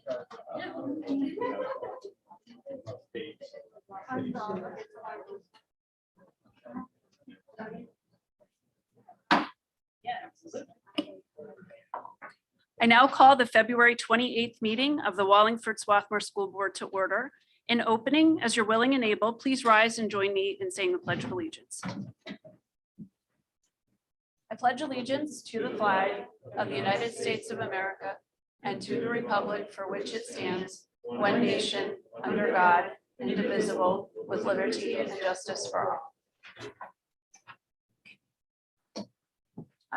I now call the February 28th meeting of the Wallingford-Swarthmore School Board to order. In opening, as you're willing and able, please rise and join me in saying the Pledge of Allegiance. I pledge allegiance to the flag of the United States of America and to the republic for which it stands, one nation, under God, indivisible, with liberty and justice for all.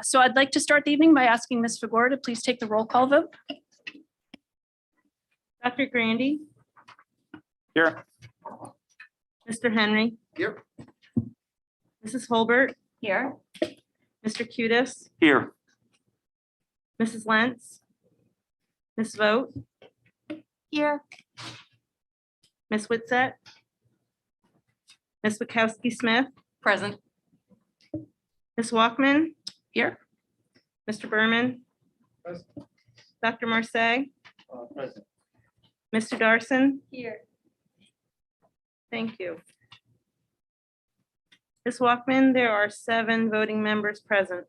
So I'd like to start the evening by asking Ms. Fagor to please take the roll call vote. Dr. Grandy, Here. Mr. Henry, Here. Mrs. Holbert, Here. Mr. Cudis, Here. Mrs. Lentz, Ms. Vogt, Here. Ms. Whitsett, Ms. Wachowski-Smith, Present. Ms. Walkman, Here. Mr. Berman, Dr. Marseille, Present. Mr. Darson. Here. Thank you. Ms. Walkman, there are 7 voting members present.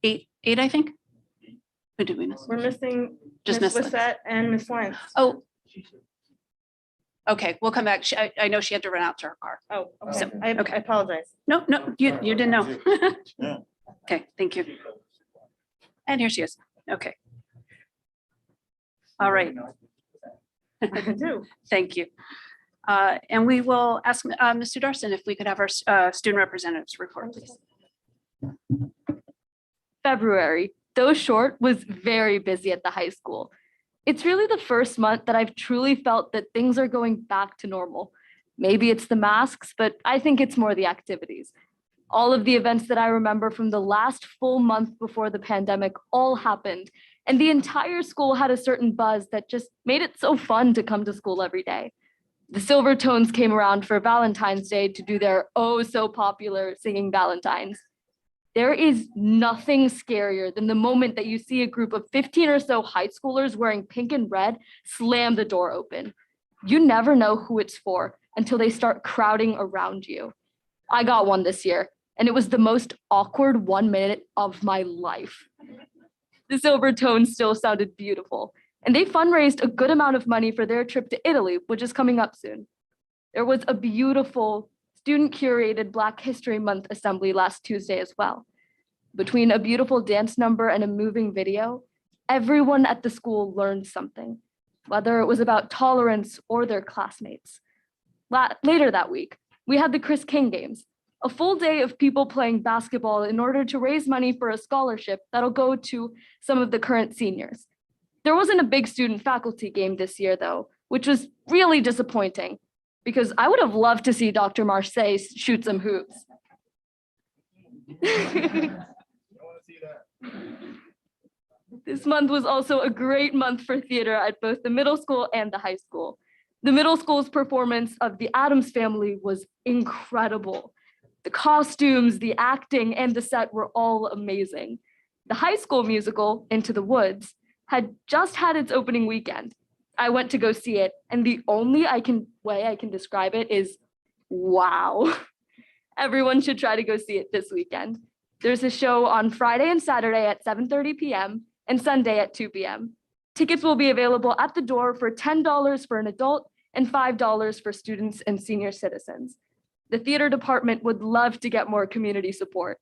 Eight, I think. Who did we miss? We're missing Just Ms. Ms. Lentz. Whitsett and Ms. Lentz. Oh. Okay, we'll come back. I know she had to run out to her car. Oh, okay. So, I okay. apologize. No, you didn't know. Okay, thank you. And here she is. Okay. All right, I do. thank you. And we will ask Mr. Darson if we could have our student representatives report, please. February, though short, was very busy at the high school. It's really the first month that I've truly felt that things are going back to normal. Maybe it's the masks, but I think it's more the activities. All of the events that I remember from the last full month before the pandemic all happened, and the entire school had a certain buzz that just made it so fun to come to school every day. The Silvertones came around for Valentine's Day to do their oh so popular singing Valentines. There is nothing scarier than the moment that you see a group of 15 or so high schoolers wearing pink and red slam the door open. You never know who it's for until they start crowding around you. I got one this year, and it was the most awkward 1 minute of my life. The Silvertones still sounded beautiful, and they fundraised a good amount of money for their trip to Italy, which is coming up soon. There was a beautiful student-curated Black History Month assembly last Tuesday as well. Between a beautiful dance number and a moving video, everyone at the school learned something, whether it was about tolerance or their classmates. Later that week, we had the Chris King Games, a full day of people playing basketball in order to raise money for a scholarship that'll go to some of the current seniors. There wasn't a big student-faculty game this year, though, which was really disappointing, because I would have loved to see Dr. Marseille shoot some hoops. This month was also a great month for theater at both the middle school and the high school. The middle school's performance of The Addams Family was incredible. The costumes, the acting, and the set were all amazing. The high school musical, Into the Woods, had just had its opening weekend. I went to go see it, and the only way I can describe it is wow. Everyone should try to go see it this weekend. There's a show on Friday and Saturday at 7:30 p.m. and Sunday at 2 p.m. Tickets will be available at the door for $10 for an adult and $5 for students and senior citizens. The theater department would love to get more community support.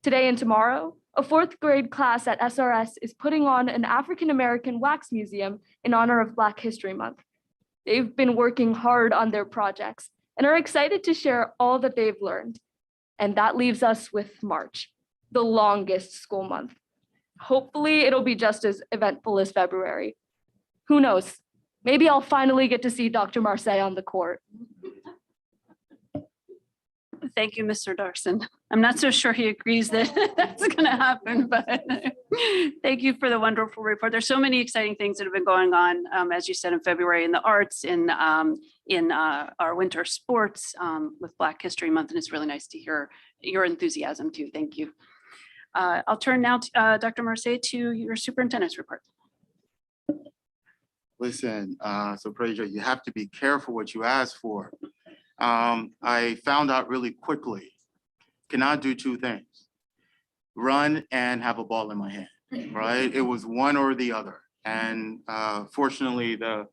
Today and tomorrow, a 4th grade class at SRS is putting on an African-American wax museum in honor of Black History Month. They've been working hard on their projects and are excited to share all that they've learned. And that leaves us with March, the longest school month. Hopefully it'll be just as eventful as February. Who knows? Maybe I'll finally get to see Dr. Marseille on the court. Thank you, Mr. Darson. I'm not so sure he agrees that that's going to happen, but thank you for the wonderful report. There's so many exciting things that have been going on, as you said, in February in the arts, in our winter sports with Black History Month, and it's really nice to hear your enthusiasm too. Thank you. I'll turn now to Dr. Marseille to your superintendent's report. Listen, so Praja, you have to be careful what you ask for. I found out really quickly, cannot do two things. Run and have a ball in my hand, right? It was one or the other. And fortunately, the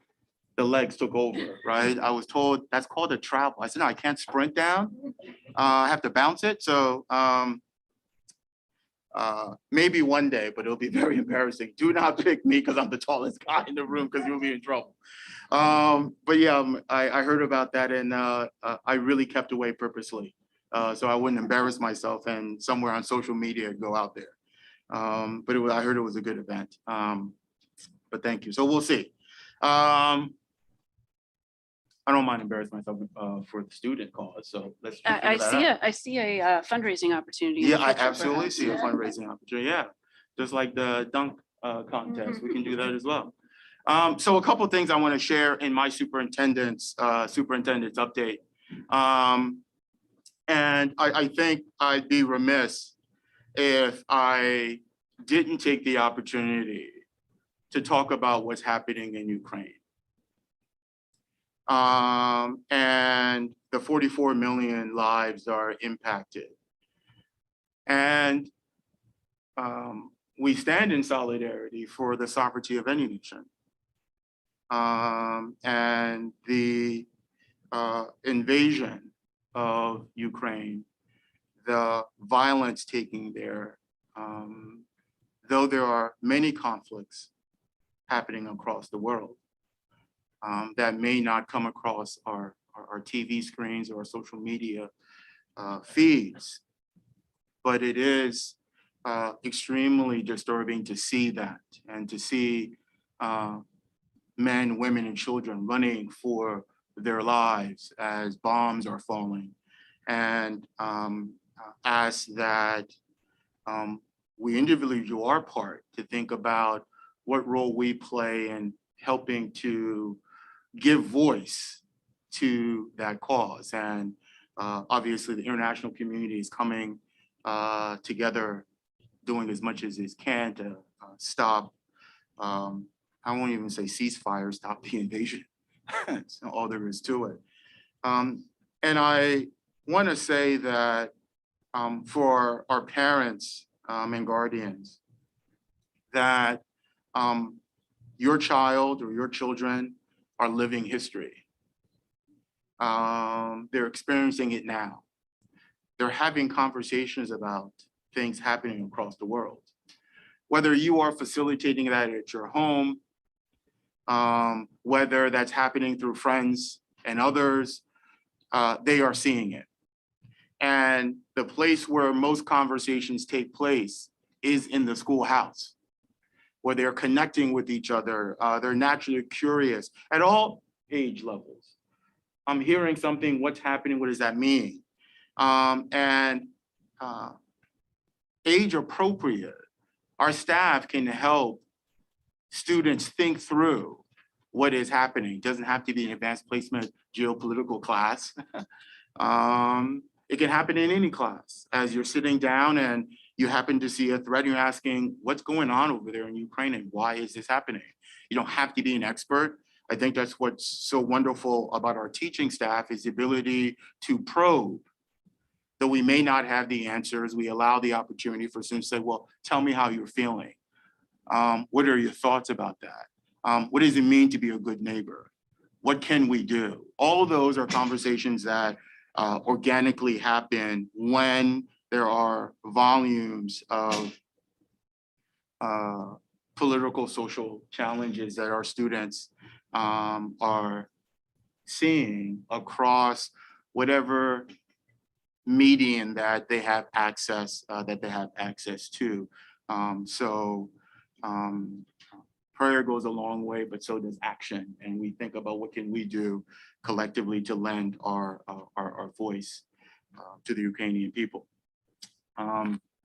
legs took over, right? I was told that's called a travel. I said, no, I can't sprint down. I have to bounce it. So maybe one day, but it'll be very embarrassing. Do not pick me because I'm the tallest guy in the room because you'll be in trouble. But yeah, I heard about that and I really kept away purposely. So I wouldn't embarrass myself and somewhere on social media go out there. But I heard it was a good event. But thank you. So we'll see. I don't mind embarrassing myself for the student cause. So let's. I see a fundraising opportunity. in the Yeah, I future, absolutely perhaps. see a fundraising opportunity. Yeah, just like the dunk contest, we can do that as well. So a couple of things I want to share in my superintendent's update. And I think I'd be remiss if I didn't take the opportunity to talk about what's happening in Ukraine. And the 44 million lives are impacted. And we stand in solidarity for the sovereignty of any nation. And the invasion of Ukraine, the violence taking there, though there are many conflicts happening across the world that may not come across our TV screens or our social media feeds, but it is extremely disturbing to see that and to see men, women, and children running for their lives as bombs are falling, and ask that we individually do our part to think about what role we play in helping to give voice to that cause. And obviously the international community is coming together, doing as much as it can to stop, I won't even say ceasefire, stop the invasion. That's all there is to it. And I want to say that for our parents and guardians, that your child or your children are living history. They're experiencing it now. They're having conversations about things happening across the world. Whether you are facilitating that at your home, whether that's happening through friends and others, they are seeing it. And the place where most conversations take place is in the schoolhouse, where they're connecting with each other. They're naturally curious at all age levels. I'm hearing something, what's happening, what does that mean? And age appropriate, our staff can help students think through what is happening. It doesn't have to be an advanced placement geopolitical class. It can happen in any class. As you're sitting down and you happen to see a threat, you're asking, what's going on over there in Ukraine and why is this happening? You don't have to be an expert. I think that's what's so wonderful about our teaching staff is the ability to probe. Though we may not have the answers, we allow the opportunity for students to say, well, tell me how you're feeling. What are your thoughts about that? What does it mean to be a good neighbor? What can we do? All of those are conversations that organically happen when there are volumes of political, social challenges that our students are seeing across whatever medium that they have access to. Prayer goes a long way, but so does action. And we think about what can we do collectively to lend our voice to the Ukrainian people.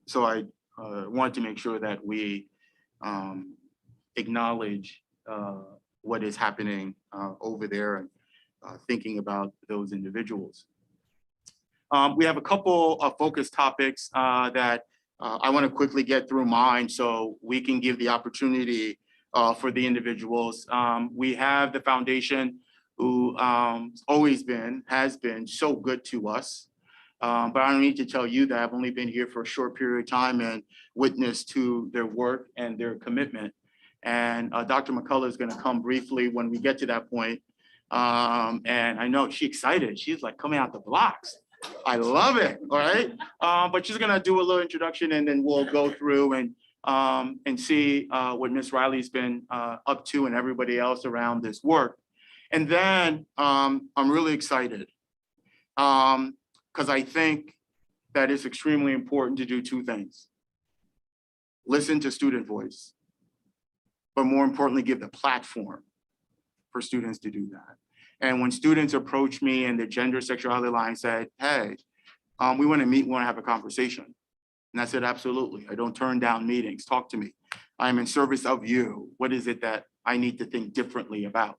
So I want to make sure that we acknowledge what is happening over there and thinking about those individuals. We have a couple of focus topics that I want to quickly get through mine so we can give the opportunity for the individuals. We have the foundation who has been so good to us. But I don't need to tell you that I've only been here for a short period of time and witnessed to their work and their commitment. And Dr. McCullough is going to come briefly when we get to that point. And I know she's excited. She's like coming out the blocks. I love it. All right. But she's going to do a little introduction and then we'll go through and see what Ms. Riley's been up to and everybody else around this work. And then I'm really excited because I think that it's extremely important to do two things. Listen to student voice, but more importantly, give the platform for students to do that. And when students approach me and the gender sexuality line said, hey, we want to meet, we want to have a conversation. And I said, absolutely. I don't turn down meetings. Talk to me. I'm in service of you. What is it that I need to think differently about?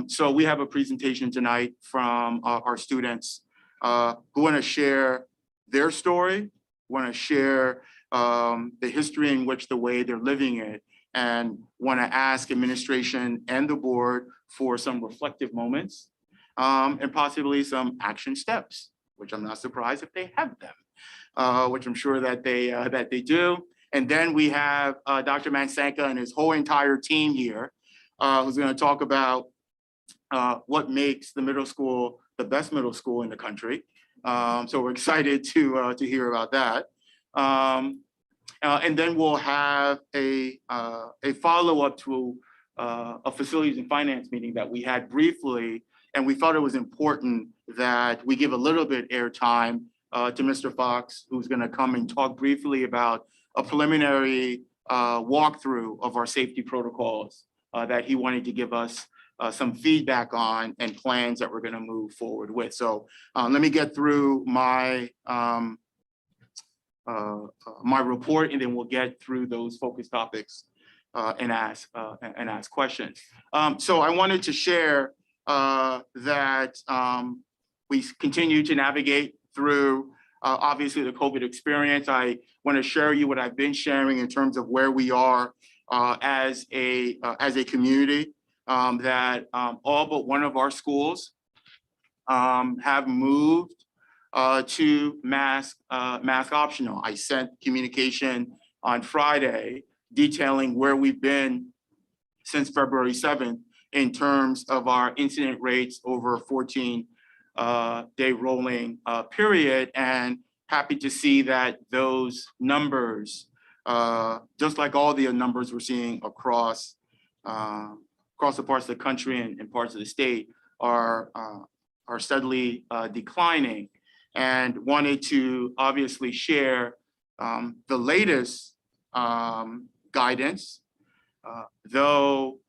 So we have a presentation tonight from our students who want to share their story, want to share the history in which the way they're living it, and want to ask administration and the board for some reflective moments and possibly some action steps, which I'm not surprised if they have them, which I'm sure that they do. And then we have Dr. Mansanka and his whole entire team here, who's going to talk about what makes the middle school the best middle school in the country. So we're excited to hear about that. And then we'll have a follow-up to a facilities and finance meeting that we had briefly, and we thought it was important that we give a little bit airtime to Mr. Fox, who's going to come and talk briefly about a preliminary walkthrough of our safety protocols that he wanted to give us some feedback on and plans that we're going to move forward with. So let me get through my my report, and then we'll get through those focus topics and ask questions. So I wanted to share that we continue to navigate through obviously the COVID experience. I want to share you what I've been sharing in terms of where we are as a community. That all but one of our schools have moved to mask optional. I sent communication on Friday detailing where we've been since February 7th in terms of our incident rates over a 14-day rolling period, and happy to see that those numbers, just like all the numbers we're seeing across the parts of the country and parts of the state, are steadily declining. And wanted to obviously share the latest guidance, though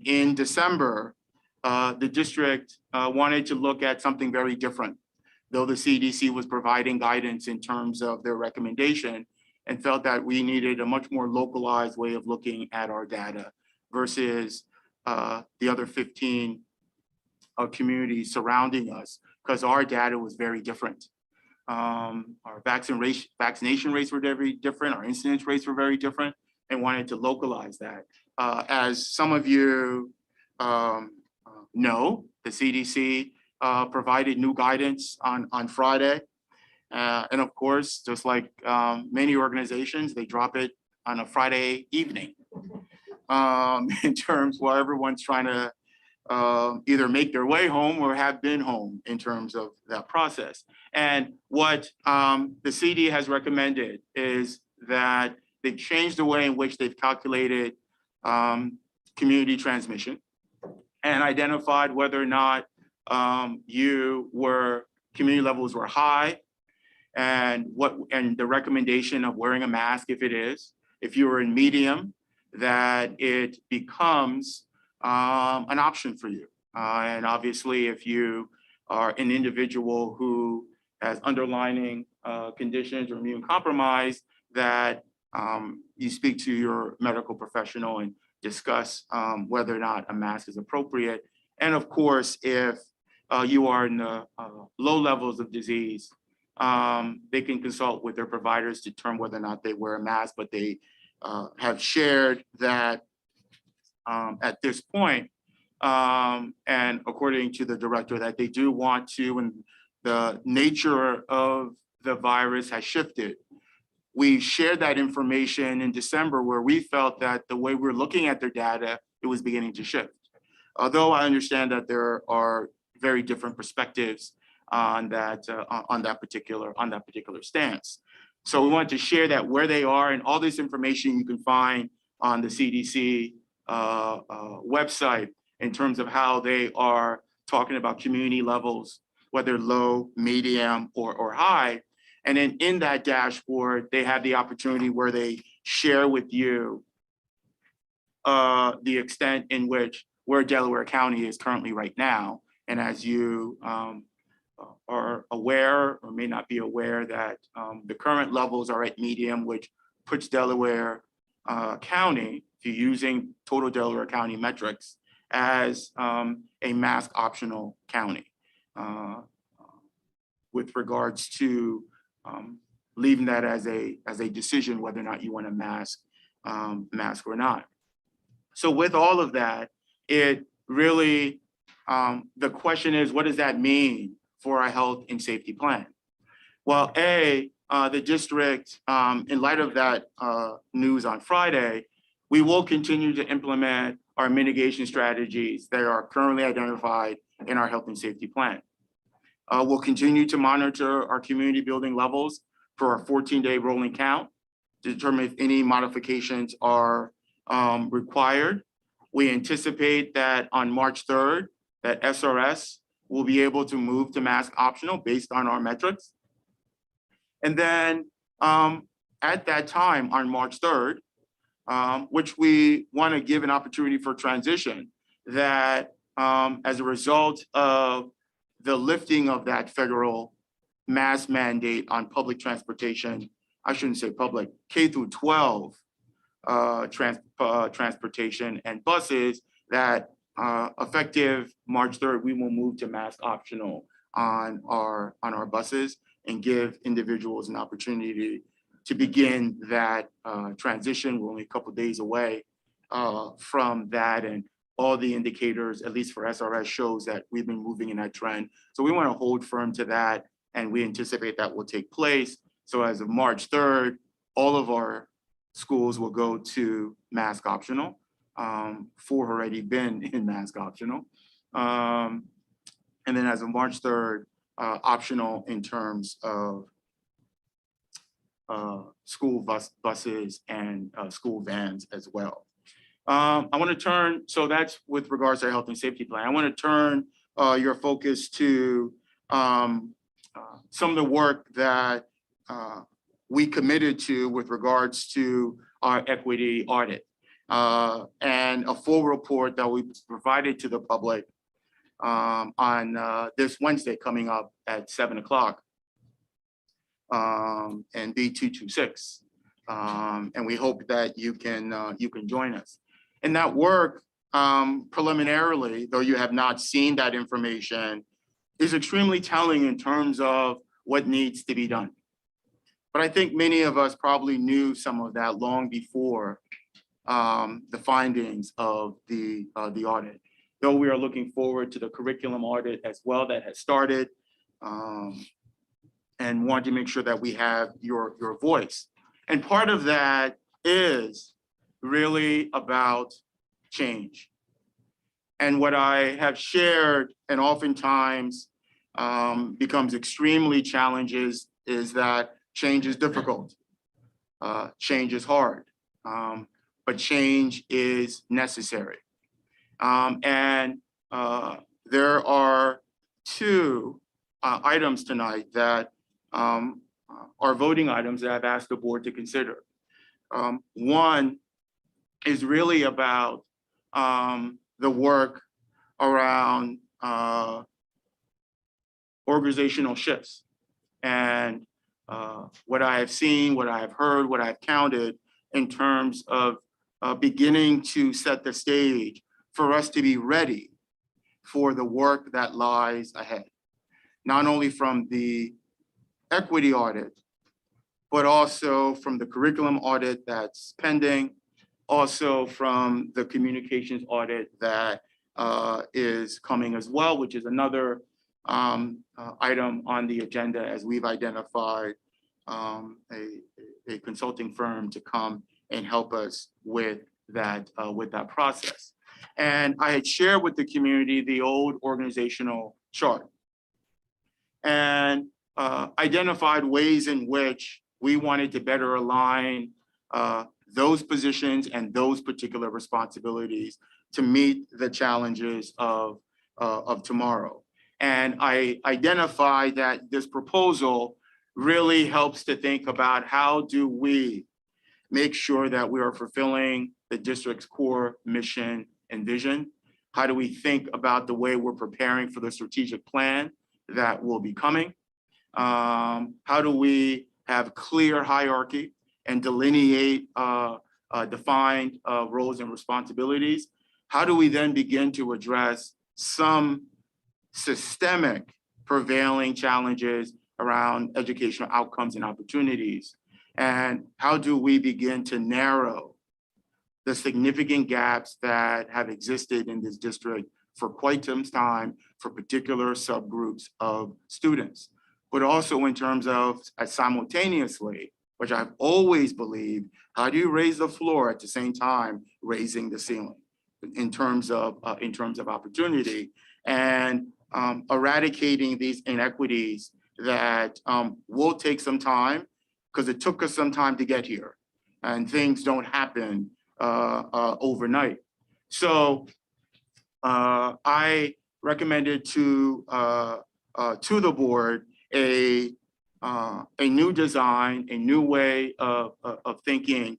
in December, the district wanted to look at something very different, though the CDC was providing guidance in terms of their recommendation, and felt that we needed a much more localized way of looking at our data versus the other 15 communities surrounding us, because our data was very different. Our vaccination rates were very different, our incidence rates were very different, and wanted to localize that. As some of you know, the CDC provided new guidance on Friday. And of course, just like many organizations, they drop it on a Friday evening in terms while everyone's trying to either make their way home or have been home in terms of that process. And what the CD has recommended is that they've changed the way in which they've calculated community transmission and identified whether or not community levels were high, and the recommendation of wearing a mask if it is. If you were in medium, that it becomes an option for you. And obviously, if you are an individual who has underlying conditions or immune compromised, that you speak to your medical professional and discuss whether or not a mask is appropriate. And of course, if you are in the low levels of disease, they can consult with their providers to determine whether or not they wear a mask, but they have shared that at this point, and according to the director, that they do want to, and the nature of the virus has shifted. We shared that information in December where we felt that the way we're looking at their data, it was beginning to shift. Although I understand that there are very different perspectives on that particular stance. So we wanted to share that where they are, and all this information you can find on the CDC website in terms of how they are talking about community levels, whether low, medium, or high. And then in that dashboard, they have the opportunity where they share with you the extent in which where Delaware County is currently right now. And as you are aware or may not be aware that the current levels are at medium, which puts Delaware County, if you're using total Delaware County metrics, as a mask optional county with regards to leaving that as a decision whether or not you want to mask or not. So with all of that, it really, the question is, what does that mean for our health and safety plan? Well, the district, in light of that news on Friday, we will continue to implement our mitigation strategies that are currently identified in our health and safety plan. We'll continue to monitor our community building levels for our 14-day rolling count to determine if any modifications are required. We anticipate that on March 3rd, that SRS will be able to move to mask optional based on our metrics. And then at that time on March 3rd, which we want to give an opportunity for transition, that as a result of the lifting of that federal mask mandate on public transportation, I shouldn't say public, K through 12 transportation and buses, that effective March 3rd, we will move to mask optional on our buses and give individuals an opportunity to begin that transition. We're only a couple of days away from that, and all the indicators, at least for SRS, shows that we've been moving in that trend. So we want to hold firm to that, and we anticipate that will take place. So as of March 3rd, all of our schools will go to mask optional. 4 already been in mask optional. And then as of March 3rd, optional in terms of school buses and school vans as well. I want to turn, so that's with regards to our health and safety plan. I want to turn your focus to some of the work that we committed to with regards to our equity audit and a full report that we provided to the public on this Wednesday coming up at 7 o'clock and B226. And we hope that you can join us. And that work preliminarily, though you have not seen that information, is extremely telling in terms of what needs to be done. But I think many of us probably knew some of that long before the findings of the audit. Though we are looking forward to the curriculum audit as well that has started, and want to make sure that we have your voice. And part of that is really about change. And what I have shared and oftentimes becomes extremely challenges is that change is difficult. Change is hard, but change is necessary. And there are 2 items tonight that are voting items that I've asked the board to consider. One is really about the work around organizational shifts. And what I have seen, what I have heard, what I've counted in terms of beginning to set the stage for us to be ready for the work that lies ahead. Not only from the equity audit, but also from the curriculum audit that's pending, also from the communications audit that is coming as well, which is another item on the agenda as we've identified a consulting firm to come and help us with that process. And I had shared with the community the old organizational chart and identified ways in which we wanted to better align those positions and those particular responsibilities to meet the challenges of tomorrow. And I identified that this proposal really helps to think about how do we make sure that we are fulfilling the district's core mission and vision? How do we think about the way we're preparing for the strategic plan that will be coming? How do we have clear hierarchy and delineate defined roles and responsibilities? How do we then begin to address some systemic prevailing challenges around educational outcomes and opportunities? And how do we begin to narrow the significant gaps that have existed in this district for quite some time for particular subgroups of students? But also in terms of simultaneously, which I've always believed, how do you raise the floor at the same time raising the ceiling in terms of opportunity and eradicating these inequities that will take some time because it took us some time to get here and things don't happen overnight. So I recommended to the board a new design, a new way of thinking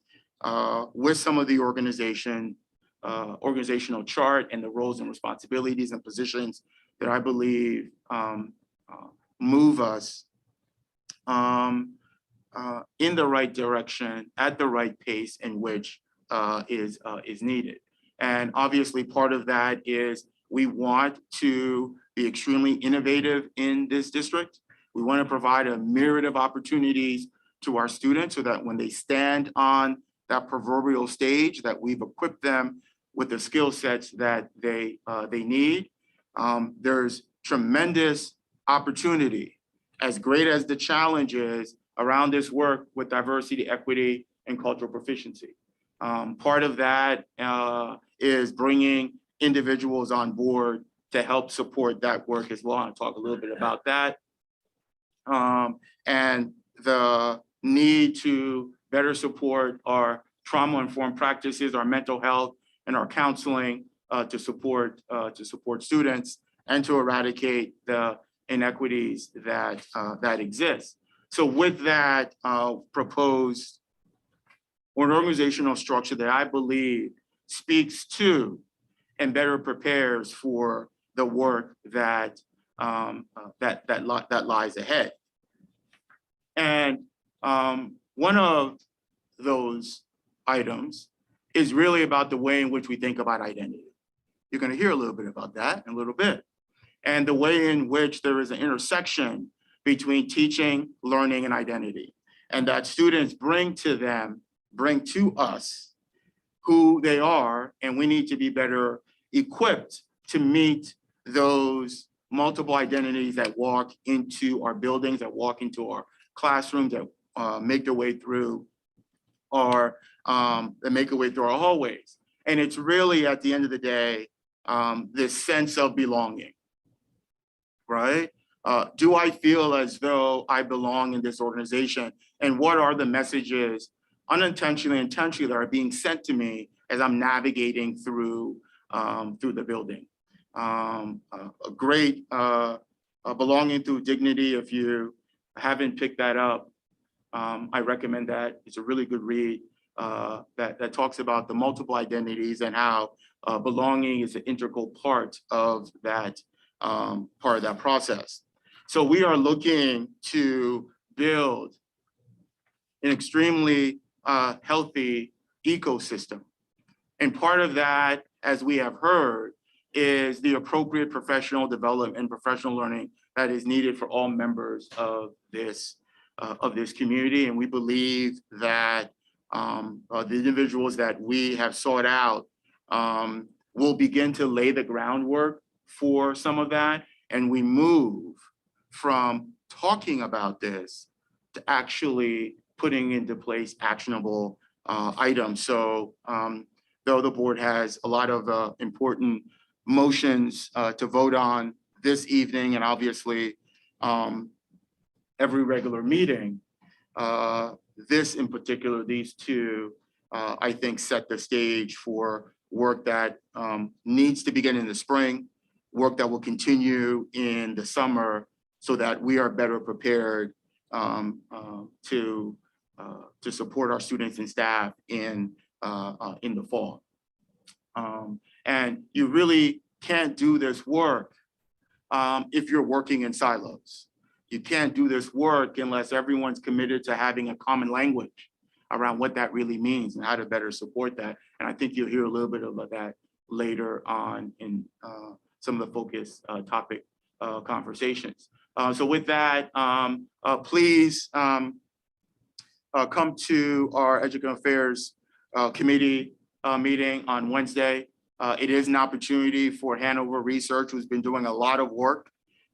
with some of the organizational chart and the roles and responsibilities and positions that I believe move us in the right direction at the right pace in which is needed. And obviously part of that is we want to be extremely innovative in this district. We want to provide a myriad of opportunities to our students so that when they stand on that proverbial stage, that we've equipped them with the skill sets that they need. There's tremendous opportunity, as great as the challenge is around this work with diversity, equity, and cultural proficiency. Part of that is bringing individuals on board to help support that work as well. I'll talk a little bit about that. And the need to better support our trauma-informed practices, our mental health, and our counseling to support students and to eradicate the inequities that exist. So with that proposed an organizational structure that I believe speaks to and better prepares for the work that lies ahead. And one of those items is really about the way in which we think about identity. You're going to hear a little bit about that in a little bit. And the way in which there is an intersection between teaching, learning, and identity. And that students bring to us who they are, and we need to be better equipped to meet those multiple identities that walk into our buildings, that walk into our classrooms, that make their way through our hallways. And it's really, at the end of the day, this sense of belonging, right? Do I feel as though I belong in this organization? And what are the messages, unintentionally, intentionally, that are being sent to me as I'm navigating through the building? A great Belonging Through Dignity. If you haven't picked that up, I recommend that. It's a really good read that talks about the multiple identities and how belonging is an integral part of that process. So we are looking to build an extremely healthy ecosystem. And part of that, as we have heard, is the appropriate professional development and professional learning that is needed for all members of this community. And we believe that the individuals that we have sought out will begin to lay the groundwork for some of that. And we move from talking about this to actually putting into place actionable items. So though the board has a lot of important motions to vote on this evening, and obviously every regular meeting, this in particular, these two, I think set the stage for work that needs to begin in the spring, work that will continue in the summer, so that we are better prepared to support our students and staff in the fall. And you really can't do this work if you're working in silos. You can't do this work unless everyone's committed to having a common language around what that really means and how to better support that. And I think you'll hear a little bit about that later on in some of the focus topic conversations. So with that, please come to our Education Affairs Committee meeting on Wednesday. It is an opportunity for Hanover Research, who's been doing a lot of work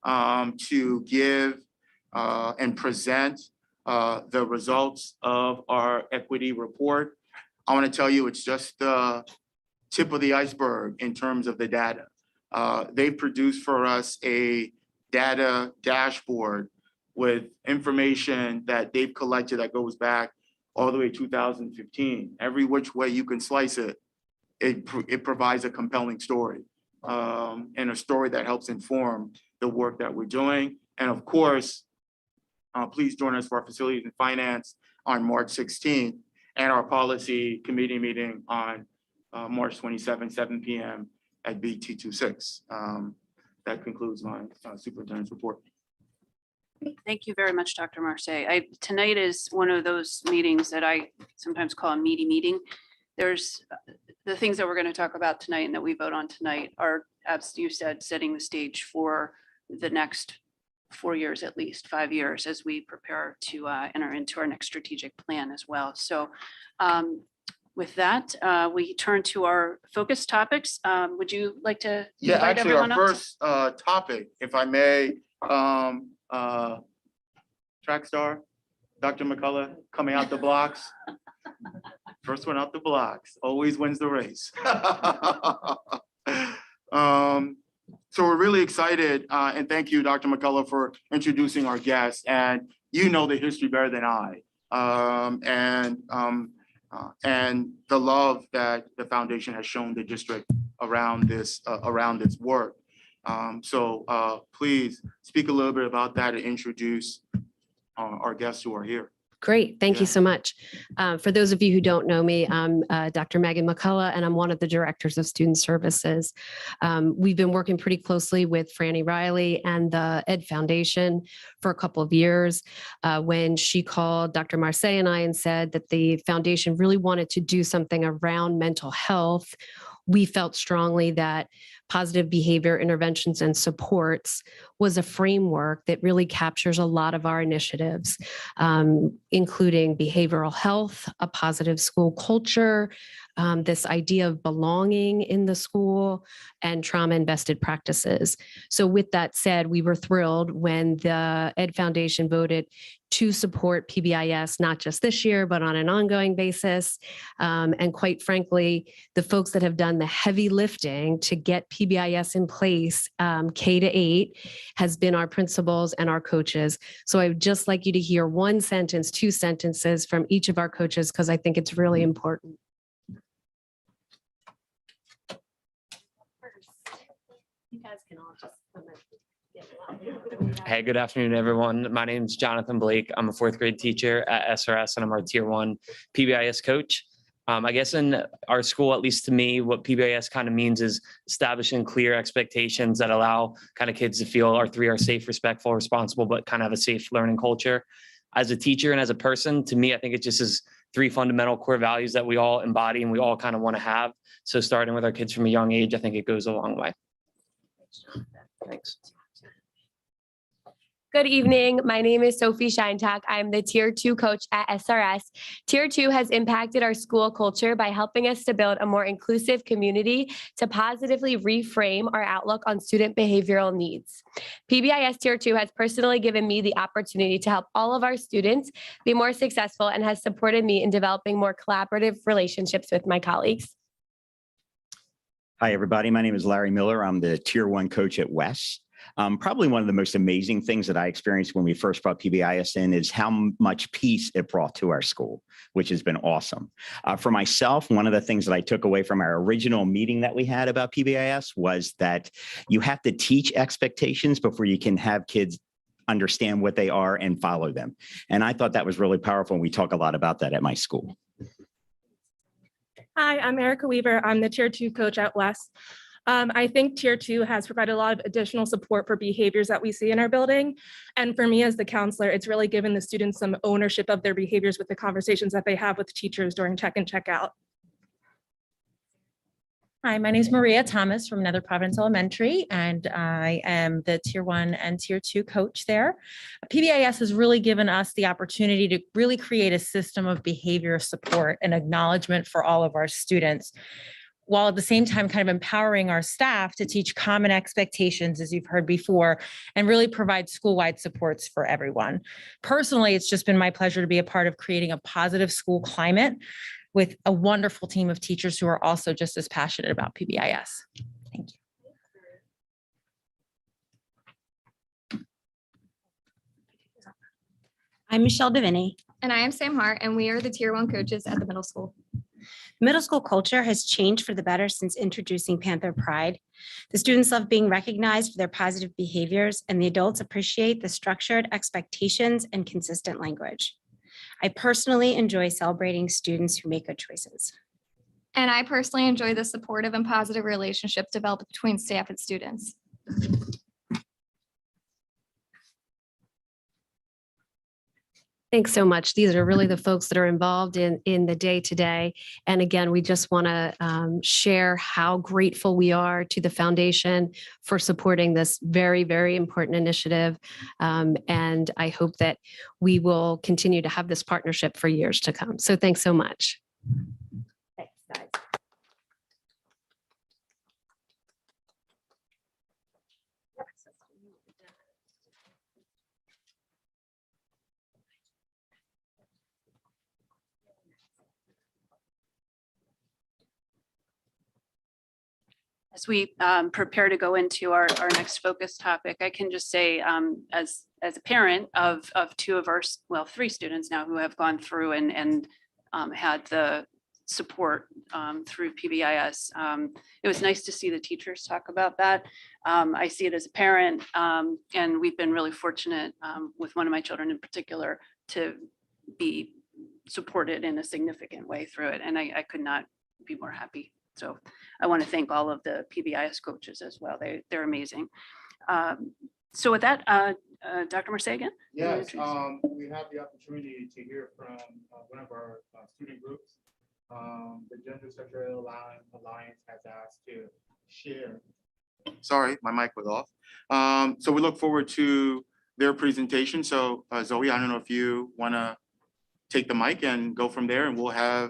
to give and present the results of our equity report. I want to tell you, it's just the tip of the iceberg in terms of the data. They produced for us a data dashboard with information that they've collected that goes back all the way to 2015. Every which way you can slice it, it provides a compelling story and a story that helps inform the work that we're doing. And of course, please join us for our Facilities and Finance on March 16th and our Policy Committee meeting on March 27th, 7 p.m. at BT26. That concludes my superintendent's report. Thank you very much, Dr. Marseille. Tonight is one of those meetings that I sometimes call a meaty meeting. There's the things that we're going to talk about tonight and that we vote on tonight are, as you said, setting the stage for the next 4 years, at least 5 years, as we prepare to enter into our next strategic plan as well. So with that, we turn to our focus topics. Would you like to? Yeah, invite actually, our everyone up? first topic, if I may, track star, Dr. McCullough, coming out the blocks. First one out the blocks, always wins the race. So we're really excited, and thank you, Dr. McCullough, for introducing our guests. And you know the history better than I, and the love that the foundation has shown the district around this work. So please speak a little bit about that and introduce our guests who are here. Great. Thank Yeah. you so much. For those of you who don't know me, I'm Dr. Megan McCullough, and I'm one of the directors of student services. We've been working pretty closely with Franny Riley and the Ed Foundation for a couple of years. When she called Dr. Marseille and I and said that the foundation really wanted to do something around mental health, we felt strongly that positive behavior interventions and supports was a framework that really captures a lot of our initiatives, including behavioral health, a positive school culture, this idea of belonging in the school, and trauma-invested practices. So with that said, we were thrilled when the Ed Foundation voted to support PBIS, not just this year, but on an ongoing basis. And quite frankly, the folks that have done the heavy lifting to get PBIS in place, K-8, has been our principals and our coaches. So I would just like you to hear one sentence, 2 sentences from each of our coaches, because I think it's really important. You guys can all just come in. Hey, good afternoon, everyone. My name is Jonathan Blake. I'm a 4th grade teacher at SRS, and I'm our Tier 1 PBIS coach. I guess in our school, at least to me, what PBIS kind of means is establishing clear expectations that allow kind of kids to feel our 3 are safe, respectful, responsible, but kind of have a safe learning culture. As a teacher and as a person, to me, I think it just is 3 fundamental core values that we all embody and we all kind of want to have. So starting with our kids from a young age, I think it goes a long way. Thanks. Good evening. My name is Sophie Sheintak. I'm the Tier 2 coach at SRS. Tier 2 has impacted our school culture by helping us to build a more inclusive community to positively reframe our outlook on student behavioral needs. PBIS Tier 2 has personally given me the opportunity to help all of our students be more successful and has supported me in developing more collaborative relationships with my colleagues. Hi, everybody. My name is Larry Miller. I'm the Tier 1 coach at WES. Probably one of the most amazing things that I experienced when we first brought PBIS in is how much peace it brought to our school, which has been awesome. For myself, one of the things that I took away from our original meeting that we had about PBIS was that you have to teach expectations before you can have kids understand what they are and follow them. And I thought that was really powerful. And we talk a lot about that at my school. Hi, I'm Erica Weaver. I'm the Tier 2 coach at WES. I think Tier 2 has provided a lot of additional support for behaviors that we see in our building. And for me as the counselor, it's really given the students some ownership of their behaviors with the conversations that they have with teachers during check and check out. Hi, my name is Maria Thomas from Nether Providence Elementary, and I am the Tier 1 and Tier 2 coach there. PBIS has really given us the opportunity to really create a system of behavior support and acknowledgement for all of our students, while at the same time kind of empowering our staff to teach common expectations, as you've heard before, and really provide school-wide supports for everyone. Personally, it's just been my pleasure to be a part of creating a positive school climate with a wonderful team of teachers who are also just as passionate about PBIS. Thank you. I'm Michelle Deviney. And I am Sam Hart, and we are the Tier 1 coaches at the middle school. Middle school culture has changed for the better since introducing Panther Pride. The students love being recognized for their positive behaviors, and the adults appreciate the structured expectations and consistent language. I personally enjoy celebrating students who make good choices. And I personally enjoy the supportive and positive relationship developed between staff and students. Thanks so much. These are really the folks that are involved in the day-to-day. And again, we just want to share how grateful we are to the foundation for supporting this very, very important initiative. And I hope that we will continue to have this partnership for years to come. So thanks so much. Thanks, guys. As we prepare to go into our next focus topic, I can just say as a parent of two of our, well, three students now who have gone through and had the support through PBIS. It was nice to see the teachers talk about that. I see it as a parent, and we've been really fortunate with one of my children in particular to be supported in a significant way through it. And I could not be more happy. So I want to thank all of the PBIS coaches as well. They're amazing. So with that, Dr. Mercé again? Yes, we have the opportunity to hear from one of our student groups. The Gender Sexuality Alliance has asked to share. Sorry, my mic was off. So we look forward to their presentation. So Zoe, I don't know if you want to take the mic and go from there, and we'll have,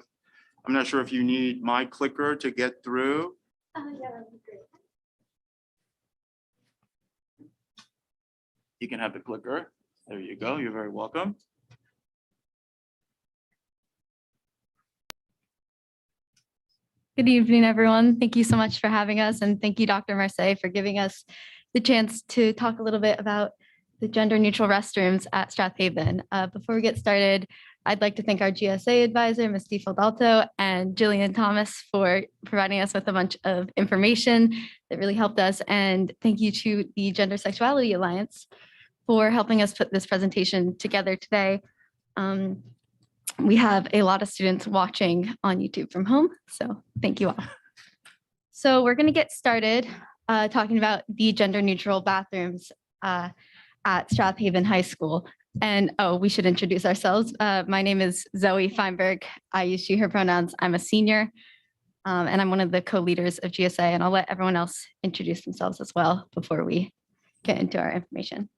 I'm not sure if you need my clicker to get through. Yeah, that'd be great. You can have the clicker. There you go. You're very welcome. Good evening, everyone. Thank you so much for having us. And thank you, Dr. Mercé, for giving us the chance to talk a little bit about the gender neutral restrooms at Strathaven. Before we get started, I'd like to thank our GSA advisor, Ms. DiFaldalto, and Jillian Thomas for providing us with a bunch of information that really helped us. And thank you to the Gender Sexuality Alliance for helping us put this presentation together today. We have a lot of students watching on YouTube from home, so thank you all. So we're going to get started talking about the gender neutral bathrooms at Strathaven High School. And oh, we should introduce ourselves. My name is Zoe Feinberg. I use she, her pronouns. I'm a senior, and I'm one of the co-leaders of GSA, and I'll let everyone else introduce themselves as well before we get into our information.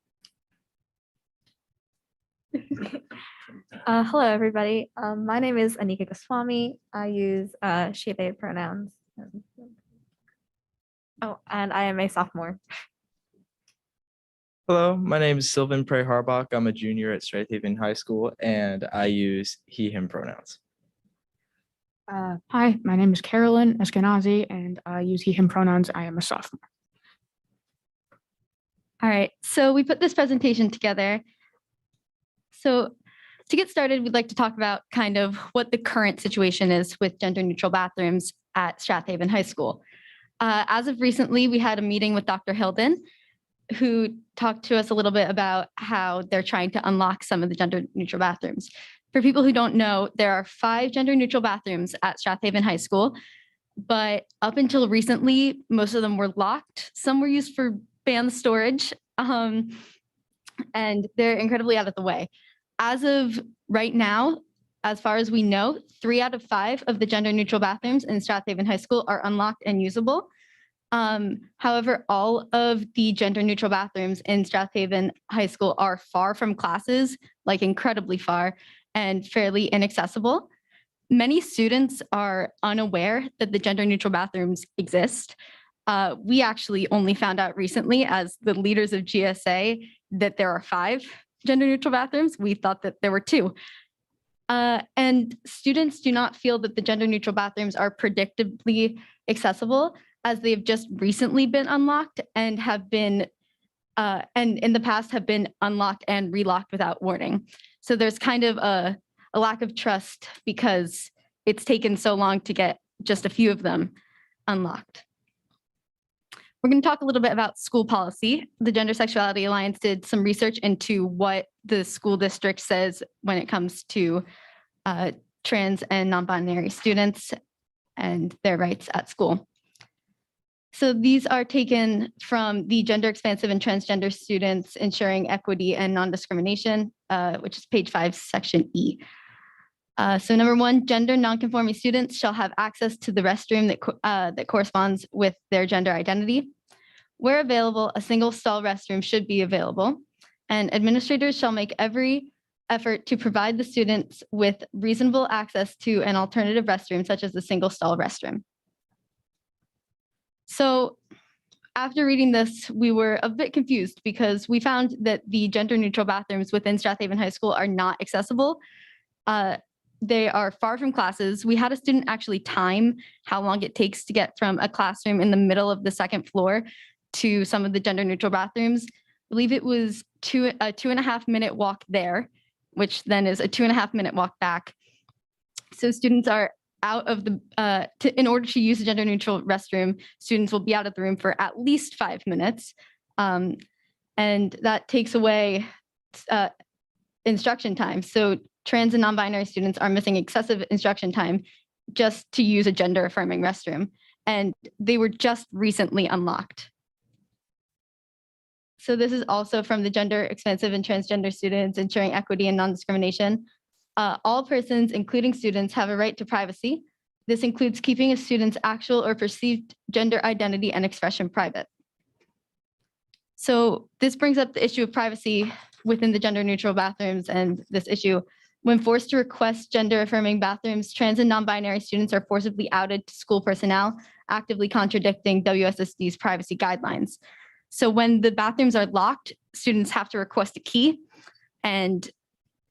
Hello, everybody. My name is Anika Goswami. I use she, they pronouns. Oh, and I am a sophomore. Hello, my name is Sylvan Prey Harbach. I'm a junior at Strathaven High School, and I use he, him pronouns. Hi, my name is Carolyn Eskenazi, and I use he, him pronouns. I am a sophomore. All right, so we put this presentation together. So to get started, we'd like to talk about kind of what the current situation is with gender neutral bathrooms at Strathaven High School. As of recently, we had a meeting with Dr. Hilden, who talked to us a little bit about how they're trying to unlock some of the gender neutral bathrooms. For people who don't know, there are 5 gender neutral bathrooms at Strathaven High School, but up until recently, most of them were locked. Some were used for band storage, and they're incredibly out of the way. As of right now, as far as we know, 3 out of 5 of the gender neutral bathrooms in Strathaven High School are unlocked and usable. However, all of the gender neutral bathrooms in Strathaven High School are far from classes, like incredibly far, and fairly inaccessible. Many students are unaware that the gender neutral bathrooms exist. We actually only found out recently as the leaders of GSA that there are 5 gender neutral bathrooms. We thought that there were 2. And students do not feel that the gender neutral bathrooms are predictably accessible, as they've just recently been unlocked and have been, and in the past have been unlocked and relocked without warning. So there's kind of a lack of trust because it's taken so long to get just a few of them unlocked. We're going to talk a little bit about school policy. The Gender Sexuality Alliance did some research into what the school district says when it comes to trans and non-binary students and their rights at school. So these are taken from the Gender Expansive and Transgender Students Ensuring Equity and Non-Discrimination, which is page 5, section E. So number 1, gender nonconforming students shall have access to the restroom that corresponds with their gender identity. Where available, a single stall restroom should be available, and administrators shall make every effort to provide the students with reasonable access to an alternative restroom, such as a single stall restroom. So after reading this, we were a bit confused because we found that the gender neutral bathrooms within Strathaven High School are not accessible. They are far from classes. We had a student actually time how long it takes to get from a classroom in the middle of the 2nd floor to some of the gender neutral bathrooms. I believe it was a 2.5 minute walk there, which then is a 2.5 minute walk back. So students are out of the, in order to use the gender neutral restroom, students will be out of the room for at least 5 minutes. And that takes away instruction time. So trans and non-binary students are missing excessive instruction time just to use a gender affirming restroom. And they were just recently unlocked. So this is also from the Gender Expansive and Transgender Students Ensuring Equity and Non-Discrimination. All persons, including students, have a right to privacy. This includes keeping a student's actual or perceived gender identity and expression private. So this brings up the issue of privacy within the gender neutral bathrooms, and this issue, when forced to request gender affirming bathrooms, trans and non-binary students are forcibly outed to school personnel, actively contradicting WSSD's privacy guidelines. So when the bathrooms are locked, students have to request a key, and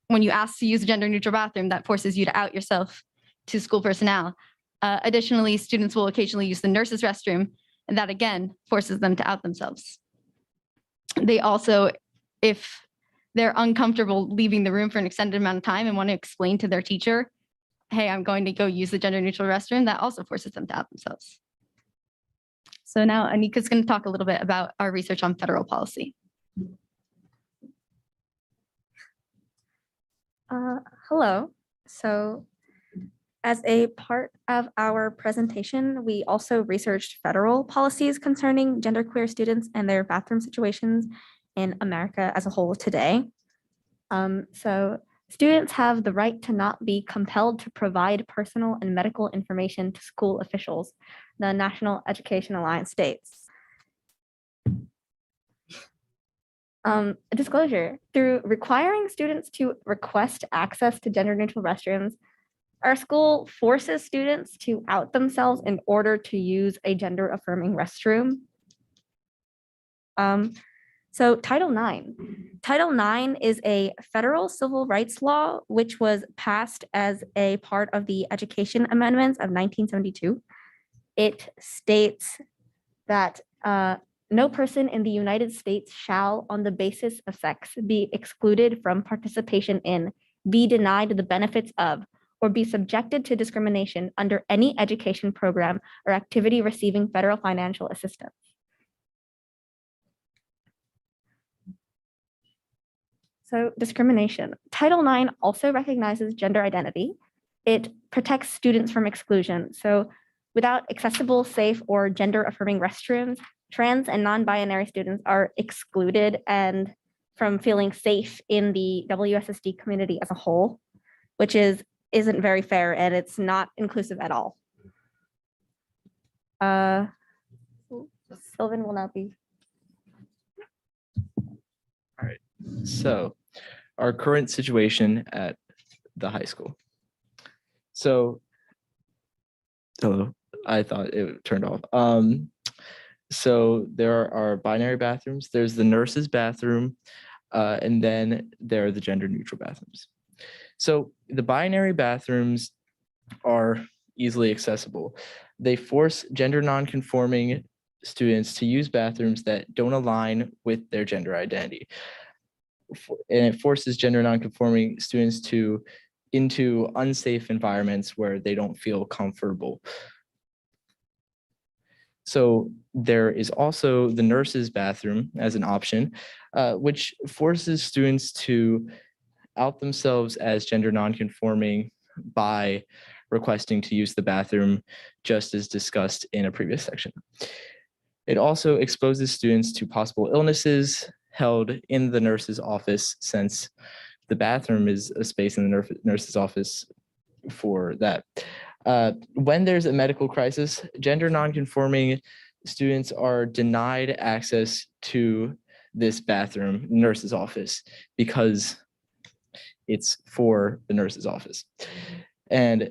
when you ask to use a gender neutral bathroom, that forces you to out yourself to school personnel. Additionally, students will occasionally use the nurse's restroom, and that again forces them to out themselves. They also, if they're uncomfortable leaving the room for an extended amount of time and want to explain to their teacher, hey, I'm going to go use the gender neutral restroom, that also forces them to out themselves. So now Anika's going to talk a little bit about our research on federal policy. Hello. So as a part of our presentation, we also researched federal policies concerning genderqueer students and their bathroom situations in America as a whole today. So students have the right to not be compelled to provide personal and medical information to school officials, the National Education Alliance states. A disclosure, through requiring students to request access to gender neutral restrooms, our school forces students to out themselves in order to use a gender affirming restroom. So Title IX. Title IX is a federal civil rights law, which was passed as a part of the Education Amendments of 1972. It states that no person in the United States shall, on the basis of sex, be excluded from participation in, be denied the benefits of, or be subjected to discrimination under any education program or activity receiving federal financial assistance. So discrimination. Title IX also recognizes gender identity. It protects students from exclusion. So without accessible, safe, or gender affirming restrooms, trans and non-binary students are excluded and from feeling safe in the WSSD community as a whole, which isn't very fair and it's not inclusive at all. Sylvan will now be. All right. So our current situation at the high school. So, hello, I thought it turned off. So there are binary bathrooms. There's the nurse's bathroom, and then there are the gender neutral bathrooms. So the binary bathrooms are easily accessible. They force gender nonconforming students to use bathrooms that don't align with their gender identity. And it forces gender nonconforming students into unsafe environments where they don't feel comfortable. So there is also the nurse's bathroom as an option, which forces students to out themselves as gender nonconforming by requesting to use the bathroom, just as discussed in a previous section. It also exposes students to possible illnesses held in the nurse's office, since the bathroom is a space in the nurse's office for that. When there's a medical crisis, gender nonconforming students are denied access to this bathroom, nurse's office, because it's for the nurse's office. And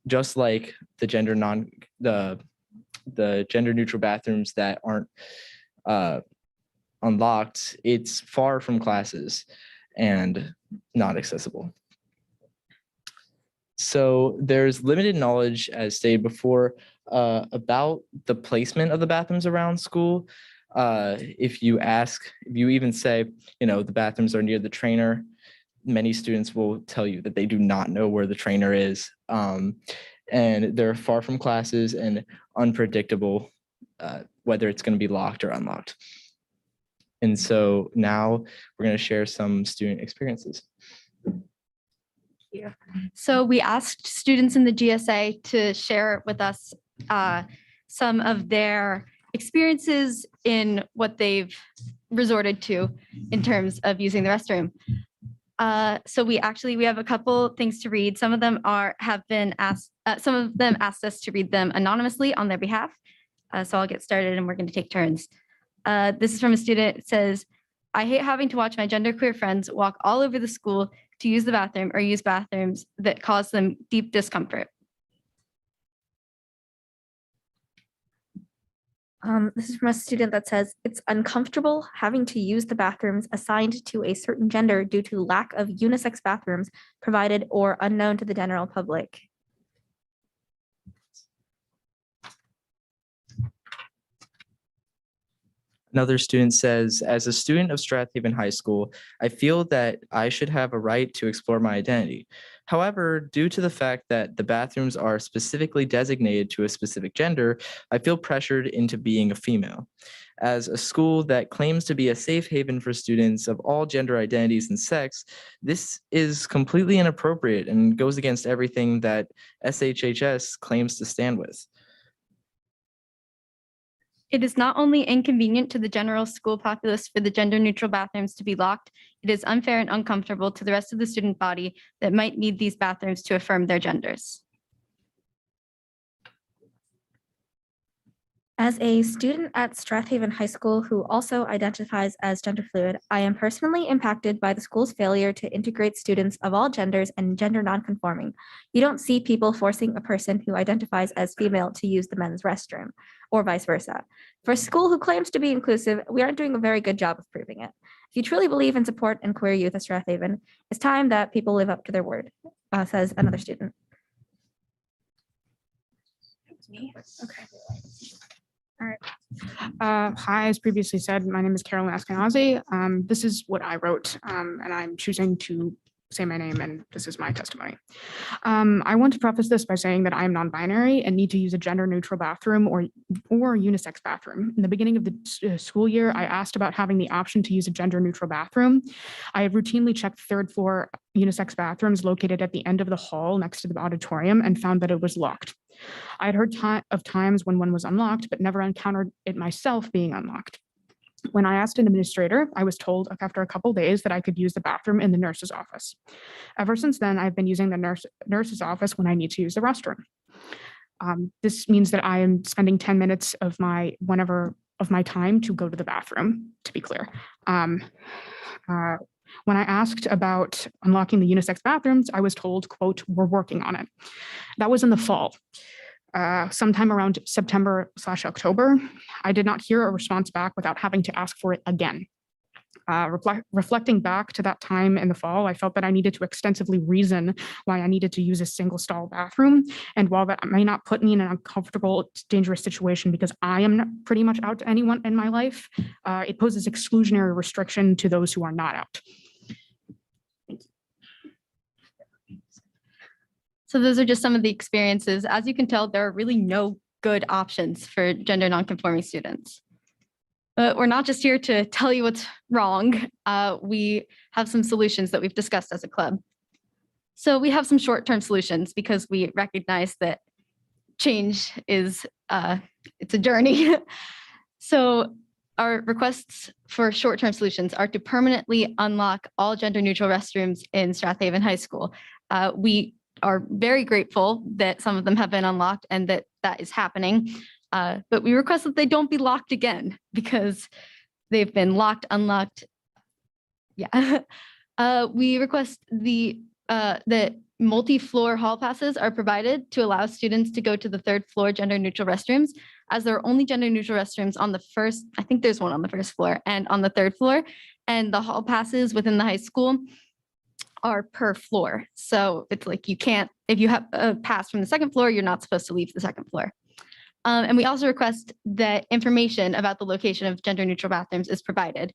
just like the gender neutral bathrooms that aren't unlocked, it's far from classes and not accessible. So there's limited knowledge, as stated before, about the placement of the bathrooms around school. If you even say, the bathrooms are near the trainer, many students will tell you that they do not know where the trainer is. And they're far from classes and unpredictable, whether it's going to be locked or unlocked. And so now we're going to share some student experiences. Yeah. So we asked students in the GSA to share with us some of their experiences in what they've resorted to in terms of using the restroom. So we have a couple things to read. Some of them asked us to read them anonymously on their behalf. So I'll get started and we're going to take turns. This is from a student. It says, I hate having to watch my genderqueer friends walk all over the school to use the bathroom or use bathrooms that cause them deep discomfort. This is from a student that says, it's uncomfortable having to use the bathrooms assigned to a certain gender due to lack of unisex bathrooms provided or unknown to the general public. Another student says, as a student of Strathaven High School, I feel that I should have a right to explore my identity. However, due to the fact that the bathrooms are specifically designated to a specific gender, I feel pressured into being a female. As a school that claims to be a safe haven for students of all gender identities and sex, this is completely inappropriate and goes against everything that SHHS claims to stand with. It is not only inconvenient to the general school populace for the gender neutral bathrooms to be locked, it is unfair and uncomfortable to the rest of the student body that might need these bathrooms to affirm their genders. As a student at Strathaven High School who also identifies as gender fluid, I am personally impacted by the school's failure to integrate students of all genders and gender nonconforming. You don't see people forcing a person who identifies as female to use the men's restroom, or vice versa. For a school who claims to be inclusive, we aren't doing a very good job of proving it. If you truly believe in support and queer youth at Strathaven, it's time that people live up to their word, says another student. Okay. All right. Hi, as previously said, my name is Carolyn Eskenazi. This is what I wrote, and I'm choosing to say my name, and this is my testimony. I want to preface this by saying that I am non-binary and need to use a gender-neutral bathroom or unisex bathroom. In the beginning of the school year, I asked about having the option to use a gender-neutral bathroom. I have routinely checked third floor unisex bathrooms located at the end of the hall next to the auditorium and found that it was locked. I had heard of times when one was unlocked, but never encountered it myself being unlocked. When I asked an administrator, I was told after a couple days that I could use the bathroom in the nurse's office. Ever since then, I've been using the nurse's office when I need to use the restroom. This means that I am spending 10 minutes of my time to go to the bathroom, to be clear. When I asked about unlocking the unisex bathrooms, I was told, quote, "We're working on it." That was in the fall. Sometime around September/October, I did not hear a response back without having to ask for it again. Reflecting back to that time in the fall, I felt that I needed to extensively reason why I needed to use a single stall bathroom. And while that may not put me in an uncomfortable, dangerous situation because I am pretty much out to anyone in my life, it poses exclusionary restriction to those who are not out. So those are just some of the experiences. As you can tell, there are really no good options for gender nonconforming students. But we're not just here to tell you what's wrong. We have some solutions that we've discussed as a club. So we have some short-term solutions because we recognize that change is, it's a journey. So our requests for short-term solutions are to permanently unlock all gender-neutral restrooms in Strathaven High School. We are very grateful that some of them have been unlocked and that that is happening. But we request that they don't be locked again because they've been locked, unlocked. Yeah. We request that multi-floor hall passes are provided to allow students to go to the third floor gender neutral restrooms, as there are only gender neutral restrooms on the first, I think there's one on the first floor and on the third floor, and the hall passes within the high school are per floor. So it's like you can't, if you have a pass from the second floor, you're not supposed to leave the second floor. And we also request that information about the location of gender neutral bathrooms is provided.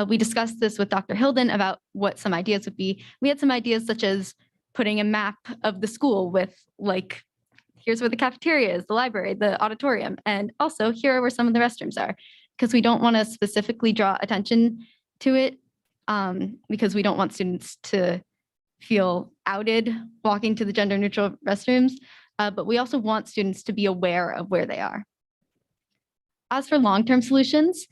We discussed this with Dr. Hilden about what some ideas would be. We had some ideas such as putting a map of the school with like, here's where the cafeteria is, the library, the auditorium, and also here are where some of the restrooms are, because we don't want to specifically draw attention to it because we don't want students to feel outed walking to the gender neutral restrooms. But we also want students to be aware of where they are. As for long-term solutions,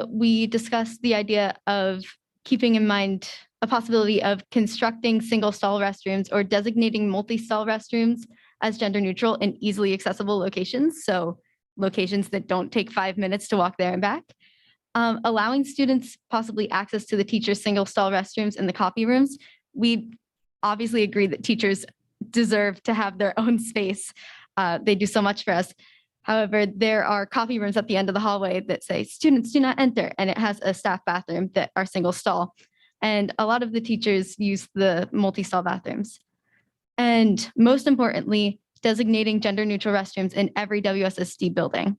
we discussed the idea of keeping in mind a possibility of constructing single stall restrooms or designating multi-stall restrooms as gender neutral in easily accessible locations. So locations that don't take 5 minutes to walk there and back. Allowing students possibly access to the teacher's single stall restrooms in the copy rooms. We obviously agree that teachers deserve to have their own space. They do so much for us. However, there are coffee rooms at the end of the hallway that say students do not enter, and it has a staff bathroom that are single stall. And a lot of the teachers use the multi-stall bathrooms. And most importantly, designating gender neutral restrooms in every WSSD building.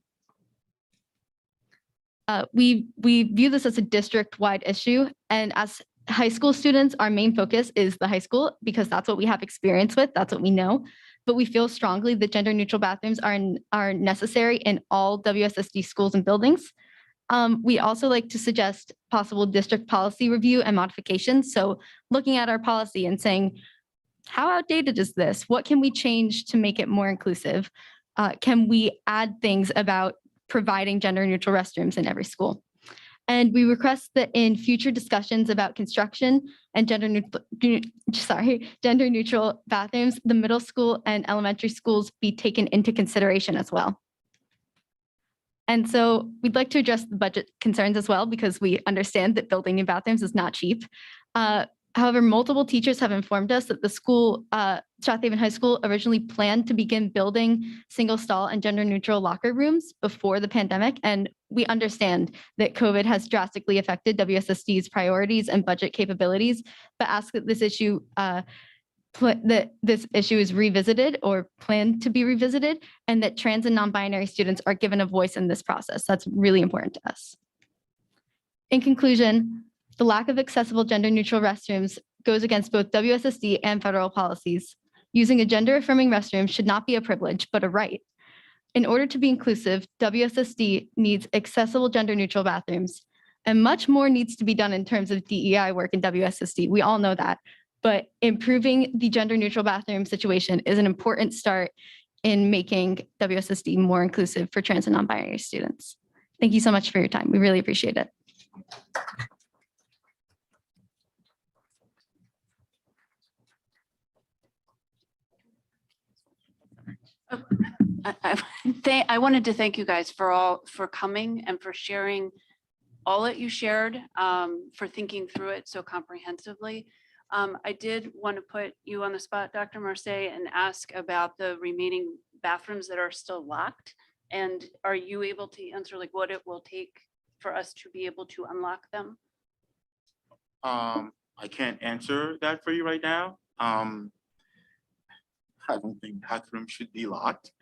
We view this as a district-wide issue, and as high school students, our main focus is the high school because that's what we have experience with, that's what we know. But we feel strongly that gender neutral bathrooms are necessary in all WSSD schools and buildings. We also like to suggest possible district policy review and modifications. So looking at our policy and saying, how outdated is this? What can we change to make it more inclusive? Can we add things about providing gender neutral restrooms in every school? And we request that in future discussions about construction and gender neutral bathrooms, the middle school and elementary schools be taken into consideration as well. And so we'd like to address the budget concerns as well, because we understand that building new bathrooms is not cheap. However, multiple teachers have informed us that the school, Strathaven High School, originally planned to begin building single stall and gender neutral locker rooms before the pandemic. And we understand that COVID has drastically affected WSSD's priorities and budget capabilities, but ask that this issue is revisited or planned to be revisited, and that trans and non-binary students are given a voice in this process. That's really important to us. In conclusion, the lack of accessible gender-neutral restrooms goes against both WSSD and federal policies. Using a gender-affirming restroom should not be a privilege, but a right. In order to be inclusive, WSSD needs accessible gender-neutral bathrooms, and much more needs to be done in terms of DEI work in WSSD. We all know that, but improving the gender-neutral bathroom situation is an important start in making WSSD more inclusive for trans and non-binary students. Thank you so much for your time. We really appreciate it. I wanted to thank you guys for coming and for sharing all that you shared, for thinking through it so comprehensively. I did want to put you on the spot, Dr. Marseille, and ask about the remaining bathrooms that are still locked. And are you able to answer like what it will take for us to be able to unlock them? I can't answer that for you right now. I don't think bathrooms should be locked.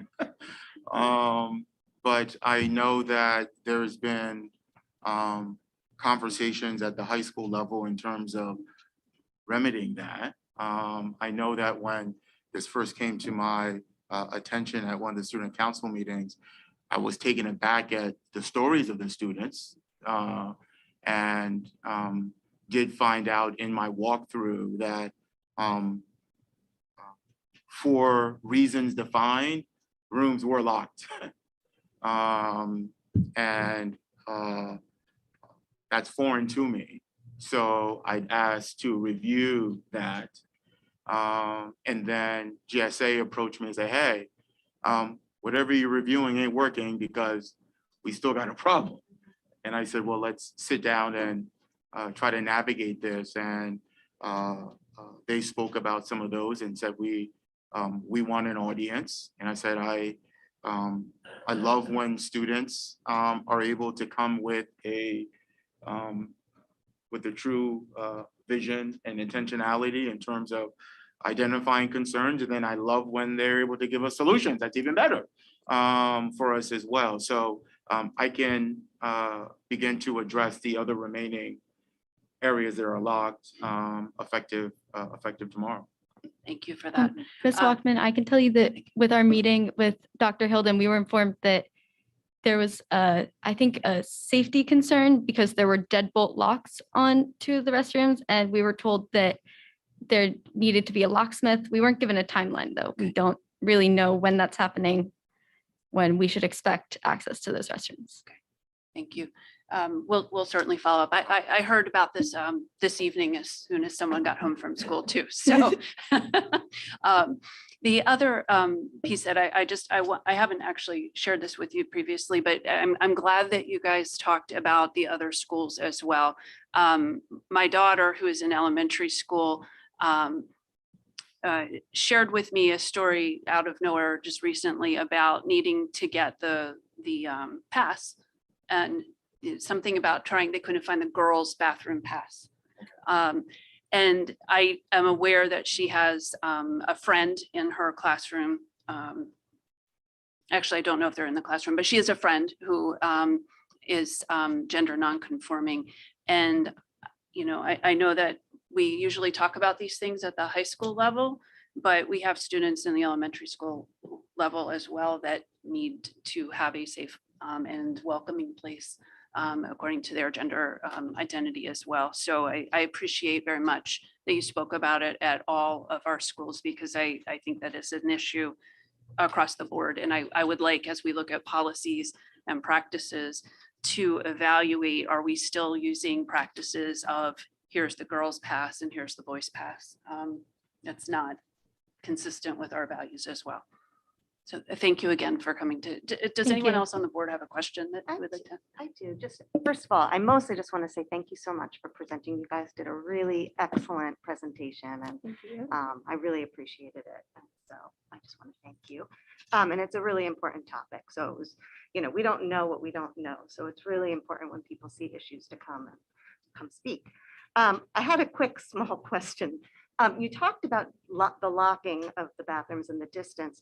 But I know that there's been conversations at the high school level in terms of remedying that. I know that when this first came to my attention at one of the student council meetings, I was taken aback at the stories of the students, and did find out in my walkthrough that for reasons defined, rooms were locked. And that's foreign to me. So I'd asked to review that. And then GSA approached me and said, hey, whatever you're reviewing ain't working because we still got a problem. And I said, well, let's sit down and try to navigate this. And they spoke about some of those and said, we want an audience. And I said, I love when students are able to come with a true vision and intentionality in terms of identifying concerns. And then I love when they're able to give us solutions. That's even better for us as well. So I can begin to address the other remaining areas that are locked effective tomorrow. Thank you for that. Ms. Walkman, I can tell you that with our meeting with Dr. Hilden, we were informed that there was, I think, a safety concern because there were deadbolt locks on two of the restrooms, and we were told that there needed to be a locksmith. We weren't given a timeline, though. We don't really know when that's happening, when we should expect access to those restrooms. Okay. Thank you. We'll certainly follow up. I heard about this this evening as soon as someone got home from school too. So the other piece that I haven't actually shared this with you previously, but I'm glad that you guys talked about the other schools as well. My daughter, who is in elementary school, shared with me a story out of nowhere just recently about needing to get the pass, and something about they couldn't find the girls' bathroom pass. And I am aware that she has a friend in her classroom. Actually, I don't know if they're in the classroom, but she has a friend who is gender nonconforming. And, you know, I know that we usually talk about these things at the high school level, but we have students in the elementary school level as well that need to have a safe and welcoming place according to their gender identity as well. So I appreciate very much that you spoke about it at all of our schools, because I think that is an issue across the board. And I would like, as we look at policies and practices, to evaluate, are we still using practices of here's the girls' pass and here's the boys' pass? That's not consistent with our values as well. So thank you again for coming to, does Thank anyone you. else on the board have a question that you would like to? I do. Just first of all, I mostly just want to say thank you so much for presenting. You guys did a really excellent presentation, and I really appreciated it. And so I just want to thank you. And it's a really important topic. So it was, we don't know what we don't know. So it's really important when people see issues to come speak. I had a quick small question. You talked about the locking of the bathrooms and the distance.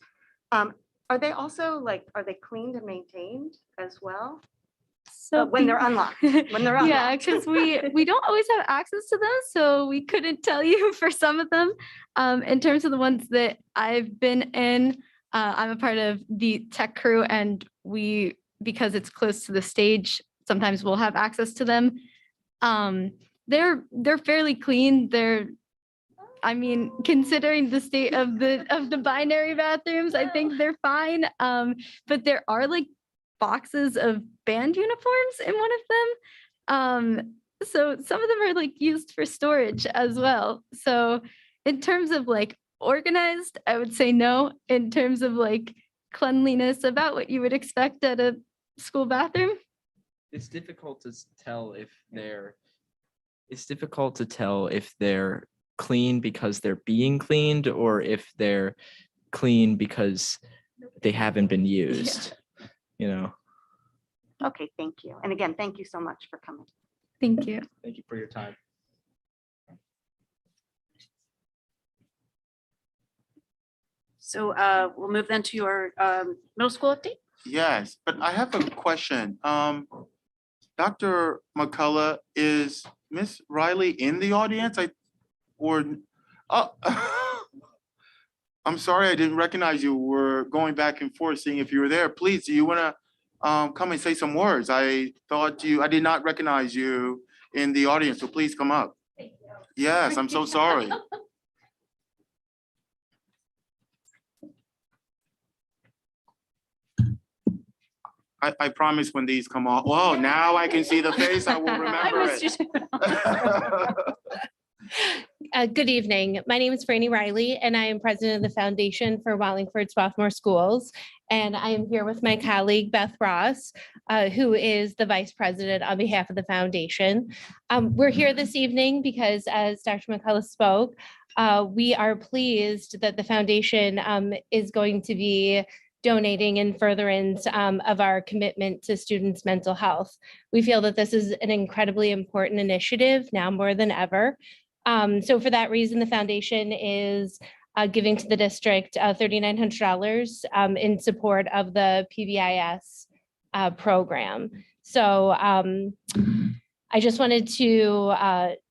Are they also are they cleaned and maintained as well? So When they're unlocked, when they're unlocked. Yeah, because we don't always have access to them, so we couldn't tell you for some of them. In terms of the ones that I've been in, I'm a part of the tech crew, and because it's close to the stage, sometimes we'll have access to them. They're fairly clean. Considering the state of the binary bathrooms, I think they're fine. But there are boxes of band uniforms in one of them. So some of them are used for storage as well. So in terms of organized, I would say no. In terms of cleanliness, about what you would expect at a school bathroom. It's difficult to tell if they're clean because they're being cleaned, or if they're clean because they haven't been used. Okay, thank you. And again, thank you so much for coming. Thank you. Thank you for your time. So we'll move then to your middle school update. Yes, but I have a question. Dr. McCullough, is Miss Riley in the audience? I'm sorry, I didn't recognize you. We're going back and forth, seeing if you were there. Please, do you want to come and say some words? I did not recognize you in the audience, so please come up. Yes, I'm so sorry. I promise when these come off. Well, now I can see the face. I will remember it. Good evening. My name is Franny Riley, and I am president of the Foundation for Wallingford-Swarthmore Schools. And I am here with my colleague, Beth Ross, who is the vice president on behalf of the foundation. We're here this evening because, as Dr. McCullough spoke, we are pleased that the foundation is going to be donating in furtherance of our commitment to students' mental health. We feel that this is an incredibly important initiative now more than ever. So for that reason, the foundation is giving to the district $3,900 in support of the PBIS program. So I just wanted to,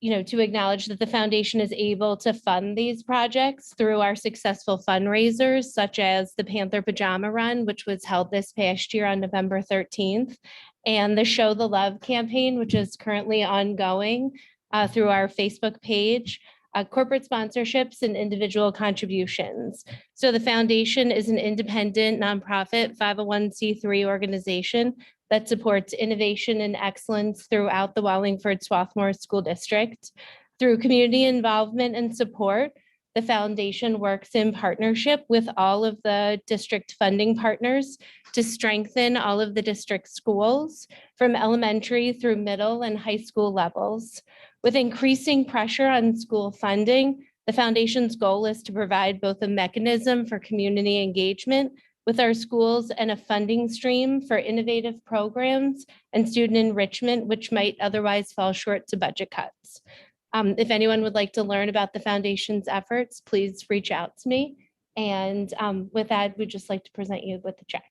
to acknowledge that the foundation is able to fund these projects through our successful fundraisers, such as the Panther Pajama Run, which was held this past year on November 13th, and the Show the Love campaign, which is currently ongoing through our Facebook page, corporate sponsorships, and individual contributions. So the foundation is an independent nonprofit 501c3 organization that supports innovation and excellence throughout the Wallingford-Swarthmore School District. Through community involvement and support, the foundation works in partnership with all of the district funding partners to strengthen all of the district schools from elementary through middle and high school levels. With increasing pressure on school funding, the foundation's goal is to provide both a mechanism for community engagement with our schools and a funding stream for innovative programs and student enrichment, which might otherwise fall short to budget cuts. If anyone would like to learn about the foundation's efforts, please reach out to me. And with that, we'd just like to present you with the check.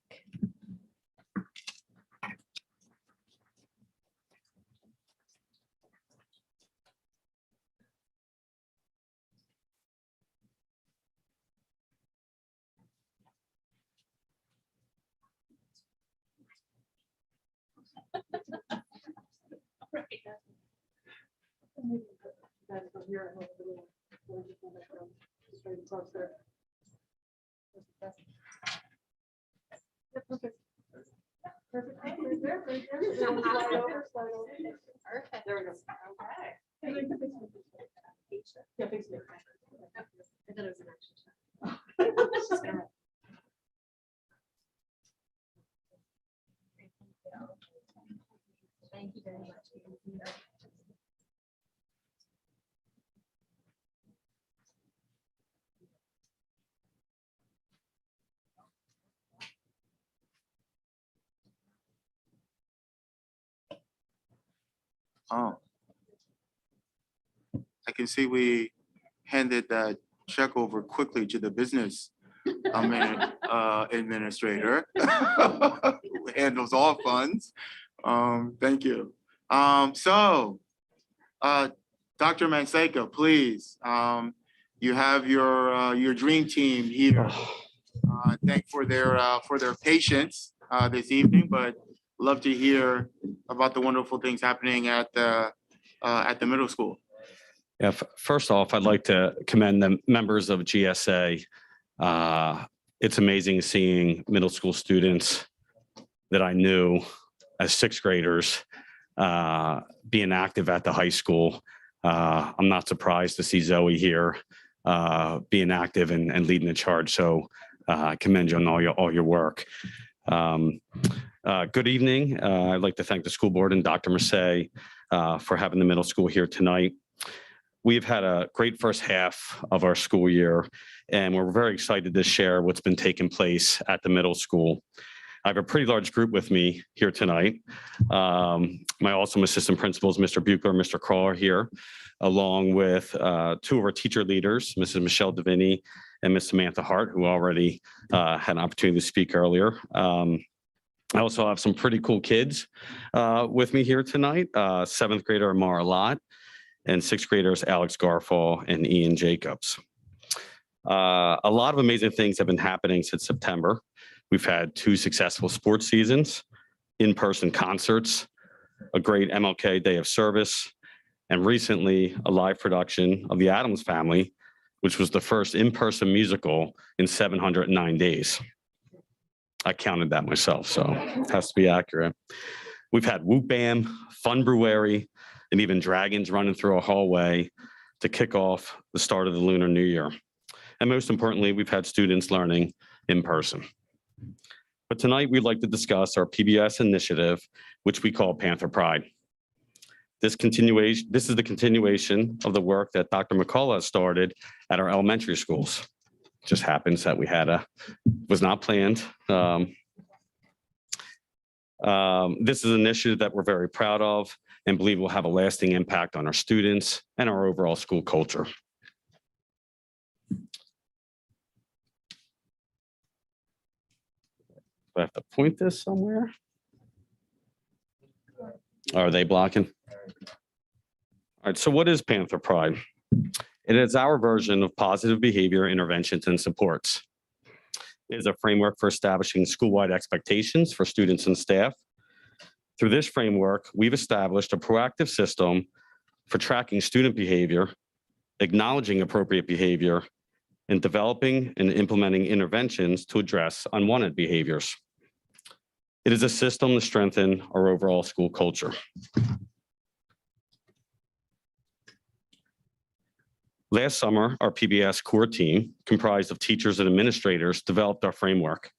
Thank you very much. Oh. I can see we handed that check over quickly to the business administrator who handles all funds. Thank you. So, Dr. Manseca, please, you have your dream team here. Thank for their patience this evening, but love to hear about the wonderful things happening at the middle school. Yeah, first off, I'd like to commend the members of GSA. It's amazing seeing middle school students that I knew as sixth graders being active at the high school. I'm not surprised to see Zoe here being active and leading the charge. So I commend you on all your work. Good evening. I'd like to thank the school board and Dr. Massey for having the middle school here tonight. We've had a great first half of our school year, and we're very excited to share what's been taking place at the middle school. I have a pretty large group with me here tonight. My awesome assistant principals, Mr. Buchler and Mr. Crawler here, along with two of our teacher leaders, Mrs. Michelle Deviney and Miss Samantha Hart, who already had an opportunity to speak earlier. I also have some pretty cool kids with me here tonight. Seventh grader Amara Lott and sixth graders Alex Garfall and Ian Jacobs. A lot of amazing things have been happening since September. We've had 2 successful sports seasons, in-person concerts, a great MLK Day of Service, and recently a live production of The Addams Family, which was the first in-person musical in 709 days. I counted that myself, so it has to be accurate. We've had Whoop Bam, Fun Brewery, and even dragons running through a hallway to kick off the start of the Lunar New Year. And most importantly, we've had students learning in person. But tonight we'd like to discuss our PBS initiative, which we call Panther Pride. This is the continuation of the work that Dr. McCullough started at our elementary schools. It just happens that was not planned. This is an initiative that we're very proud of and believe will have a lasting impact on our students and our overall school culture. Do I have to point this somewhere? Are they blocking? All right, so what is Panther Pride? It is our version of positive behavior interventions and supports. It is a framework for establishing school-wide expectations for students and staff. Through this framework, we've established a proactive system for tracking student behavior, acknowledging appropriate behavior, and developing and implementing interventions to address unwanted behaviors. It is a system to strengthen our overall school culture. Last summer, our PBS core team, comprised of teachers and administrators, developed our framework.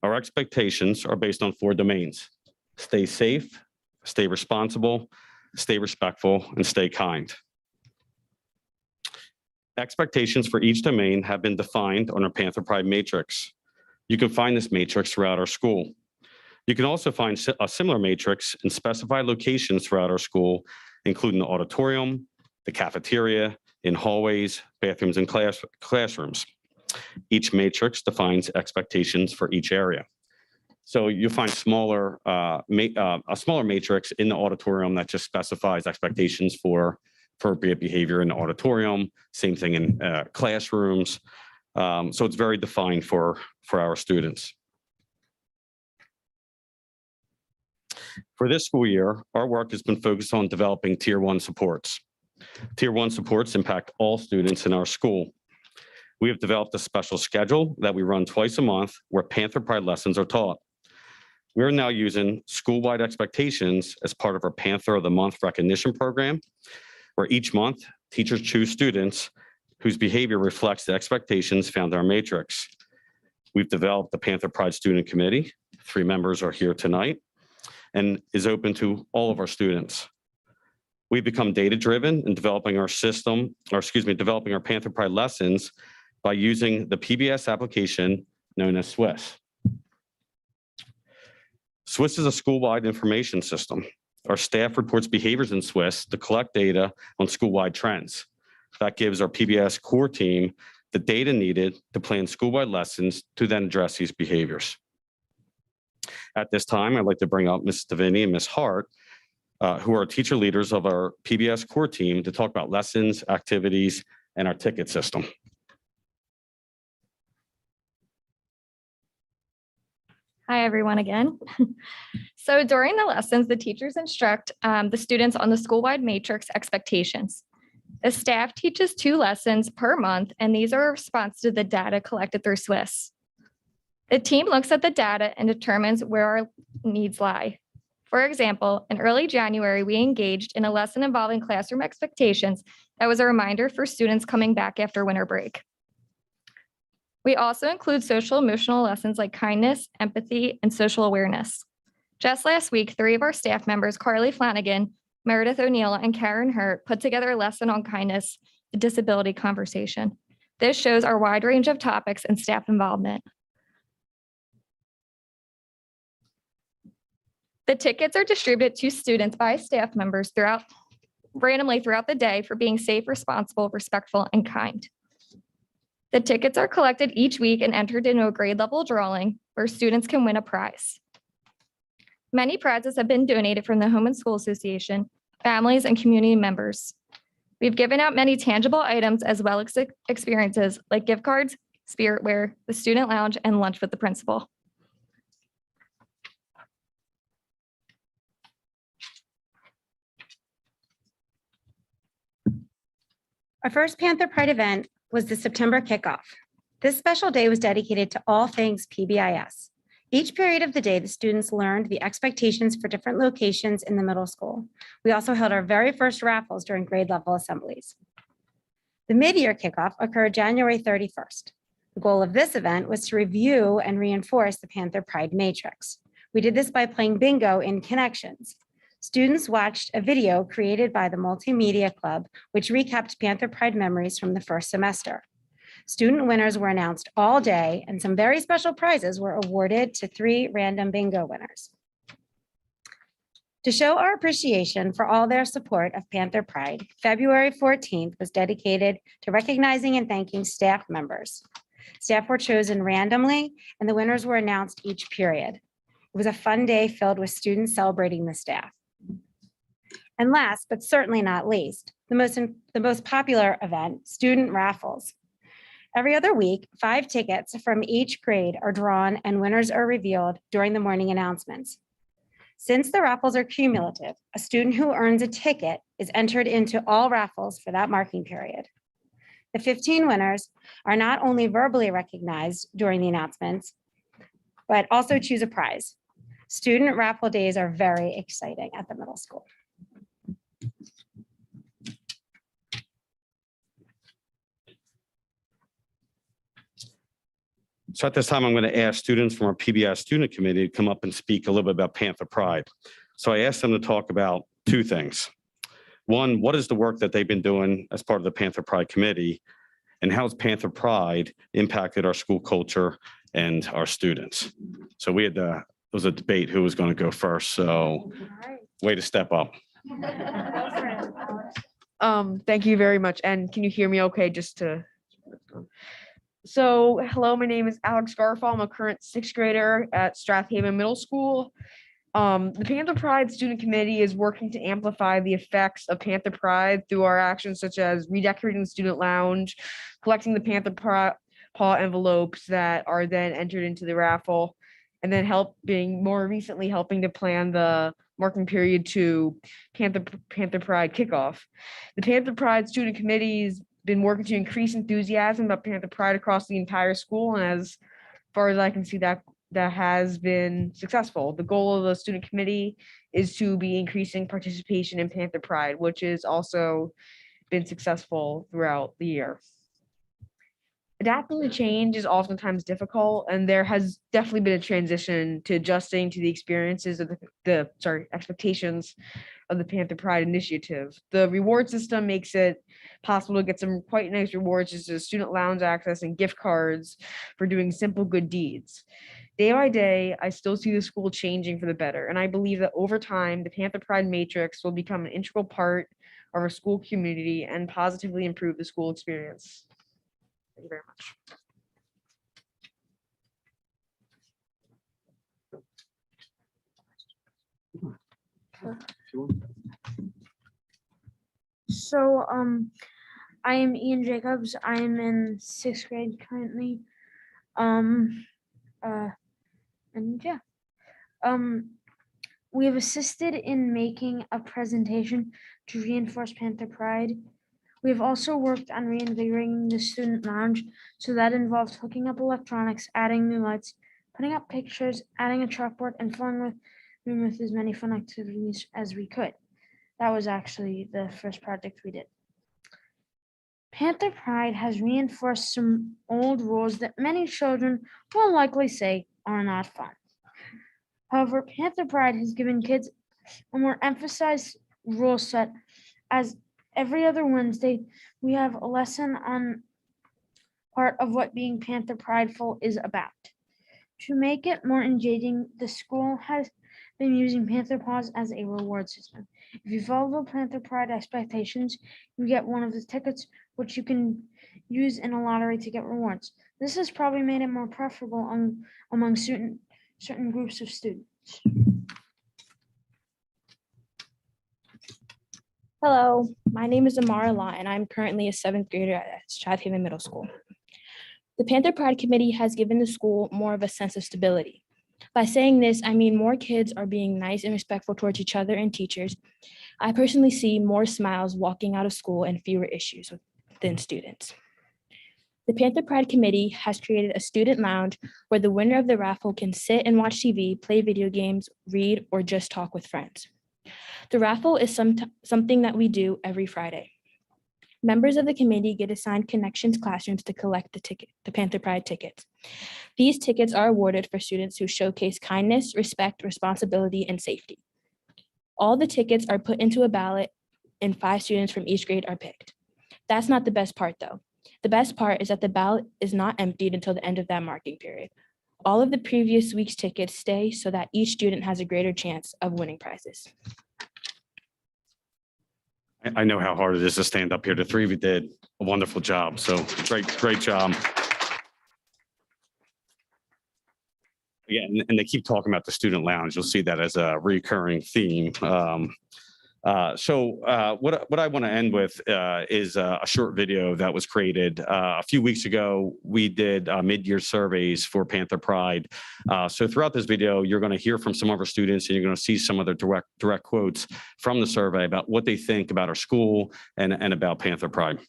Our expectations are based on 4 domains: stay safe, stay responsible, stay respectful, and stay kind. Expectations for each domain have been defined on our Panther Pride matrix. You can find this matrix throughout our school. You can also find a similar matrix in specified locations throughout our school, including the auditorium, the cafeteria, in hallways, bathrooms, and classrooms. Each matrix defines expectations for each area. So you'll find a smaller matrix in the auditorium that just specifies expectations for appropriate behavior in the auditorium, same thing in classrooms. So it's very defined for our students. For this school year, our work has been focused on developing Tier 1 supports. Tier 1 supports impact all students in our school. We have developed a special schedule that we run twice a month where Panther Pride lessons are taught. We are now using school-wide expectations as part of our Panther of the Month recognition program, where each month teachers choose students whose behavior reflects the expectations found in our matrix. We've developed the Panther Pride Student Committee. 3 members are here tonight. and is open to all of our students. We've become data-driven in developing our system, or excuse me, developing our Panther Pride lessons by using the PBS application known as SWIS. SWIS is a school-wide information system. Our staff reports behaviors in SWIS to collect data on school-wide trends. That gives our PBS core team the data needed to plan school-wide lessons to then address these behaviors. At this time, I'd like to bring up Ms. Devaney and Ms. Hart, who are teacher leaders of our PBS core team, to talk about lessons, activities, and our ticket system. Hi, everyone again. So during the lessons, the teachers instruct the students on the school-wide matrix expectations. The staff teaches 2 lessons per month, and these are a response to the data collected through SWIS. The team looks at the data and determines where our needs lie. For example, in early January, we engaged in a lesson involving classroom expectations that was a reminder for students coming back after winter break. We also include social emotional lessons like kindness, empathy, and social awareness. Just last week, 3 of our staff members, Carly Flanagan, Meredith O'Neill, and Karen Hurt, put together a lesson on kindness, the disability conversation. This shows our wide range of topics and staff involvement. The tickets are distributed to students by staff members randomly throughout the day for being safe, responsible, respectful, and kind. The tickets are collected each week and entered into a grade level drawing where students can win a prize. Many prizes have been donated from the Home and School Association, families, and community members. We've given out many tangible items as well as experiences like gift cards, spirit wear, the student lounge, and lunch with the principal. Our first Panther Pride event was the September kickoff. This special day was dedicated to all things PBIS. Each period of the day, the students learned the expectations for different locations in the middle school. We also held our very first raffles during grade level assemblies. The mid-year kickoff occurred January 31st. The goal of this event was to review and reinforce the Panther Pride Matrix. We did this by playing bingo in Connections. Students watched a video created by the Multimedia Club, which recapped Panther Pride memories from the first semester. Student winners were announced all day, and some very special prizes were awarded to 3 random bingo winners. To show our appreciation for all their support of Panther Pride, February 14th was dedicated to recognizing and thanking staff members. Staff were chosen randomly, and the winners were announced each period. It was a fun day filled with students celebrating the staff. And last, but certainly not least, the most popular event, student raffles. Every other week, 5 tickets from each grade are drawn and winners are revealed during the morning announcements. Since the raffles are cumulative, a student who earns a ticket is entered into all raffles for that marking period. The 15 winners are not only verbally recognized during the announcements, but also choose a prize. Student raffle days are very exciting at the middle school. So at this time, I'm going to ask students from our PBS Student Committee to come up and speak a little bit about Panther Pride. So I asked them to talk about 2 things. One, what is the work that they've been doing as part of the Panther Pride Committee? And how has Panther Pride impacted our school culture and our students? So we had it was a debate who was going to go first. So way to step up. Thank you very much. And can you hear me okay? So, hello, my name is Alex Garfall. I'm a current 6th grader at Strathaven Middle School. The Panther Pride Student Committee is working to amplify the effects of Panther Pride through our actions such as redecorating the student lounge, collecting the Panther Paw envelopes that are then entered into the raffle, and then more recently helping to plan the marking period to Panther Pride kickoff. The Panther Pride Student Committee's been working to increase enthusiasm about Panther Pride across the entire school, and as far as I can see, that has been successful. The goal of the student committee is to be increasing participation in Panther Pride, which has also been successful throughout the year. Adapting to change is oftentimes difficult, and there has definitely been a transition to adjusting to the experiences of the expectations of the Panther Pride initiative. The reward system makes it possible to get some quite nice rewards, such as student lounge access and gift cards for doing simple good deeds. Day by day, I still see the school changing for the better, and I believe that over time, the Panther Pride matrix will become an integral part of our school community and positively improve the school experience. Thank you very much. So, I am Ian Jacobs. I am in 6th grade currently. And yeah. We have assisted in making a presentation to reinforce Panther Pride. We have also worked on reinvigorating the student lounge, so that involved hooking up electronics, adding new lights, putting up pictures, adding a chalkboard, and filling the room with as many fun activities as we could. That was actually the first project we did. Panther Pride has reinforced some old rules that many children will likely say are not fun. However, Panther Pride has given kids a more emphasized rule set, as every other Wednesday we have a lesson on part of what being Panther Prideful is about. To make it more engaging, the school has been using Panther Paws as a reward system. If you follow the Panther Pride expectations, you get one of the tickets, which you can use in a lottery to get rewards. This has probably made it more preferable among certain groups of students. Hello, my name is Amara Law, and I'm currently a 7th grader at Strathaven Middle School. The Panther Pride Committee has given the school more of a sense of stability. By saying this, I mean more kids are being nice and respectful towards each other and teachers. I personally see more smiles walking out of school and fewer issues within students. The Panther Pride Committee has created a student lounge where the winner of the raffle can sit and watch TV, play video games, read, or just talk with friends. The raffle is something that we do every Friday. Members of the committee get assigned Connections classrooms to collect the Panther Pride tickets. These tickets are awarded for students who showcase kindness, respect, responsibility, and safety. All the tickets are put into a ballot, and 5 students from each grade are picked. That's not the best part, though. The best part is that the ballot is not emptied until the end of that marking period. All of the previous week's tickets stay so that each student has a greater chance of winning prizes. I know how hard it is to stand up here. The three of you did a wonderful job. So great job. Yeah, and they keep talking about the student lounge. You'll see that as a recurring theme. What I want to end with is a short video that was created a few weeks ago. We did mid-year surveys for Panther Pride. So throughout this video, you're going to hear from some of our students, and you're going to see some of their direct quotes from the survey about what they think about our school and about Panther Pride.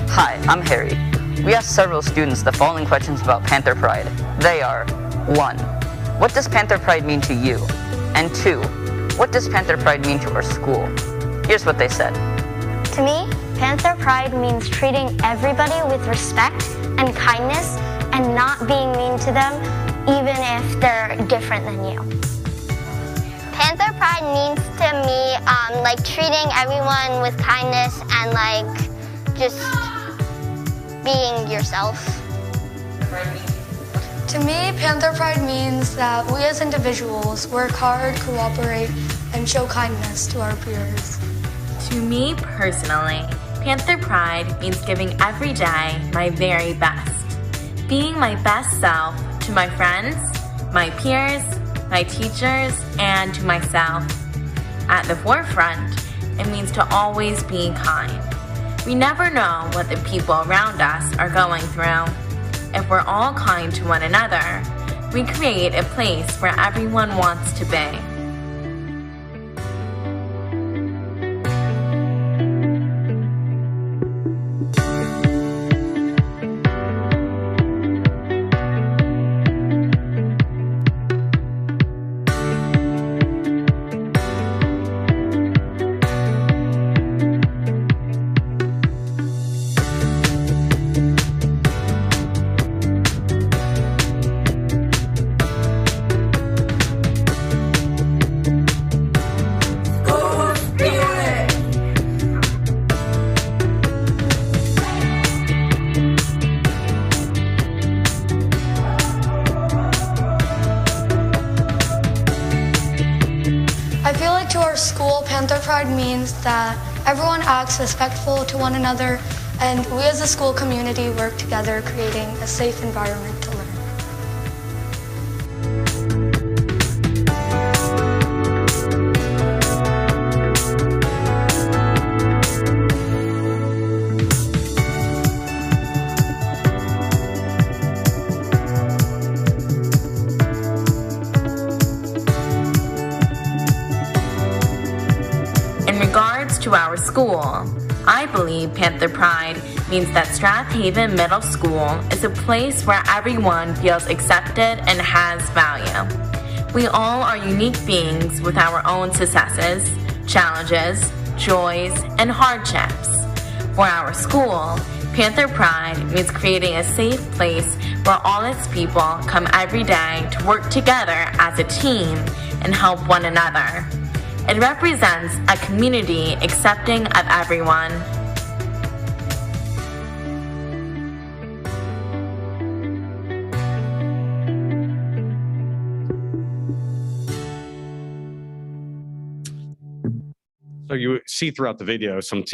Hi, I'm Harry. We asked several students the following questions about Panther Pride. They are: 1. What does Panther Pride mean to you? And 2. What does Panther Pride mean to our school? Here's what they said. To me, Panther Pride means treating everybody with respect and kindness and not being mean to them, even if they're different than you. Panther Pride means to me like treating everyone with kindness and like just being yourself. To me, Panther Pride means that we as individuals work hard, cooperate, and show kindness to our peers. To me personally, Panther Pride means giving every day my very best. Being my best self to my friends, my peers, my teachers, and to myself. At the forefront, it means to always be kind. We never know what the people around us are going through. If we're all kind to one another, we create a place where everyone wants to be. I feel like to our school, Panther Pride means that everyone acts respectful to one another, and we as a school community work together, creating a safe environment to learn. In regards to our school, I believe Panther Pride means that Strath Haven Middle School is a place where everyone feels accepted and has value. We all are unique beings with our own successes, challenges, joys, and hardships. For our school, Panther Pride means creating a safe place where all its people come every day to work together as a team and help one another. It represents a community accepting of everyone. So you see throughout the video some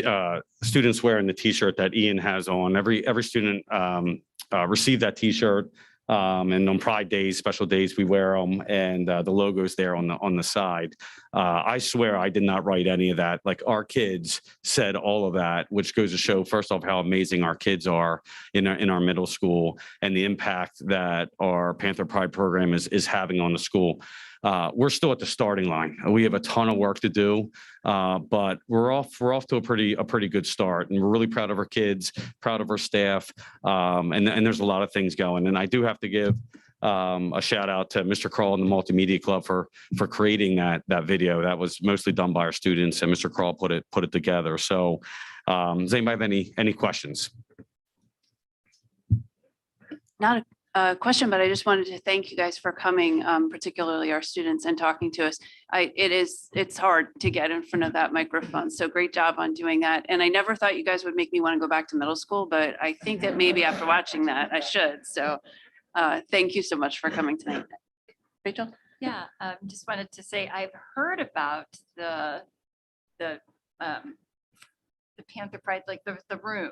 students wearing the T-shirt that Ian has on. Every student received that T-shirt, and on Pride days, special days, we wear them, and the logo's there on the side. I swear I did not write any of that. Like, our kids said all of that, which goes to show, first off, how amazing our kids are in our middle school, and the impact that our Panther Pride program is having on the school. We're still at the starting line. We have a ton of work to do, but we're off to a pretty good start, and we're really proud of our kids, proud of our staff, and there's a lot of things going. And I do have to give a shout out to Mr. Crawl and the Multimedia Club for creating that video. That was mostly done by our students, and Mr. Crawl put it together. So, does anybody have any questions? Not a question, but I just wanted to thank you guys for coming, particularly our students, and talking to us. It's hard to get in front of that microphone. So great job on doing that. And I never thought you guys would make me want to go back to middle school, but I think that maybe after watching that, I should. So thank you so much for coming tonight. Rachel? Yeah, just wanted to say I've heard about the Panther Pride, like the room,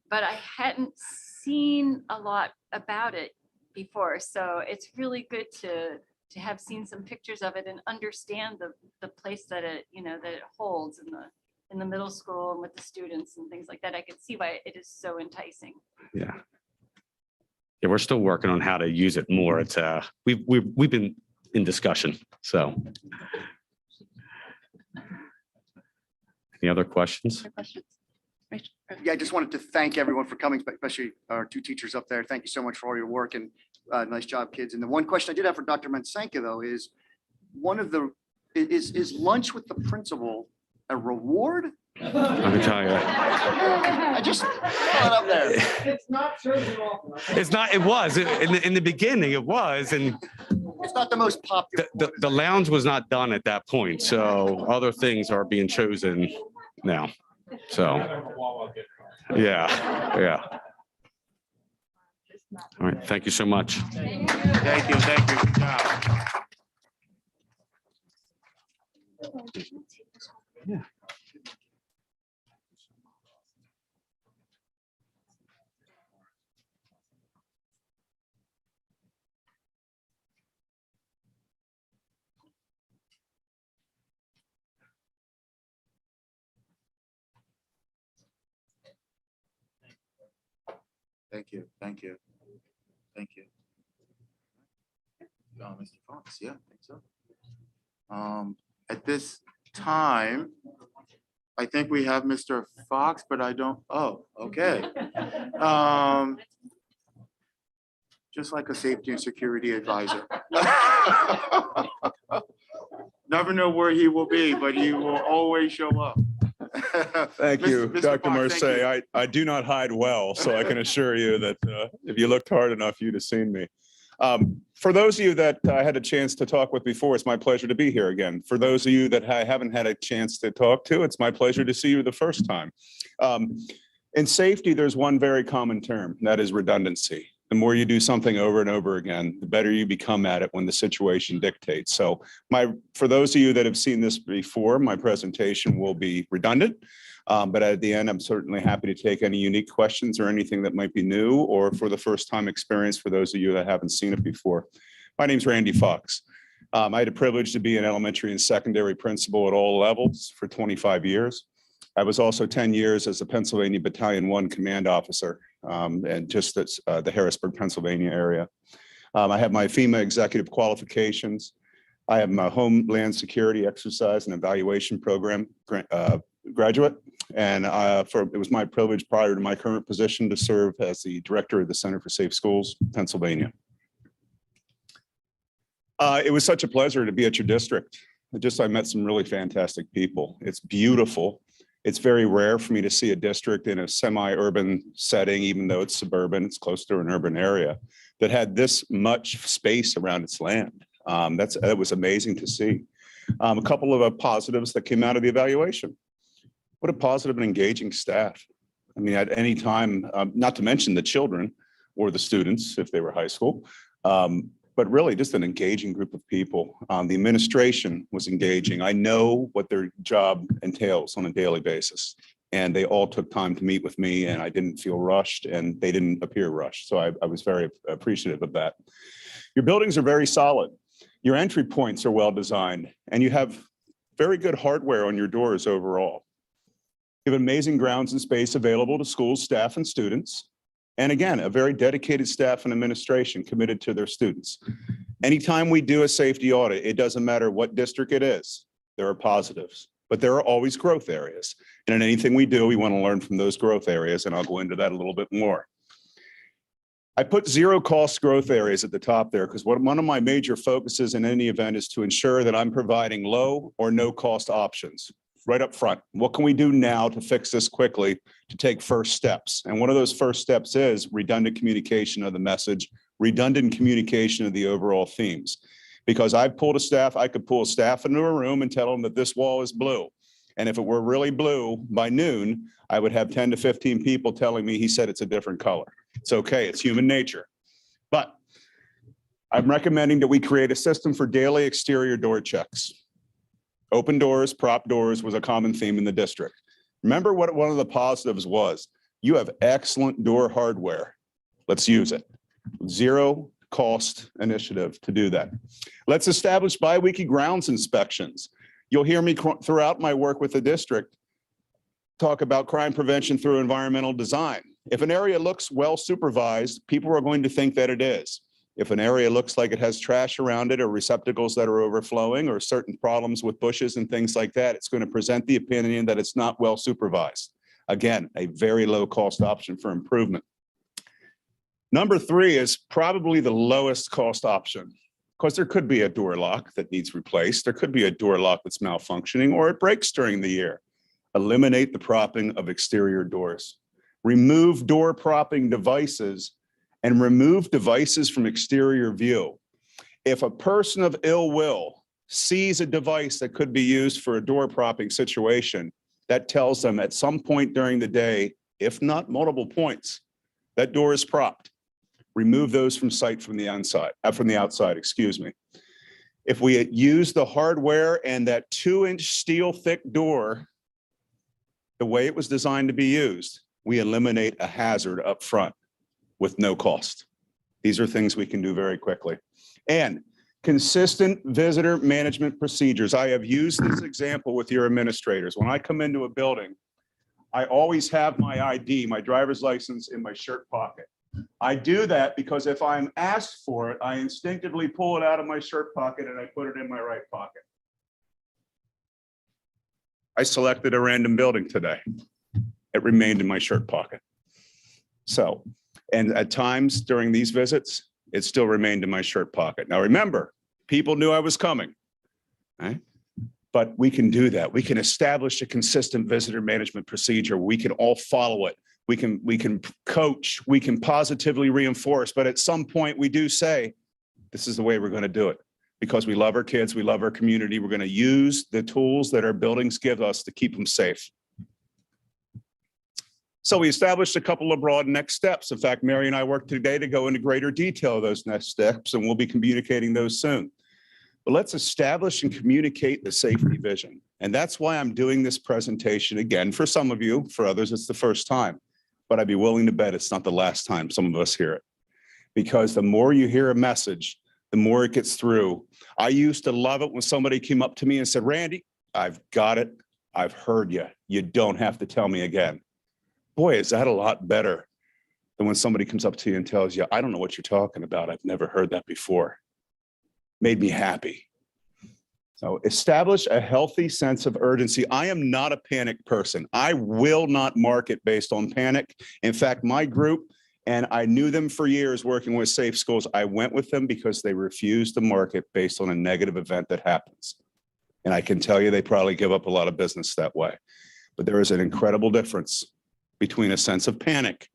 but I hadn't seen a lot about it before. So it's really good to have seen some pictures of it and understand the place that it holds in the middle school and with the students and things like that. I could see why it is so enticing. Yeah, we're still working on how to use it more. It's we've been in discussion. So, any other questions? Yeah, I just wanted to thank everyone for coming, especially our two teachers up there. Thank you so much for all your work, and nice job, kids. And the one question I did have for Dr. Mansenka, though, is is lunch with the principal a reward? Let me tell you. I just throw it up there. It's not It's not. It was in the beginning. It was, and it's not the most popular. The lounge was not done at that point, so other things are being chosen now. So, yeah. All right. Thank you so much. Thank you. Good job. Yeah. Thank you. Thank you. Thank you. Mr. Fox, yeah, I think so. At this time, I think we have Mr. Fox, but I don't, oh, okay. Just like a safety and security advisor. Never know where he will be, but he will always show up. Thank you, Mr. Dr. Fox, thank you. Marseille. I do not hide well, so I can assure you that if you looked hard enough, you'd have seen me. For those of you that I had a chance to talk with before, it's my pleasure to be here again. For those of you that I haven't had a chance to talk to, it's my pleasure to see you the first time. In safety, there's one very common term, and that is redundancy. The more you do something over and over again, the better you become at it when the situation dictates. So for those of you that have seen this before, my presentation will be redundant. But at the end, I'm certainly happy to take any unique questions or anything that might be new or for the first time experience for those of you that haven't seen it before. My name's Randy Fox. I had the privilege to be an elementary and secondary principal at all levels for 25 years. I was also 10 years as a Pennsylvania Battalion 1 command officer, and just that's the Harrisburg, Pennsylvania area. I have my FEMA executive qualifications. I have my Homeland Security Exercise and Evaluation Program graduate, and it was my privilege prior to my current position to serve as the director of the Center for Safe Schools, Pennsylvania. It was such a pleasure to be at your district. I met some really fantastic people. It's beautiful. It's very rare for me to see a district in a semi-urban setting, even though it's suburban, it's close to an urban area, that had this much space around its land. That was amazing to see. A couple of positives that came out of the evaluation. What a positive and engaging staff. I mean, at any time, not to mention the children or the students, if they were high school, but really just an engaging group of people. The administration was engaging. I know what their job entails on a daily basis. And they all took time to meet with me, and I didn't feel rushed, and they didn't appear rushed. So I was very appreciative of that. Your buildings are very solid. Your entry points are well designed, and you have very good hardware on your doors overall. You have amazing grounds and space available to schools, staff, and students. And again, a very dedicated staff and administration committed to their students. Anytime we do a safety audit, it doesn't matter what district it is, there are positives, but there are always growth areas. And in anything we do, we want to learn from those growth areas, and I'll go into that a little bit more. I put zero cost growth areas at the top there because one of my major focuses in any event is to ensure that I'm providing low or no cost options right up front. What can we do now to fix this quickly, to take first steps? And one of those first steps is redundant communication of the message, redundant communication of the overall themes. Because I could pull a staff into a room and tell them that this wall is blue. And if it were really blue by noon, I would have 10 to 15 people telling me he said it's a different color. It's okay, it's human nature. But I'm recommending that we create a system for daily exterior door checks. Open doors, prop doors was a common theme in the district. Remember what one of the positives was? You have excellent door hardware. Let's use it. Zero cost initiative to do that. Let's establish bi-weekly grounds inspections. You'll hear me throughout my work with the district talk about crime prevention through environmental design. If an area looks well supervised, people are going to think that it is. If an area looks like it has trash around it or receptacles that are overflowing or certain problems with bushes and things like that, it's going to present the opinion that it's not well supervised. Again, a very low cost option for improvement. Number 3 is probably the lowest cost option because there could be a door lock that needs replaced. There could be a door lock that's malfunctioning or it breaks during the year. Eliminate the propping of exterior doors. Remove door propping devices and remove devices from exterior view. If a person of ill will sees a device that could be used for a door propping situation, that tells them at some point during the day, if not multiple points, that door is propped. Remove those from sight from the outside, excuse me. If we use the hardware and that 2-inch steel thick door, the way it was designed to be used, we eliminate a hazard up front with no cost. These are things we can do very quickly. And consistent visitor management procedures. I have used this example with your administrators. When I come into a building, I always have my ID, my driver's license in my shirt pocket. I do that because if I'm asked for it, I instinctively pull it out of my shirt pocket and I put it in my right pocket. I selected a random building today. It remained in my shirt pocket. So, and at times during these visits, it still remained in my shirt pocket. Now remember, people knew I was coming, right? But we can do that. We can establish a consistent visitor management procedure. We can all follow it. We can coach, we can positively reinforce, but at some point we do say, this is the way we're going to do it because we love our kids, we love our community. We're going to use the tools that our buildings give us to keep them safe. So we established a couple of broad next steps. In fact, Mary and I worked today to go into greater detail of those next steps, and we'll be communicating those soon. But let's establish and communicate the safety vision. And that's why I'm doing this presentation again. For some of you, for others, it's the first time. But I'd be willing to bet it's not the last time some of us hear it. Because the more you hear a message, the more it gets through. I used to love it when somebody came up to me and said, Randy, I've got it. I've heard you. You don't have to tell me again. Boy, is that a lot better than when somebody comes up to you and tells you, I don't know what you're talking about. I've never heard that before. Made me happy. So establish a healthy sense of urgency. I am not a panic person. I will not market based on panic. In fact, my group, and I knew them for years working with Safe Schools, I went with them because they refused to market based on a negative event that happens. And I can tell you they probably give up a lot of business that way. But there is an incredible difference between a sense of panic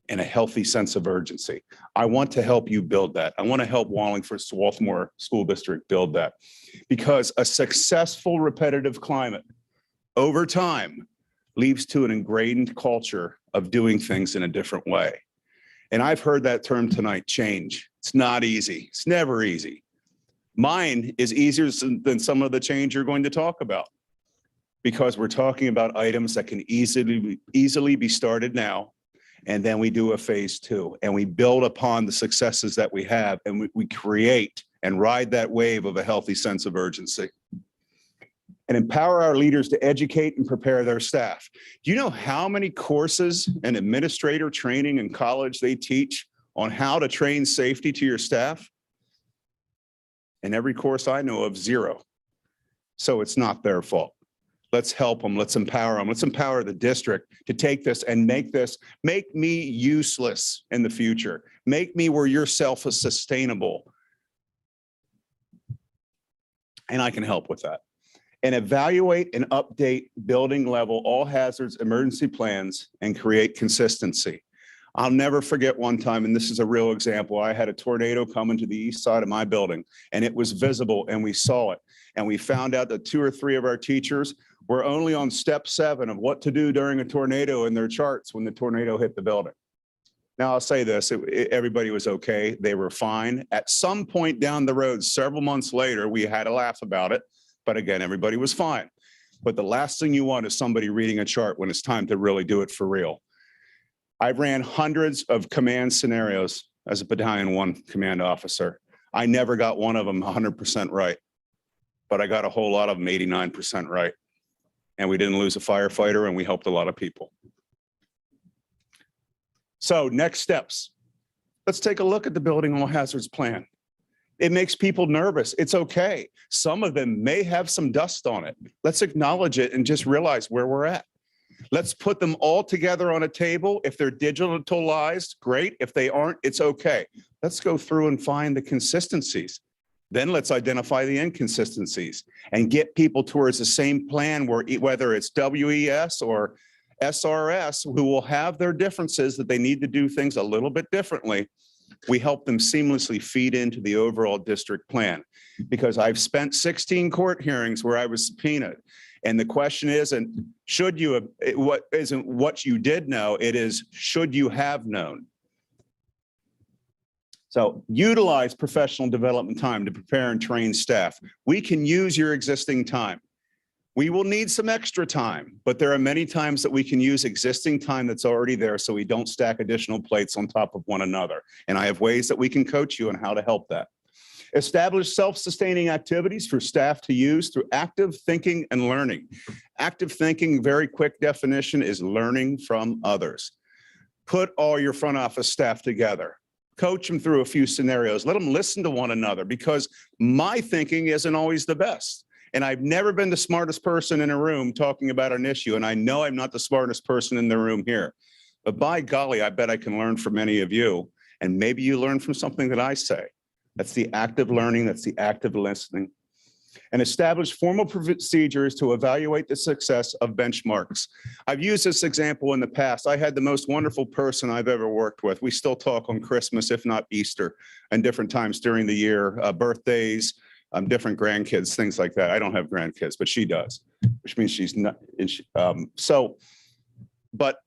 and a healthy sense of urgency. I want to help you build that. I want to help Wallingford-Swarthmore School District build that because a successful repetitive climate over time leads to an ingrained culture of doing things in a different way. And I've heard that term tonight, change. It's not easy. It's never easy. Mine is easier than some of the change you're going to talk about because we're talking about items that can easily be started now. And then we do a phase 2 and we build upon the successes that we have and we create and ride that wave of a healthy sense of urgency. And empower our leaders to educate and prepare their staff. Do you know how many courses and administrator training in college they teach on how to train safety to your staff? And every course I know of, 0. So it's not their fault. Let's help them. Let's empower them. Let's empower the district to take this and make me useless in the future. Make me where you're self-sustainable. And I can help with that. And evaluate and update building level all hazards emergency plans and create consistency. I'll never forget one time, and this is a real example. I had a tornado coming to the east side of my building and it was visible and we saw it. And we found out that 2 or 3 of our teachers were only on step 7 of what to do during a tornado in their charts when the tornado hit the building. Now I'll say this, everybody was okay. They were fine. At some point down the road, several months later, we had a laugh about it, but again, everybody was fine. But the last thing you want is somebody reading a chart when it's time to really do it for real. I've ran hundreds of command scenarios as a Battalion 1 command officer. I never got one of them 100% right, but I got a whole lot of them 89% right. And we didn't lose a firefighter and we helped a lot of people. So next steps. Let's take a look at the building all hazards plan. It makes people nervous. It's okay. Some of them may have some dust on it. Let's acknowledge it and just realize where we're at. Let's put them all together on a table. If they're digitalized, great. If they aren't, it's okay. Let's go through and find the consistencies. Then let's identify the inconsistencies and get people towards the same plan where whether it's WES or SRS, who will have their differences that they need to do things a little bit differently. We help them seamlessly feed into the overall district plan because I've spent 16 court hearings where I was subpoenaed. And the question isn't, should you have, what isn't what you did know, it is, should you have known? So utilize professional development time to prepare and train staff. We can use your existing time. We will need some extra time, but there are many times that we can use existing time that's already there so we don't stack additional plates on top of one another. And I have ways that we can coach you on how to help that. Establish self-sustaining activities for staff to use through active thinking and learning. Active thinking, very quick definition, is learning from others. Put all your front office staff together. Coach them through a few scenarios. Let them listen to one another, because my thinking isn't always the best. And I've never been the smartest person in a room talking about an issue. And I know I'm not the smartest person in the room here. But by golly, I bet I can learn from any of you. And maybe you learn from something that I say. That's the active learning. That's the active listening. And establish formal procedures to evaluate the success of benchmarks. I've used this example in the past. I had the most wonderful person I've ever worked with. We still talk on Christmas, if not Easter, and different times during the year, birthdays, different grandkids, things like that. I don't have grandkids, but she does, which means she's not. But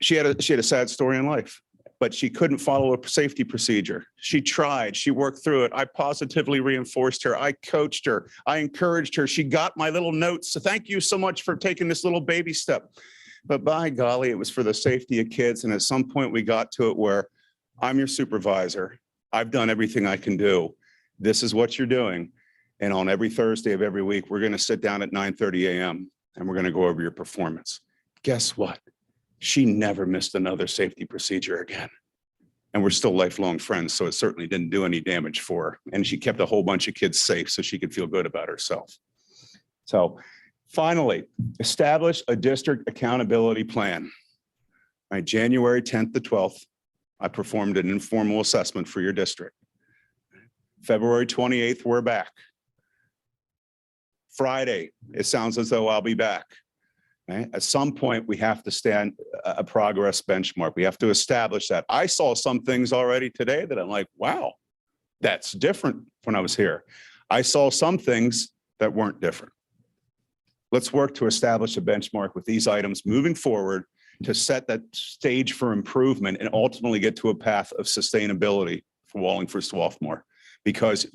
she had a sad story in life. But she couldn't follow a safety procedure. She tried, she worked through it. I positively reinforced her. I coached her. I encouraged her. She got my little notes. So thank you so much for taking this little baby step. But by golly, it was for the safety of kids. And at some point we got to it where I'm your supervisor. I've done everything I can do. This is what you're doing. And on every Thursday of every week, we're gonna sit down at 9:30 a.m. and we're gonna go over your performance. Guess what? She never missed another safety procedure again. And we're still lifelong friends, so it certainly didn't do any damage for her. And she kept a whole bunch of kids safe so she could feel good about herself. So finally, establish a district accountability plan. Right, January 10th to 12th, I performed an informal assessment for your district. February 28th, we're back. Friday, it sounds as though I'll be back. Right? At some point, we have to stand a progress benchmark. We have to establish that. I saw some things already today that I'm like, wow, that's different when I was here. I saw some things that weren't different. Let's work to establish a benchmark with these items moving forward to set that stage for improvement and ultimately get to a path of sustainability for Wallingford-Swarthmore. Because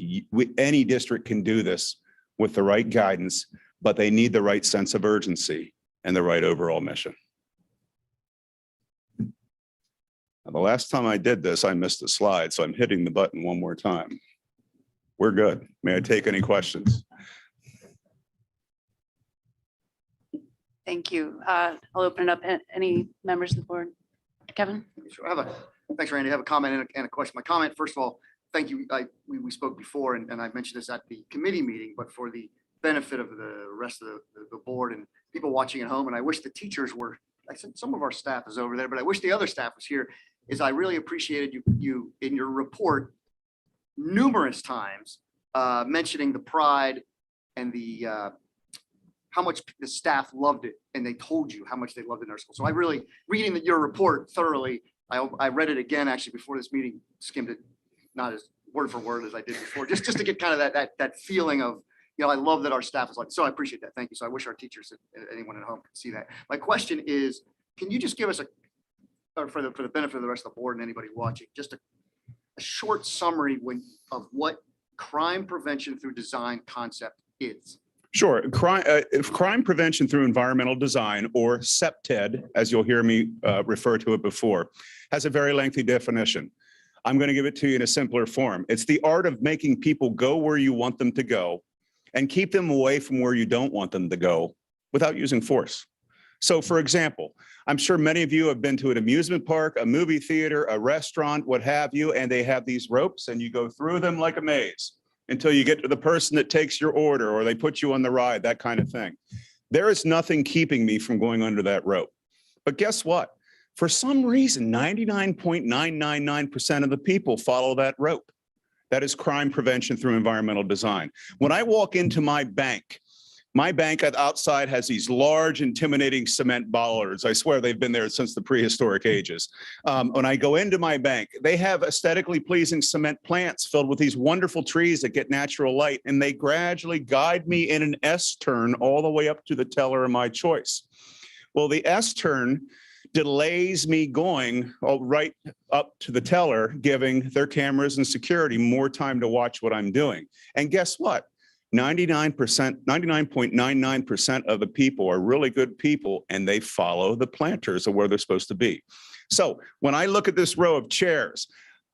any district can do this with the right guidance, but they need the right sense of urgency and the right overall mission. Now, the last time I did this, I missed a slide, so I'm hitting the button one more time. We're good. May I take any questions? Thank you. I'll open it up. Any members of the board? Kevin? Sure. Thanks, Randy. I have a comment and a question. My comment, first of all, thank you. We spoke before, and I mentioned this at the committee meeting, but for the benefit of the rest of the board and people watching at home, and I wish the teachers were, I said some of our staff is over there, but I wish the other staff was here, is I really appreciated you in your report numerous times mentioning the pride and the how much the staff loved it, and they told you how much they loved it in our school. So I really, reading your report thoroughly, I read it again actually before this meeting, skimmed it, not as word for word as I did before, just to get kind of that feeling of, you know, I love that our staff is like, so I appreciate that. Thank you. So I wish our teachers, anyone at home could see that. My question is, can you just give us for the benefit of the rest of the board and anybody watching, just a short summary of what crime prevention through design concept is? Sure. Crime prevention through environmental design, or CPTED, as you'll hear me refer to it before, has a very lengthy definition. I'm going to give it to you in a simpler form. It's the art of making people go where you want them to go and keep them away from where you don't want them to go without using force. So for example, I'm sure many of you have been to an amusement park, a movie theater, a restaurant, what have you, and they have these ropes and you go through them like a maze until you get to the person that takes your order, or they put you on the ride, that kind of thing. There is nothing keeping me from going under that rope. But guess what? For some reason, 99.999% of the people follow that rope. That is crime prevention through environmental design. When I walk into my bank outside has these large, intimidating cement bollards. I swear they've been there since the prehistoric ages. When I go into my bank, they have aesthetically pleasing cement plants filled with these wonderful trees that get natural light, and they gradually guide me in an S-turn all the way up to the teller of my choice. Well, the S-turn delays me going right up to the teller, giving their cameras and security more time to watch what I'm doing. And guess what? 99.99% of the people are really good people, and they follow the planters of where they're supposed to be. So when I look at this row of chairs,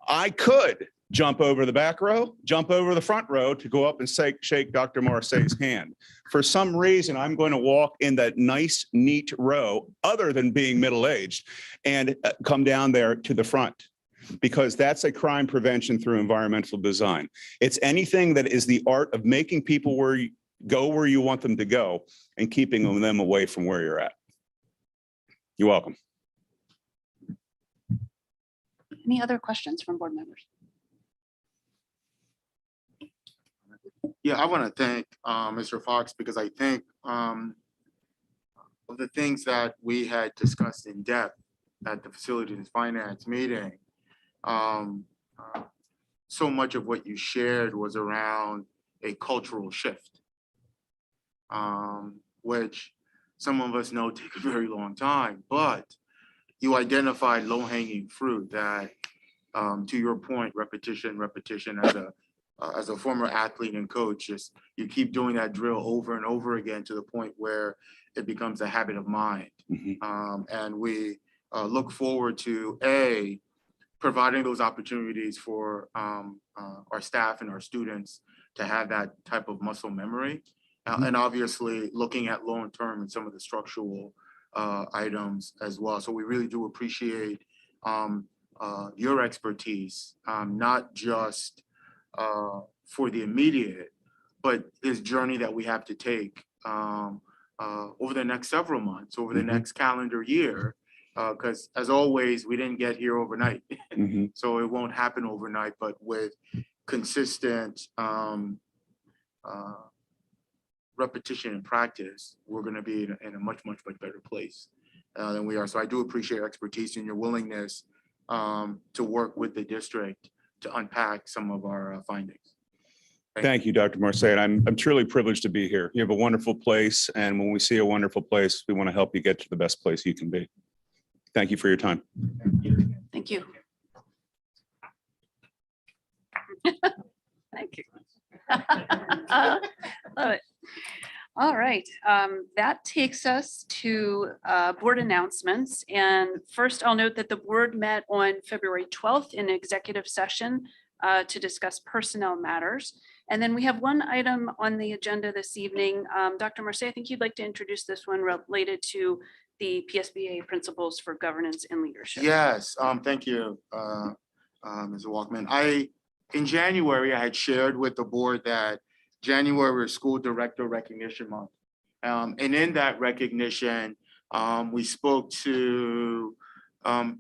I could jump over the back row, jump over the front row to go up and shake Dr. Marseille's hand. For some reason, I'm going to walk in that nice, neat row, other than being middle-aged, and come down there to the front, because that's a crime prevention through environmental design. It's anything that is the art of making people go where you want them to go and keeping them away from where you're at. You're welcome. Any other questions from board members? Yeah, I want to thank Mr. Fox, because I think of the things that we had discussed in depth at the Facilities and Finance meeting, so much of what you shared was around a cultural shift, which some of us know take a very long time, but you identified low-hanging fruit that, to your point, repetition as a former athlete and coach, just you keep doing that drill over and over again to the point where it becomes a habit of mind. And we look forward to providing those opportunities for our staff and our students to have that type of muscle memory. And obviously looking at long-term and some of the structural items as well. So we really do appreciate your expertise, not just for the immediate, but this journey that we have to take over the next several months, over the next calendar year, because as always, we didn't get here overnight. So it won't happen overnight, but with consistent repetition and practice, we're going to be in a much better place than we are. So I do appreciate your expertise and your willingness to work with the district to unpack some of our findings. Thank you, Dr. Marseille. And I'm truly privileged to be here. You have a wonderful place. And when we see a wonderful place, we want to help you get to the best place you can be. Thank you for your time. Thank you. Thank you. Love it. All right, that takes us to board announcements. And first, I'll note that the board met on February 12th in executive session to discuss personnel matters. And then we have one item on the agenda this evening. Dr. Marseille, I think you'd like to introduce this one related to the PSBA principles for governance and leadership. Yes, thank you, Ms. Walkman. In January, I had shared with the board that January was School Director Recognition Month. And in that recognition, we spoke to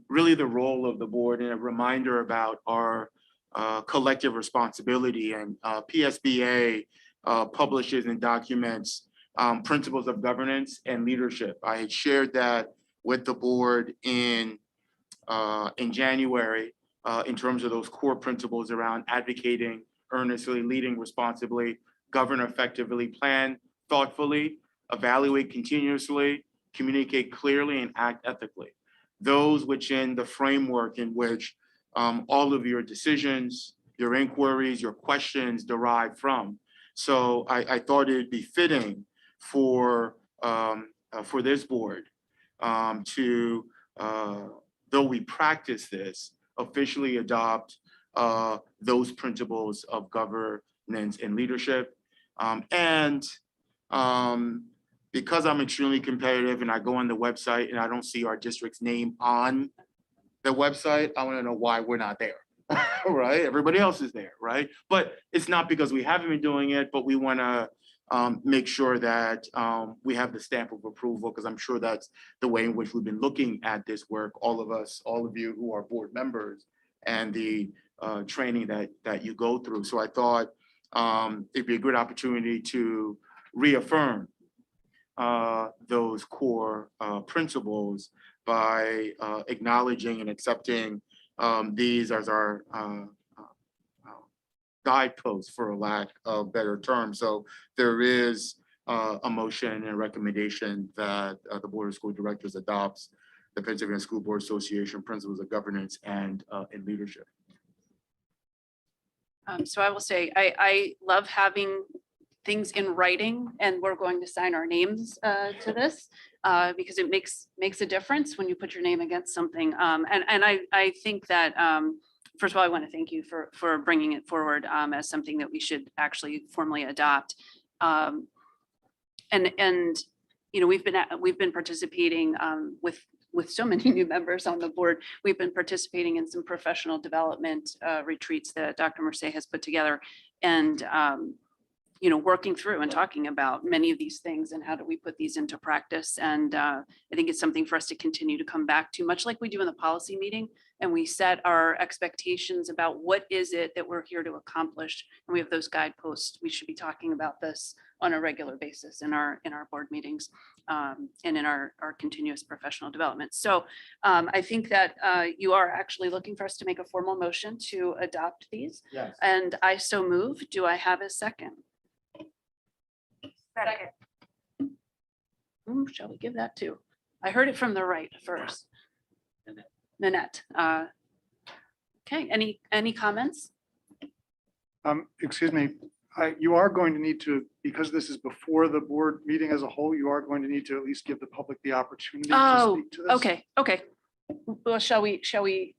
really the role of the board and a reminder about our collective responsibility. And PSBA publishes and documents principles of governance and leadership. I had shared that with the board in January in terms of those core principles around advocating earnestly, leading responsibly, govern effectively, plan thoughtfully, evaluate continuously, communicate clearly, and act ethically. Those which in the framework in which all of your decisions, your inquiries, your questions derive from. So I thought it'd be fitting for this board to, though we practice this, officially adopt those principles of governance and leadership. Because I'm extremely competitive and I go on the website and I don't see our district's name on the website, I want to know why we're not there, right? Everybody else is there, right? But it's not because we haven't been doing it, but we want to make sure that we have the stamp of approval, because I'm sure that's the way in which we've been looking at this work, all of us, all of you who are board members, and the training that you go through. So I thought it'd be a good opportunity to reaffirm those core principles by acknowledging and accepting these as our guideposts, for a lack of better term. So there is a motion and a recommendation that the Board of School Directors adopts the Pennsylvania School Board Association principles of governance and in leadership. So I will say, I love having things in writing, and we're going to sign our names to this because it makes a difference when you put your name against something. And I think that first of all, I want to thank you for bringing it forward as something that we should actually formally adopt. And you know, we've been participating with so many new members on the board. We've been participating in some professional development retreats that Dr. Mercier has put together, and you know, working through and talking about many of these things and how do we put these into practice. And I think it's something for us to continue to come back to, much like we do in the policy meeting. And we set our expectations about what is it that we're here to accomplish. And we have those guideposts. We should be talking about this on a regular basis in our board meetings and in our continuous professional development. So I think that you are actually looking for us to make a formal motion to adopt these. Yes. And I so move. Do I have a second? Second. Whom shall we give that to? I heard it from the right first. Nanette. Okay, any comments? Excuse me, you are going to need to, because this is before the board meeting as a whole, you are going to need to at least give the public the opportunity to Oh, speak to this. okay. Well, shall we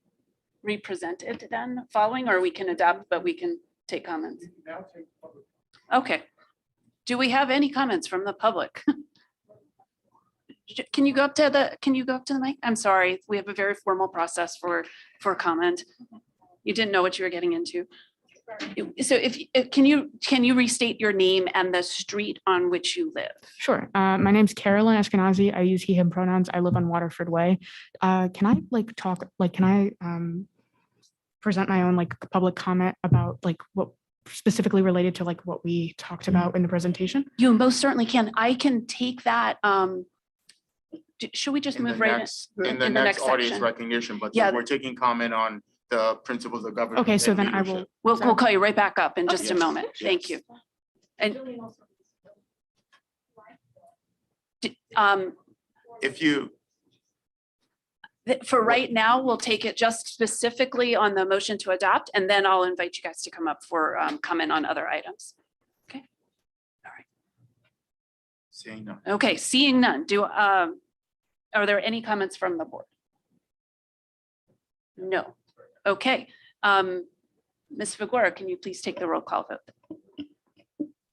represent it then following, or we can adopt, but we can take comments? Okay. Do we have any comments from the public? Can you go up to the mic? I'm sorry, we have a very formal process for comment. You didn't know what you were getting into. So can you restate your name and the street on which you live? Sure. My name's Carolyn Eskenazi. I use he, him pronouns. I live on Waterford Way. Can I present my own public comment about what specifically related to what we talked about in the presentation? You most certainly can. I can take that. Should we just move right in the next audience section? recognition, but Yeah. we're taking comment on the principles of government. Okay, so and then I leadership. will. We'll call you right back up in just a Yes, moment. Thank yes. you. And If you, for right now, we'll take it just specifically on the motion to adopt, and then I'll invite you guys to come up for comment on other items. saying no. Okay, seeing none. Are there any comments from the board? No. Okay. Ms. Figueroa, can you please take the roll call vote?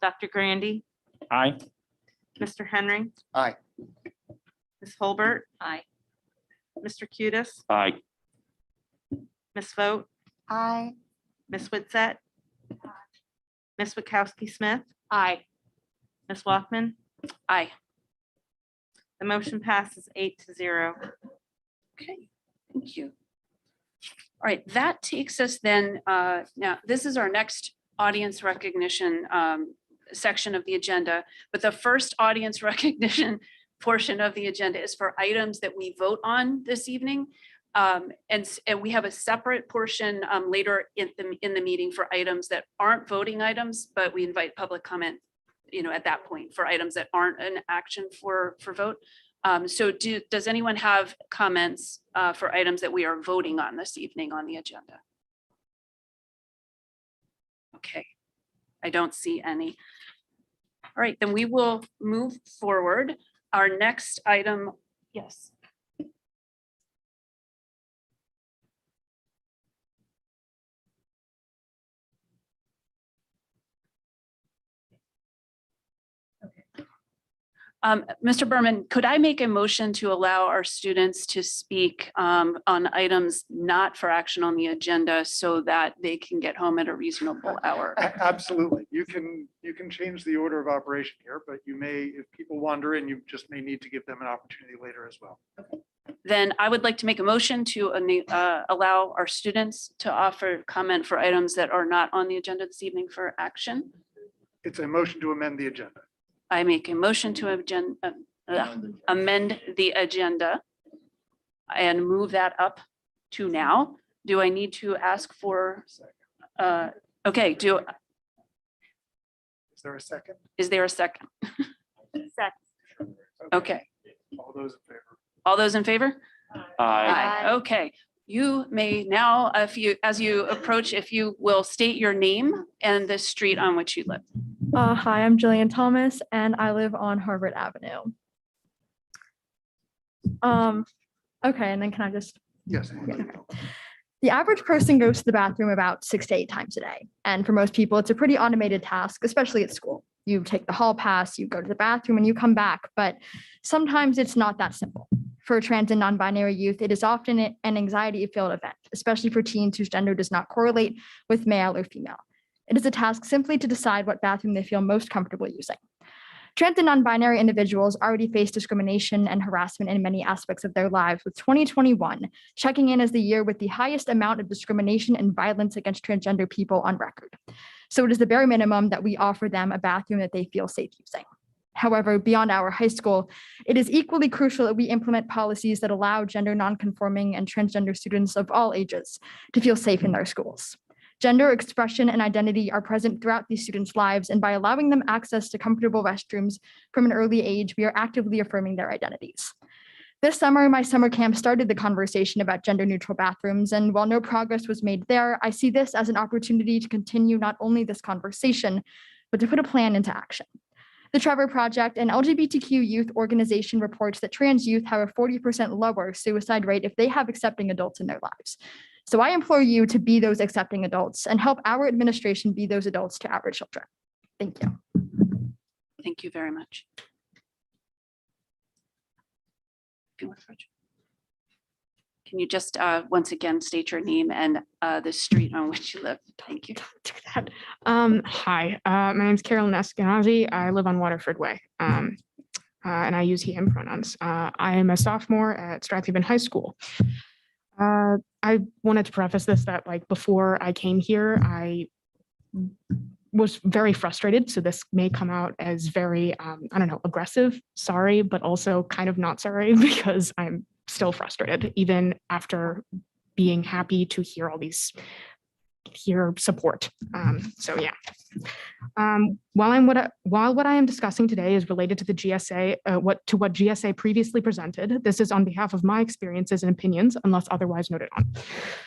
Dr. Grandy, Aye. Mr. Henry, Aye. Ms. Holbert, Aye. Mr. Cutis, Aye. Ms. Vogt, Aye. Ms. Witset, Ms. Witkowski Smith, Aye. Ms. Walkman. Aye. The motion passes 8-0. Okay, thank you. All right, that takes us then, now this is our next audience recognition section of the agenda, but the first audience recognition portion of the agenda is for items that we vote on this evening. And we have a separate portion later in the meeting for items that aren't voting items, but we invite public comment, at that point for items that aren't an action for vote. So does anyone have comments for items that we are voting on this evening on the agenda? Okay, I don't see any. All right, then we will move forward. Our next item, yes. Mr. Berman, could I make a motion to allow our students to speak on items not for action on the agenda so that they can get home at a reasonable hour? Absolutely. You can change the order of operation here, but you may, if people wander in, you just may need to give them an opportunity later as well. Then I would like to make a motion to allow our students to offer comment for items that are not on the agenda this evening for action. It's a motion to amend the agenda. I make a motion to amend the agenda and move that up to now. Do I need to ask for, okay, Is there a second? Is there a second? Second. Okay, All those in favor? all those in favor? Aye. Okay, you may now, as you approach, if you will state your name and the street on which you live. Hi, I'm Jillian Thomas and I live on Harvard Avenue. Okay, and then can I just? Yes. The average person goes to the bathroom about 6 to 8 times a day. And for most people, it's a pretty automated task, especially at school. You take the hall pass, you go to the bathroom, and you come back. But sometimes it's not that simple. For trans and non-binary youth, it is often an anxiety-filled event, especially for teens whose gender does not correlate with male or female. It is a task simply to decide what bathroom they feel most comfortable using. Trans and non-binary individuals already face discrimination and harassment in many aspects of their lives, with 2021 checking in as the year with the highest amount of discrimination and violence against transgender people on record. So it is the bare minimum that we offer them a bathroom that they feel safe using. However, beyond our high school, it is equally crucial that we implement policies that allow gender nonconforming and transgender students of all ages to feel safe in their schools. Gender expression and identity are present throughout these students' lives, and by allowing them access to comfortable restrooms from an early age, we are actively affirming their identities. This summer, my summer camp started the conversation about gender-neutral bathrooms, and while no progress was made there, I see this as an opportunity to continue not only this conversation, but to put a plan into action. The Trevor Project, an LGBTQ youth organization, reports that trans youth have a 40% lower suicide rate if they have accepting adults in their lives. So I implore you to be those accepting adults and help our administration be those adults to our children. Thank you. Thank you very much. Can you just once again state your name and the street on which you live? Thank you. Hi, my name is Carolyn Eskenazi. I live on Waterford Way, and I use he, him pronouns. I am a sophomore at Strathaven High School. I wanted to preface this that like before I came here, I was very frustrated. So this may come out as very, I don't know, aggressive, sorry, but also kind of not sorry because I'm still frustrated, even after being happy to hear all these, hear support. So yeah. While what I am discussing today is related to the GSA, what GSA previously presented, this is on behalf of my experiences and opinions, unless otherwise noted on.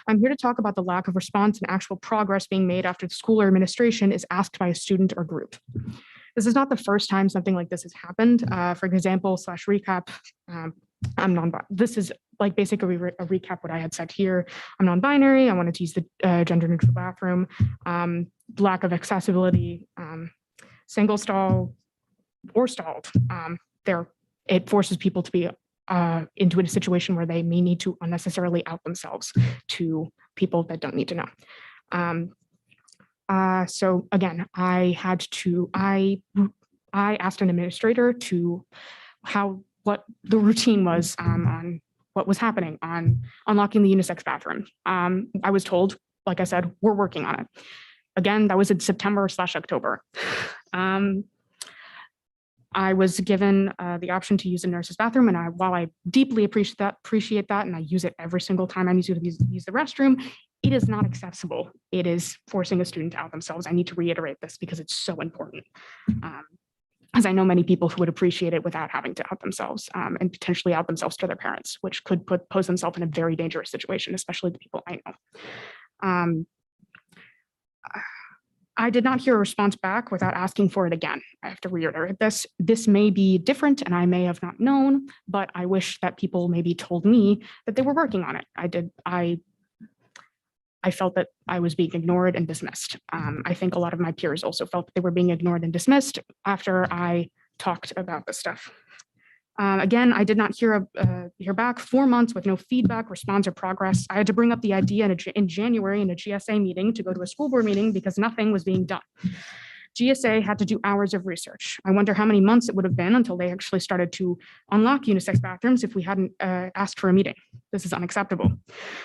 I'm here to talk about the lack of response and actual progress being made after the school or administration is asked by a student or group. This is not the first time something like this has happened. For example, /recap, I'm non-binary. This is like basically a recap what I had said here. I'm non-binary. I wanted to use the gender neutral bathroom. Lack of accessibility, single stall or stalled. It forces people to be into a situation where they may need to unnecessarily out themselves to people that don't need to know. So again, I asked an administrator to what the routine was on what was happening on unlocking the unisex bathroom. I was told, like I said, we're working on it. Again, that was in September/October. I was given the option to use a nurse's bathroom, and while I deeply appreciate that, and I use it every single time I need to use the restroom, it is not accessible. It is forcing a student to out themselves. I need to reiterate this because it's so important. As I know many people who would appreciate it without having to out themselves and potentially out themselves to their parents, which could pose themselves in a very dangerous situation, especially the people I know. I did not hear a response back without asking for it again. I have to reiterate this. This may be different and I may have not known, but I wish that people maybe told me that they were working on it. I felt that I was being ignored and dismissed. I think a lot of my peers also felt that they were being ignored and dismissed after I talked about this stuff. Again, I did not hear back 4 months with no feedback, response, or progress. I had to bring up the idea in January in a GSA meeting to go to a school board meeting because nothing was being done. GSA had to do hours of research. I wonder how many months it would have been until they actually started to unlock unisex bathrooms if we hadn't asked for a meeting. This is unacceptable.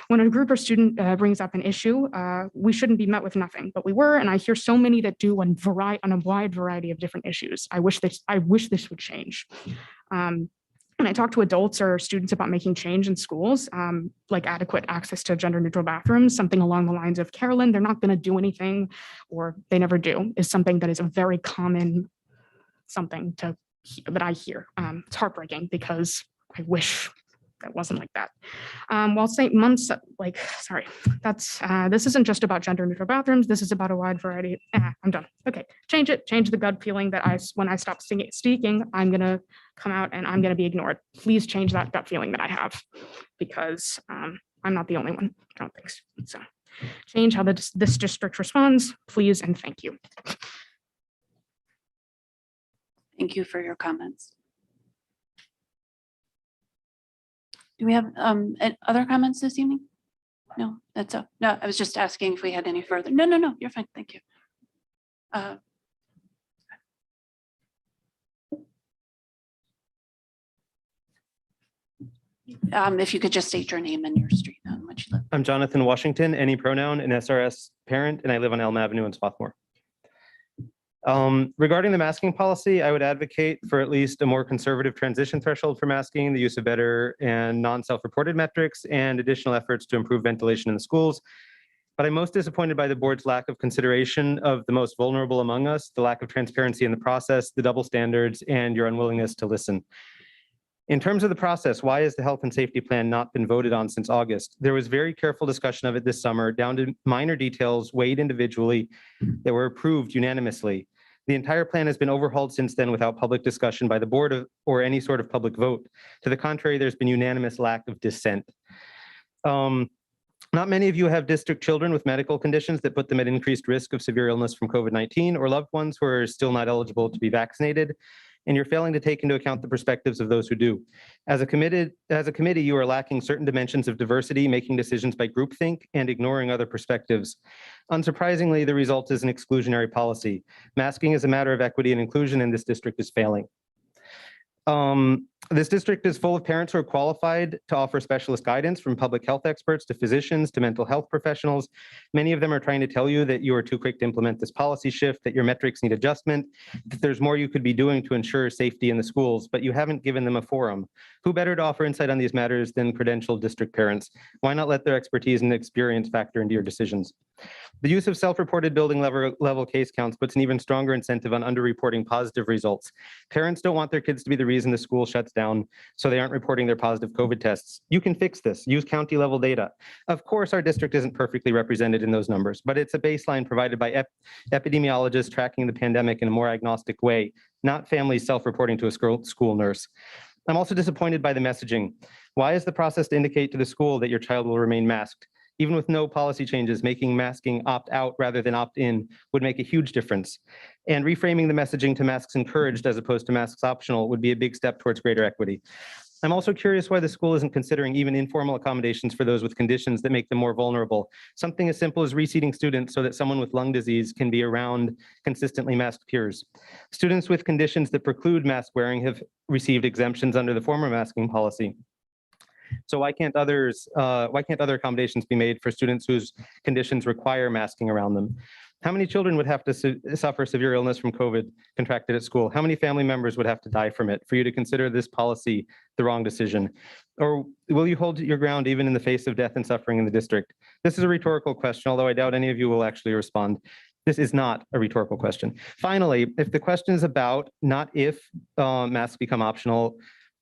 When a group or student brings up an issue, we shouldn't be met with nothing, but we were, and I hear so many that do on a wide variety of different issues. I wish this would change. When I talk to adults or students about making change in schools, like adequate access to gender neutral bathrooms, something along the lines of, Carolyn, they're not going to do anything, or they never do, is something that is a very common something that I hear. It's heartbreaking because I wish that wasn't like that. While St. Months, this isn't just about gender neutral bathrooms. This is about a wide variety. I'm done. Okay, change the gut feeling that when I stop speaking, I'm going to come out and I'm going to be ignored. Please change that gut feeling that I have because I'm not the only one. I don't think so. Change how this district responds, please, and thank you. Thank you for your comments. Do we have other comments this evening? No, no, I was just asking if we had any further. No, you're fine. Thank you. If you could just state your name and your street on which you live. I'm Jonathan Washington, any pronoun, an SRS parent, and I live on Elm Avenue in Swarthmore. Regarding the masking policy, I would advocate for at least a more conservative transition threshold for masking, the use of better and non-self-reported metrics, and additional efforts to improve ventilation in the schools. But I'm most disappointed by the board's lack of consideration of the most vulnerable among us, the lack of transparency in the process, the double standards, and your unwillingness to listen. In terms of the process, why has the health and safety plan not been voted on since August? There was very careful discussion of it this summer, down to minor details weighed individually that were approved unanimously. The entire plan has been overhauled since then without public discussion by the board or any sort of public vote. To the contrary, there's been unanimous lack of dissent. Not many of you have district children with medical conditions that put them at increased risk of severe illness from COVID-19 or loved ones who are still not eligible to be vaccinated. And you're failing to take into account the perspectives of those who do. As a committee, you are lacking certain dimensions of diversity, making decisions by groupthink and ignoring other perspectives. Unsurprisingly, the result is an exclusionary policy. Masking is a matter of equity and inclusion, and this district is failing. This district is full of parents who are qualified to offer specialist guidance, from public health experts to physicians to mental health professionals. Many of them are trying to tell you that you are too quick to implement this policy shift, that your metrics need adjustment, that there's more you could be doing to ensure safety in the schools, but you haven't given them a forum. Who better to offer insight on these matters than credentialed district parents? Why not let their expertise and experience factor into your decisions? The use of self-reported building level case counts puts an even stronger incentive on underreporting positive results. Parents don't want their kids to be the reason the school shuts down, so they aren't reporting their positive COVID tests. You can fix this. Use county level data. Of course, our district isn't perfectly represented in those numbers, but it's a baseline provided by epidemiologists tracking the pandemic in a more agnostic way, not families self-reporting to a school nurse. I'm also disappointed by the messaging. Why is the process to indicate to the school that your child will remain masked? Even with no policy changes, making masking opt out rather than opt in would make a huge difference. And reframing the messaging to masks encouraged as opposed to masks optional would be a big step towards greater equity. I'm also curious why the school isn't considering even informal accommodations for those with conditions that make them more vulnerable. Something as simple as reseating students so that someone with lung disease can be around consistently masked peers. Students with conditions that preclude mask wearing have received exemptions under the former masking policy. So why can't other accommodations be made for students whose conditions require masking around them? How many children would have to suffer severe illness from COVID contracted at school? How many family members would have to die from it for you to consider this policy the wrong decision? Or will you hold your ground even in the face of death and suffering in the district? This is a rhetorical question, although I doubt any of you will actually respond. This is not a rhetorical question. Finally, if the question is about not if masks become optional,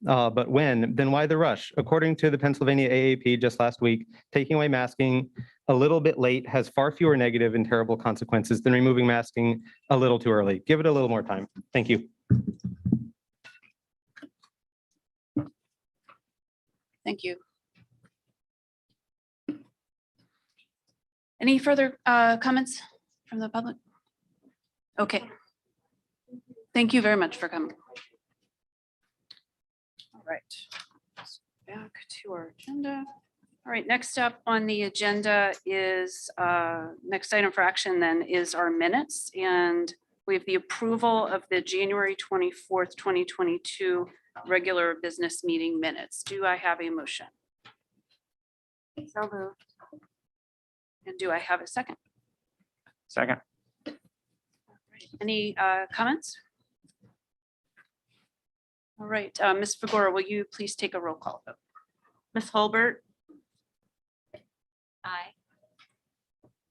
but when, then why the rush? According to the Pennsylvania AAP just last week, taking away masking a little bit late has far fewer negative and terrible consequences than removing masking a little too early. Give it a little more time. Thank you. Thank you. Any further comments from the public? Okay. Thank you very much for coming. All right, back to our agenda. All right, next up on the agenda is, next item for action then is our minutes. And we have the approval of the January 24th, 2022 regular business meeting minutes. Do I have a motion? So moved. And do I have a second? Second. Any comments? All right, Ms. Fagora, will you please take a roll call vote? Ms. Holbert, Aye.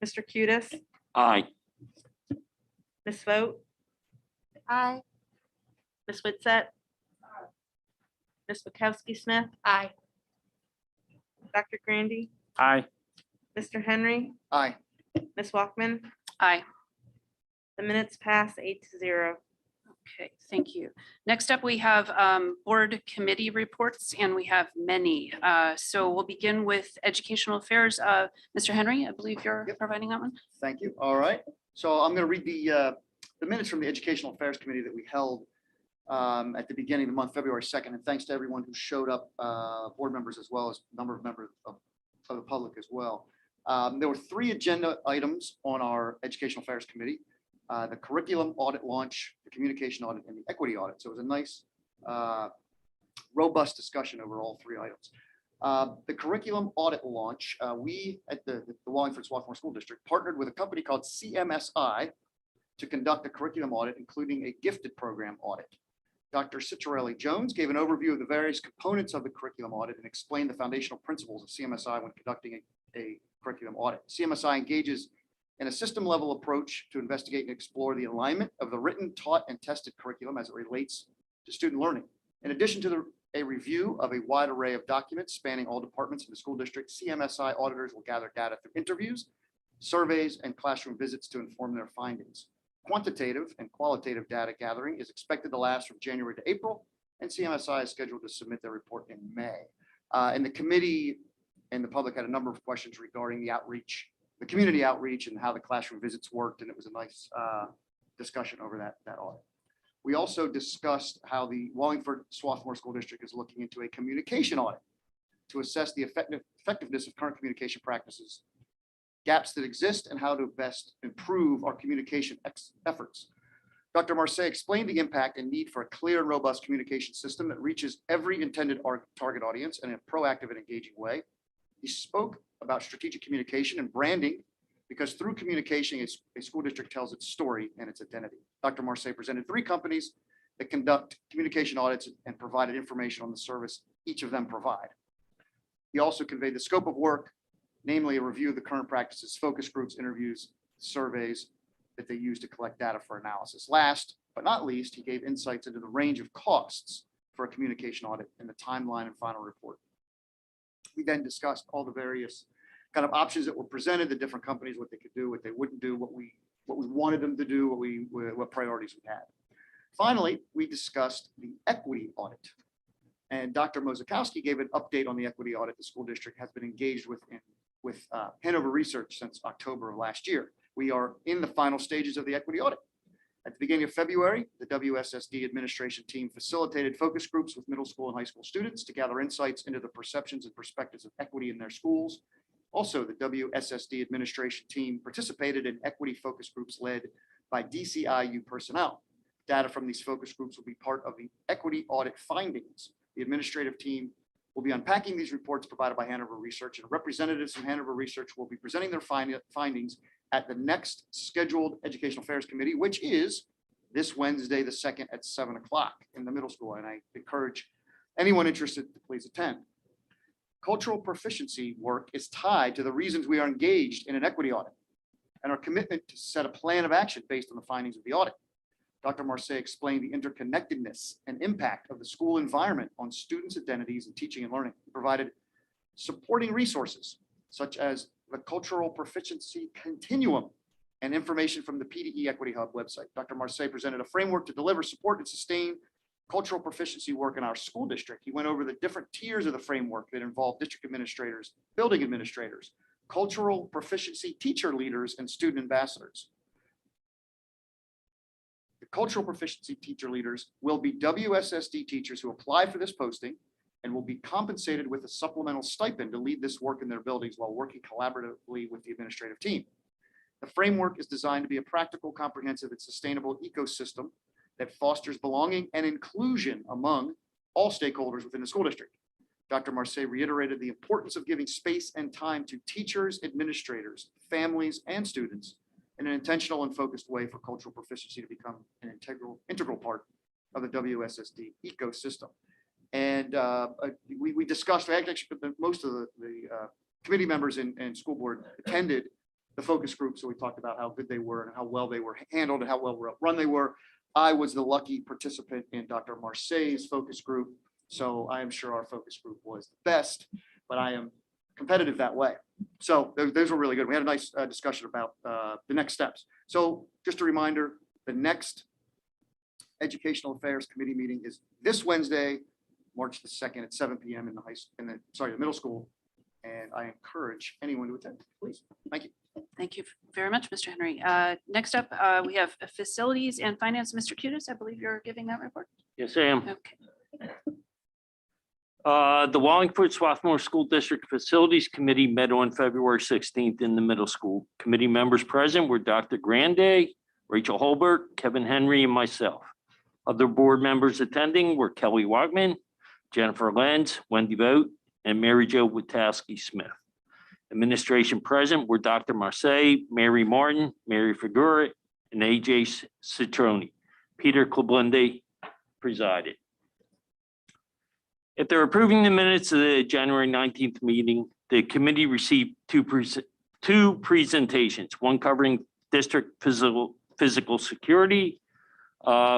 Mr. Cudis, Aye. Ms. Vogt, Aye. Ms. Witsett, Ms. Wachowski-Smith, Aye. Dr. Grandy, Aye. Mr. Henry, Aye. Ms. Walkman. Aye. The minutes pass 8-0. Okay, thank you. Next up, we have board committee reports, and we have many. So we'll begin with educational affairs. Mr. Henry, I believe you're providing that one. Thank you. All right. So I'm going to read the minutes from the Educational Affairs Committee that we held at the beginning of the month, February 2nd. And thanks to everyone who showed up, board members as well as a number of members of the public as well. There were 3 agenda items on our Educational Affairs Committee. The curriculum audit launch, the communication audit, and the equity audit. So it was a nice, robust discussion over all 3 items. The curriculum audit launch, we at the Wallingford-Swarthmore School District partnered with a company called CMSI to conduct a curriculum audit, including a gifted program audit. Dr. Citarelli Jones gave an overview of the various components of the curriculum audit and explained the foundational principles of CMSI when conducting a curriculum audit. CMSI engages in a system level approach to investigate and explore the alignment of the written, taught, and tested curriculum as it relates to student learning. In addition to a review of a wide array of documents spanning all departments in the school district, CMSI auditors will gather data through interviews, surveys, and classroom visits to inform their findings. Quantitative and qualitative data gathering is expected to last from January to April, and CMSI is scheduled to submit their report in May. And the committee and the public had a number of questions regarding the outreach, the community outreach, and how the classroom visits worked, and it was a nice discussion over that audit. We also discussed how the Wallingford-Swarthmore School District is looking into a communication audit to assess the effectiveness of current communication practices, gaps that exist, and how to best improve our communication efforts. Dr. Marseille explained the impact and need for a clear and robust communication system that reaches every intended target audience in a proactive and engaging way. He spoke about strategic communication and branding, because through communication, a school district tells its story and its identity. Dr. Marseille presented 3 companies that conduct communication audits and provided information on the service each of them provide. He also conveyed the scope of work, namely a review of the current practices, focus groups, interviews, surveys that they use to collect data for analysis. Last but not least, he gave insights into the range of costs for a communication audit and the timeline and final report. We then discussed all the various kind of options that were presented, the different companies, what they could do, what they wouldn't do, what we wanted them to do, what priorities we had. Finally, we discussed the equity audit. And Dr. Mozakowski gave an update on the equity audit the school district has been engaged with Hanover Research since October of last year. We are in the final stages of the equity audit. At the beginning of February, the WSSD administration team facilitated focus groups with middle school and high school students to gather insights into the perceptions and perspectives of equity in their schools. Also, the WSSD administration team participated in equity focus groups led by DCIU personnel. Data from these focus groups will be part of the equity audit findings. The administrative team will be unpacking these reports provided by Hanover Research, and representatives from Hanover Research will be presenting their findings at the next scheduled Educational Affairs Committee, which is this Wednesday, the 2nd at 7 o'clock in the middle school. And I encourage anyone interested to please attend. Cultural proficiency work is tied to the reasons we are engaged in an equity audit and our commitment to set a plan of action based on the findings of the audit. Dr. Marseille explained the interconnectedness and impact of the school environment on students' identities in teaching and learning. He provided supporting resources such as the Cultural Proficiency Continuum and information from the PDE Equity Hub website. Dr. Marseille presented a framework to deliver, support, and sustain cultural proficiency work in our school district. He went over the different tiers of the framework that involve district administrators, building administrators, cultural proficiency teacher leaders, and student ambassadors. The cultural proficiency teacher leaders will be WSSD teachers who apply for this posting and will be compensated with a supplemental stipend to lead this work in their buildings while working collaboratively with the administrative team. The framework is designed to be a practical, comprehensive, and sustainable ecosystem that fosters belonging and inclusion among all stakeholders within the school district. Dr. Marseille reiterated the importance of giving space and time to teachers, administrators, families, and students in an intentional and focused way for cultural proficiency to become an integral part of the WSSD ecosystem. And we discussed, actually, most of the committee members and school board attended the focus group. So we talked about how good they were and how well they were handled and how well run they were. I was the lucky participant in Dr. Marseille's focus group. So I am sure our focus group was the best, but I am competitive that way. So those were really good. We had a nice discussion about the next steps. So just a reminder, the next Educational Affairs Committee meeting is this Wednesday, March the 2nd at 7 p.m. in the middle school. And I encourage anyone to attend, please. Thank you. Thank you very much, Mr. Henry. Next up, we have Facilities and Finance. Mr. Cutis, I believe you're giving that report. Yes, I am. Okay. The Wallingford-Swarthmore School District Facilities Committee met on February 16th in the middle school. Committee members present were Dr. Grande, Rachel Holbert, Kevin Henry, and myself. Other board members attending were Kelly Wagman, Jennifer Lenz, Wendy Vogt, and Mary Jo Witowski-Smith. Administration present were Dr. Marseille, Mary Martin, Mary Figura, and AJ Citroni. Peter Klobunde presided. After approving the minutes of the January 19th meeting, the committee received two presentations, one covering district physical security,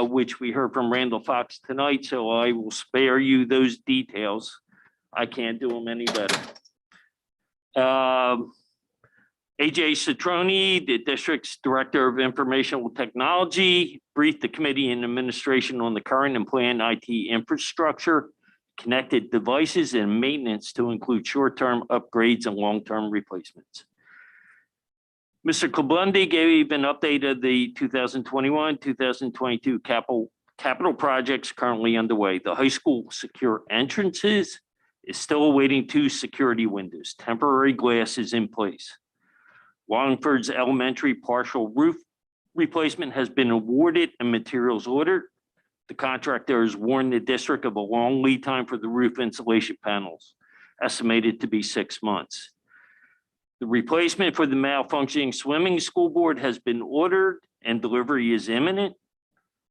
which we heard from Randall Fox tonight, so I will spare you those details. I can't do them any better. AJ Citroni, the district's Director of Informational Technology, briefed the committee and administration on the current and planned IT infrastructure, connected devices, and maintenance to include short-term upgrades and long-term replacements. Mr. Klobunde gave an update of the 2021-2022 capital projects currently underway. The high school secure entrances is still awaiting 2 security windows. Temporary glass is in place. Wallingford's elementary partial roof replacement has been awarded and materials ordered. The contractor has warned the district of a long lead time for the roof insulation panels, estimated to be 6 months. The replacement for the malfunctioning swimming school board has been ordered and delivery is imminent.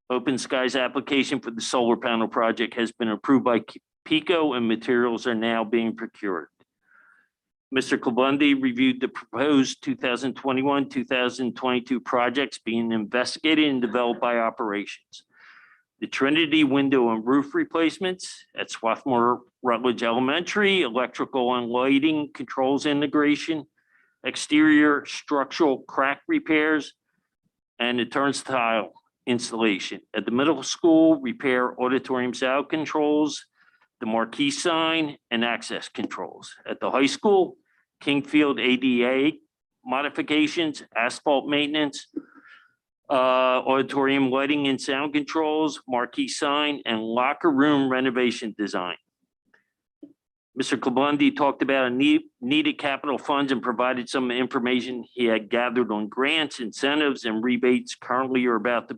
Open Skies application for the solar panel project has been approved by PICO and materials are now being procured. Mr. Klobunde reviewed the proposed 2021-2022 projects being investigated and developed by operations. The Trinity window and roof replacements at Swarthmore Rutledge Elementary, electrical and lighting controls integration, exterior structural crack repairs, and the turnstile installation. At the middle school, repair auditorium sound controls, the marquee sign, and access controls. At the high school, Kingfield ADA modifications, asphalt maintenance, auditorium lighting and sound controls, marquee sign, and locker room renovation design. Mr. Klobunde talked about needed capital funds and provided some information he had gathered on grants, incentives, and rebates currently are about to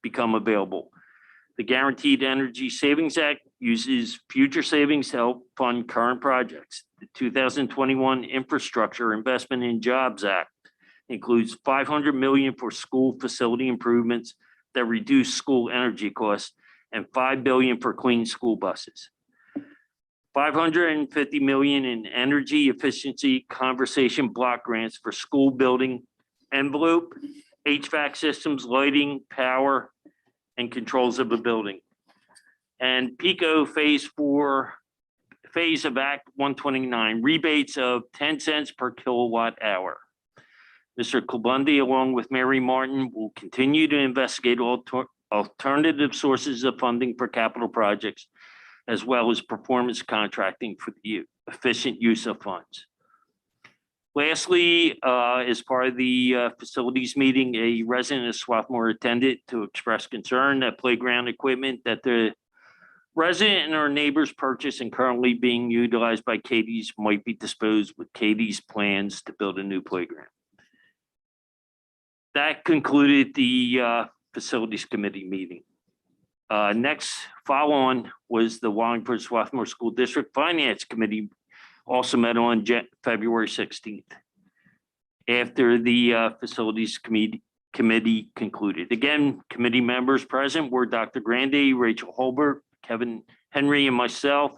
become available. The Guaranteed Energy Savings Act uses future savings to help fund current projects. The 2021 Infrastructure Investment in Jobs Act includes $500 million for school facility improvements that reduce school energy costs and $5 billion for clean school buses. $550 million in energy efficiency conversation block grants for school building envelope, HVAC systems, lighting, power, and controls of a building. And PICO phase of Act 129, rebates of 10 cents per kilowatt hour. Mr. Klobunde, along with Mary Martin, will continue to investigate alternative sources of funding for capital projects, as well as performance contracting for the efficient use of funds. Lastly, as part of the facilities meeting, a resident of Swarthmore attended to express concern that playground equipment that the resident and our neighbors purchased and currently being utilized by Katie's might be disposed with Katie's plans to build a new playground. That concluded the facilities committee meeting. Next follow-on was the Wallingford-Swarthmore School District Finance Committee, also met on February 16th. After the facilities committee concluded. Again, committee members present were Dr. Grande, Rachel Holbert, Kevin Henry, and myself.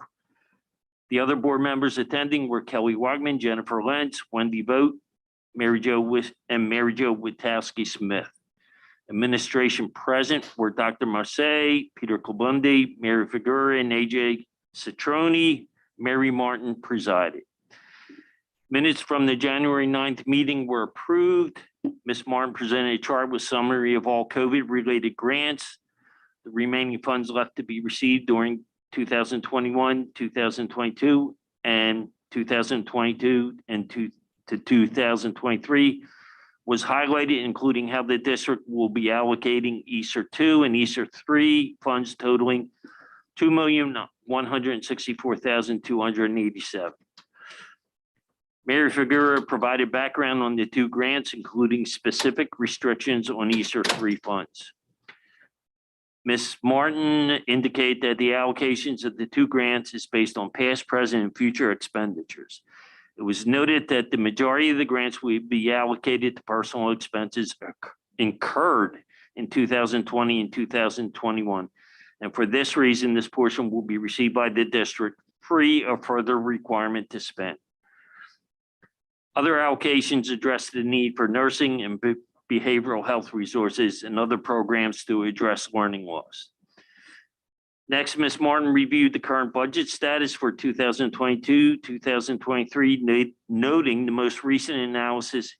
The other board members attending were Kelly Wagman, Jennifer Lentz, Wendy Vogt, Mary Jo Witowski-Smith. Administration present were Dr. Marseille, Peter Klobunde, Mary Figura, and AJ Citroni. Mary Martin presided. Minutes from the January 9th meeting were approved. Ms. Martin presented a chart with summary of all COVID-related grants. The remaining funds left to be received during 2021, 2022, and 2022 and to 2023 was highlighted, including how the district will be allocating ESER 2 and ESER 3 funds totaling $2,164,287. Mary Figueroa provided background on the two grants, including specific restrictions on ESER 3 funds. Ms. Martin indicated that the allocations of the two grants is based on past, present, and future expenditures. It was noted that the majority of the grants will be allocated to personal expenses incurred in 2020 and 2021. And for this reason, this portion will be received by the district free of further requirement to spend. Other allocations address the need for nursing and behavioral health resources and other programs to address learning loss. Next, Ms. Martin reviewed the current budget status for 2022, 2023, noting the most recent analysis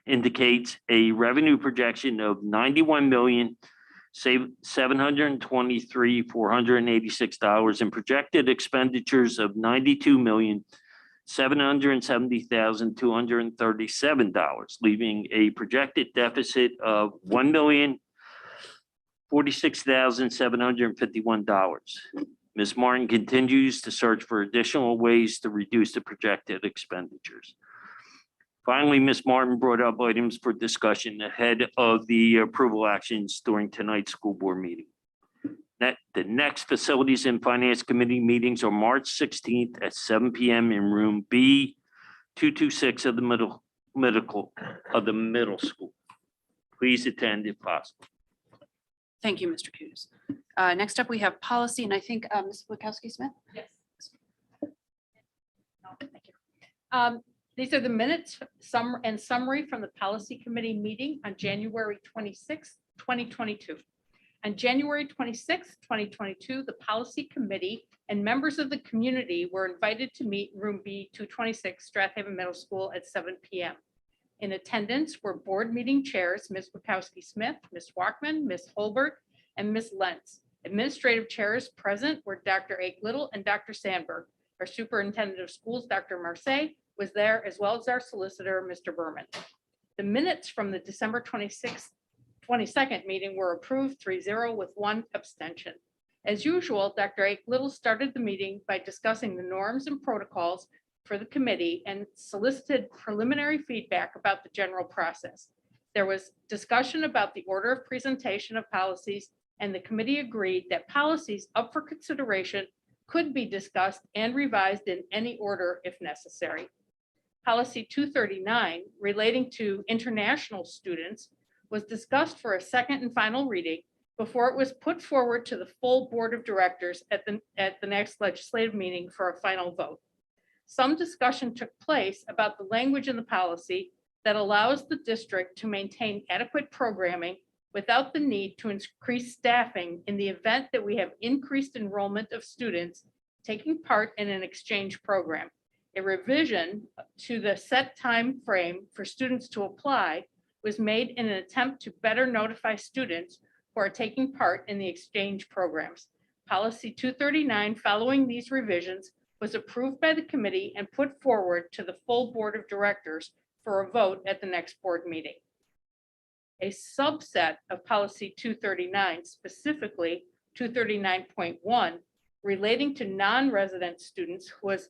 indicates a revenue projection of $91,723,486 and projected expenditures of $92,770,237, leaving a projected deficit of $1,046,751. Ms. Martin continues to search for additional ways to reduce the projected expenditures. Finally, Ms. Martin brought up items for discussion ahead of the approval actions during tonight's school board meeting. The next Facilities and Finance Committee meetings are March 16th at 7 p.m. in room B226 of the middle school. Please attend if possible. Thank you, Mr. Hughes. Next up, we have policy, and I think Ms. Witkowski-Smith. Yes. Thank you. These are the minutes and summary from the policy committee meeting on January 26th, 2022. On January 26th, 2022, the policy committee and members of the community were invited to meet room B226, Strathaven Middle School at 7 p.m. In attendance were board meeting chairs, Ms. Witkowski-Smith, Ms. Walkman, Ms. Holbert, and Ms. Lentz. Administrative chairs present were Dr. Ake Little and Dr. Sandberg. Our superintendent of schools, Dr. Marseille, was there, as well as our solicitor, Mr. Berman. The minutes from the December 22nd meeting were approved 3-0 with 1 abstention. As usual, Dr. Ake Little started the meeting by discussing the norms and protocols for the committee and solicited preliminary feedback about the general process. There was discussion about the order of presentation of policies, and the committee agreed that policies up for consideration could be discussed and revised in any order if necessary. Policy 239 relating to international students was discussed for a second and final reading before it was put forward to the full board of directors at the next legislative meeting for a final vote. Some discussion took place about the language in the policy that allows the district to maintain adequate programming without the need to increase staffing in the event that we have increased enrollment of students taking part in an exchange program. A revision to the set time frame for students to apply was made in an attempt to better notify students who are taking part in the exchange programs. Policy 239, following these revisions, was approved by the committee and put forward to the full board of directors for a vote at the next board meeting. A subset of policy 239, specifically 239.1, relating to non-resident students, was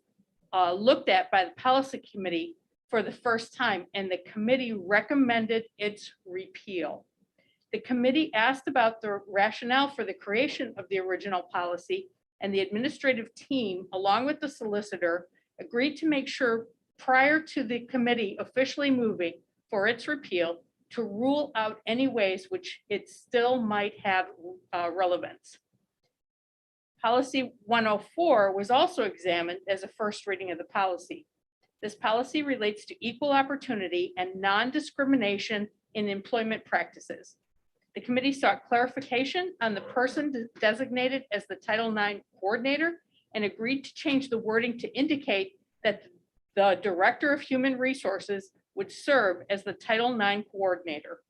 looked at by the policy committee for the first time, and the committee recommended its repeal. The committee asked about the rationale for the creation of the original policy, and the administrative team, along with the solicitor, agreed to make sure prior to the committee officially moving for its repeal to rule out any ways which it still might have relevance. Policy 104 was also examined as a first reading of the policy. This policy relates to equal opportunity and non-discrimination in employment practices. The committee sought clarification on the person designated as the Title IX coordinator and agreed to change the wording to indicate that the Director of Human Resources would serve as the Title IX coordinator.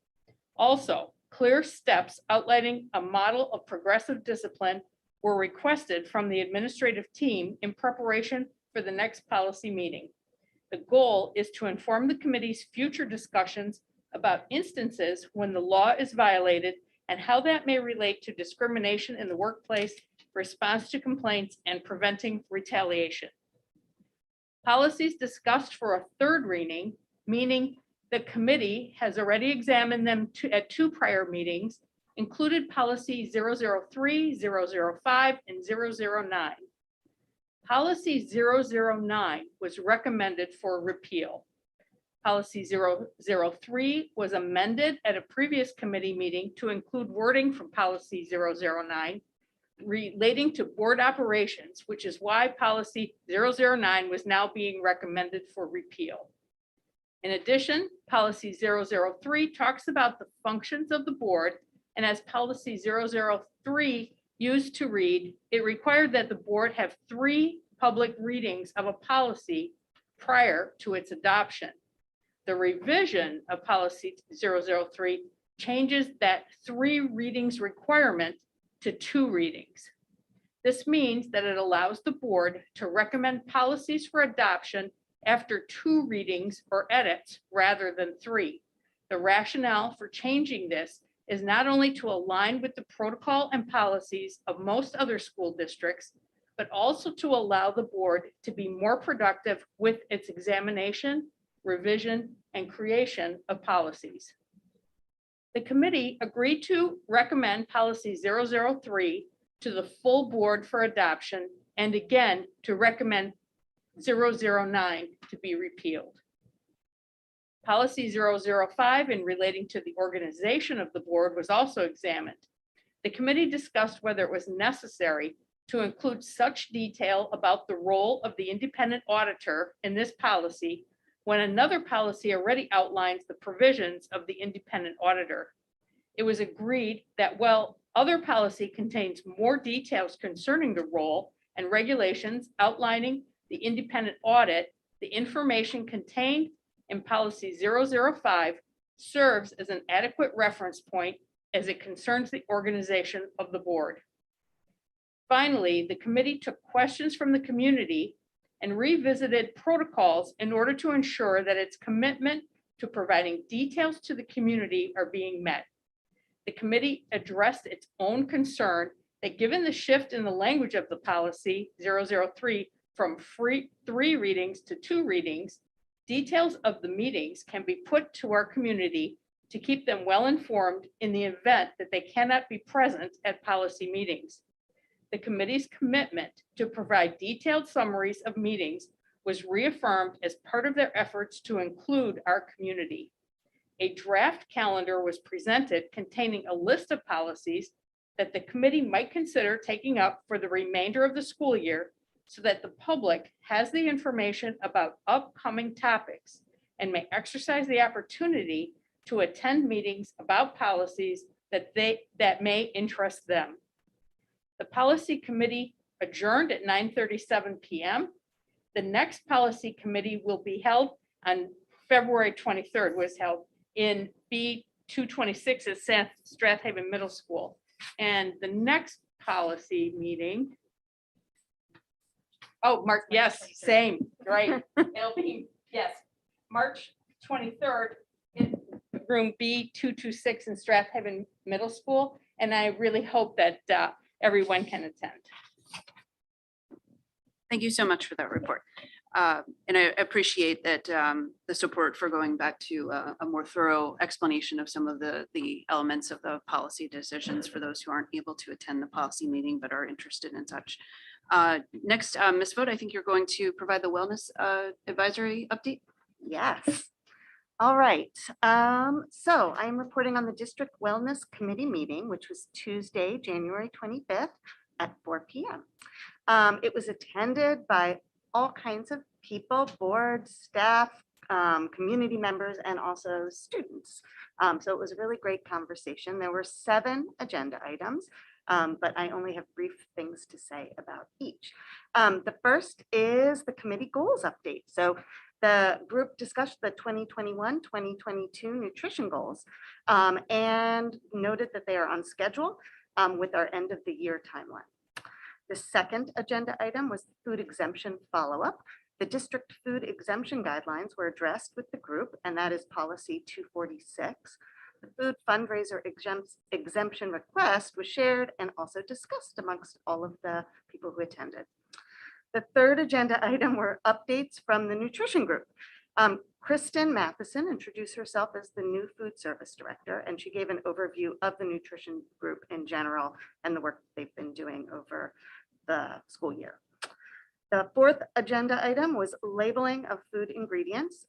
Also, clear steps outlining a model of progressive discipline were requested from the administrative team in preparation for the next policy meeting. The goal is to inform the committee's future discussions about instances when the law is violated and how that may relate to discrimination in the workplace, response to complaints, and preventing retaliation. Policies discussed for a third reading, meaning the committee has already examined them at 2 prior meetings, included policy 003, 005, and 009. Policy 009 was recommended for repeal. Policy 003 was amended at a previous committee meeting to include wording from policy 009 relating to board operations, which is why policy 009 was now being recommended for repeal. In addition, policy 003 talks about the functions of the board, and as policy 003 used to read, it required that the board have 3 public readings of a policy prior to its adoption. The revision of policy 003 changes that 3 readings requirement to 2 readings. This means that it allows the board to recommend policies for adoption after 2 readings or edits rather than 3. The rationale for changing this is not only to align with the protocol and policies of most other school districts, but also to allow the board to be more productive with its examination, revision, and creation of policies. The committee agreed to recommend policy 003 to the full board for adoption, and again to recommend 009 to be repealed. Policy 005 in relating to the organization of the board was also examined. The committee discussed whether it was necessary to include such detail about the role of the independent auditor in this policy when another policy already outlines the provisions of the independent auditor. It was agreed that while other policy contains more details concerning the role and regulations outlining the independent audit, the information contained in policy 005 serves as an adequate reference point as it concerns the organization of the board. Finally, the committee took questions from the community and revisited protocols in order to ensure that its commitment to providing details to the community are being met. The committee addressed its own concern that given the shift in the language of the policy 003 from 3 readings to 2 readings, details of the meetings can be put to our community to keep them well informed in the event that they cannot be present at policy meetings. The committee's commitment to provide detailed summaries of meetings was reaffirmed as part of their efforts to include our community. A draft calendar was presented containing a list of policies that the committee might consider taking up for the remainder of the school year so that the public has the information about upcoming topics and may exercise the opportunity to attend meetings about policies that may interest them. The policy committee adjourned at 9:37 p.m. The next policy committee will be held on February 23rd, was held in B226 at Strathaven Middle School. And the next policy meeting, oh, Mark, yes, same, right. It'll be, yes, March 23rd in room B226 in Strathaven Middle School. And I really hope that everyone can attend. Thank you so much for that report. And I appreciate that the support for going back to a more thorough explanation of some of the elements of the policy decisions for those who aren't able to attend the policy meeting but are interested in such. Next, Ms. Vogt, I think you're going to provide the wellness advisory update. Yes. All right. So I'm reporting on the district wellness committee meeting, which was Tuesday, January 25th at 4 p.m. It was attended by all kinds of people, board, staff, community members, and also students. So it was a really great conversation. There were 7 agenda items, but I only have brief things to say about each. The first is the committee goals update. So The group discussed the 2021-2022 nutrition goals and noted that they are on schedule with our end of the year timeline. The second agenda item was food exemption follow-up. The district food exemption guidelines were addressed with the group, and that is policy 246. The food fundraiser exemption request was shared and also discussed amongst all of the people who attended. The third agenda item were updates from the nutrition group. Kristen Matheson introduced herself as the new food service director, and she gave an overview of the nutrition group in general and the work they've been doing over the school year. The fourth agenda item was labeling of food ingredients.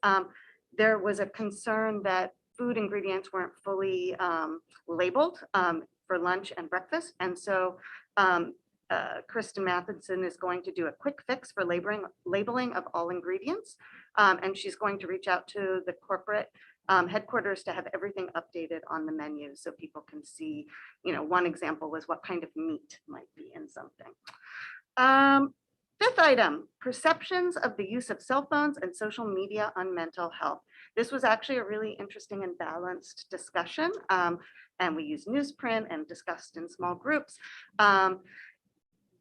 There was a concern that food ingredients weren't fully labeled for lunch and breakfast. And so Kristen Matheson is going to do a quick fix for labeling of all ingredients. And she's going to reach out to the corporate headquarters to have everything updated on the menu so people can see, one example was what kind of meat might be in something. Fifth item, perceptions of the use of cell phones and social media on mental health. This was actually a really interesting and balanced discussion. And we used newsprint and discussed in small groups.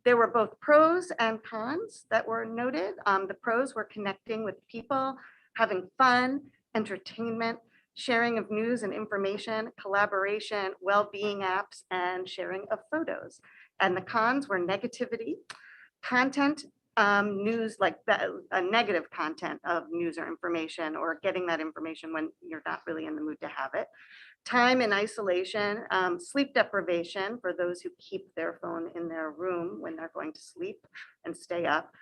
There were both pros and cons that were noted. The pros were connecting with people, having fun, entertainment, sharing of news and information, collaboration, well-being apps, and sharing of photos. And the cons were negativity, content, news like that, negative content of news or information, or getting that information when you're not really in the mood to have it. Time in isolation, sleep deprivation for those who keep their phone in their room when they're going to sleep and stay up.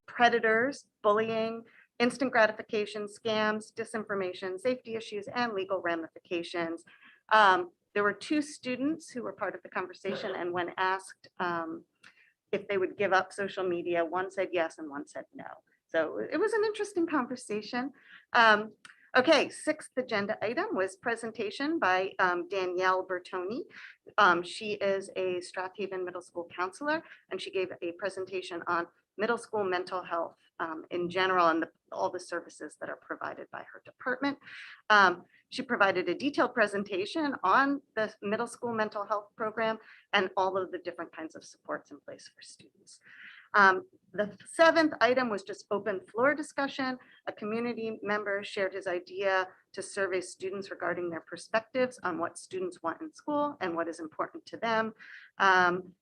Predators, bullying, instant gratification, scams, disinformation, safety issues, and legal ramifications. There were 2 students who were part of the conversation, and when asked if they would give up social media, one said yes and one said no. So it was an interesting conversation. Okay, 6th agenda item was presentation by Danielle Bertoni. She is a Strath Haven Middle School counselor, and she gave a presentation on middle school mental health in general and all the services that are provided by her department. She provided a detailed presentation on the middle school mental health program and all of the different kinds of supports in place for students. The 7th item was just open floor discussion. A community member shared his idea to survey students regarding their perspectives on what students want in school and what is important to them.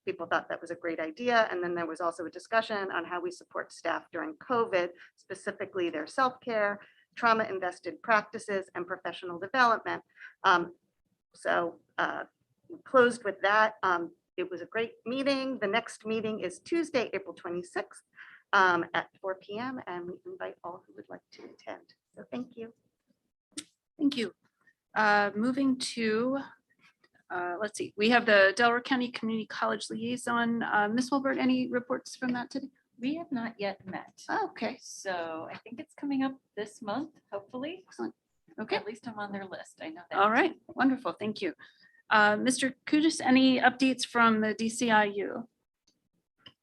People thought that was a great idea. And then there was also a discussion on how we support staff during COVID, specifically their self-care, trauma-invested practices, and professional development. We closed with that. It was a great meeting. The next meeting is Tuesday, April 26th at 4 p.m. and we invite all who would like to attend. So thank you. Thank you. Moving to, let's see, we have the Delaware County Community College Liaison. Ms. Wilbert, any reports from that today? We have not yet met. Oh, okay. So I think it's coming up this month, hopefully. Excellent. Okay. At least I'm on their list. I know that. All right. Wonderful. Thank you. Mr. Kudus, any updates from the DCIU?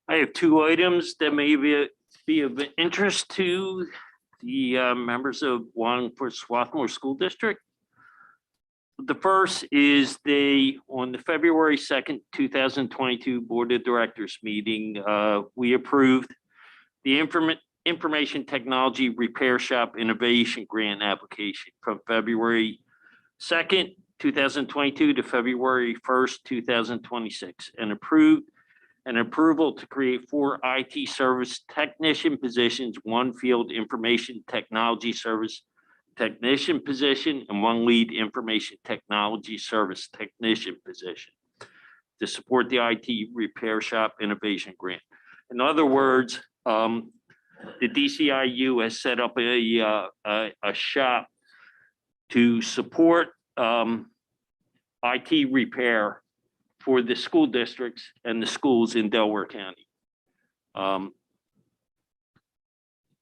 I have 2 items that may be of interest to the members of Wallingford-Swarthmore School District. The first is on the February 2nd, 2022 Board of Directors meeting, we approved the Information Technology Repair Shop Innovation Grant application from February 2nd, 2022 to February 1st, 2026, and approved an approval to create 4 IT service technician positions, 1 field information technology service technician position, and 1 lead information technology service technician position to support the IT Repair Shop Innovation Grant. In other words, the DCIU has set up a shop to support IT repair for the school districts and the schools in Delaware County.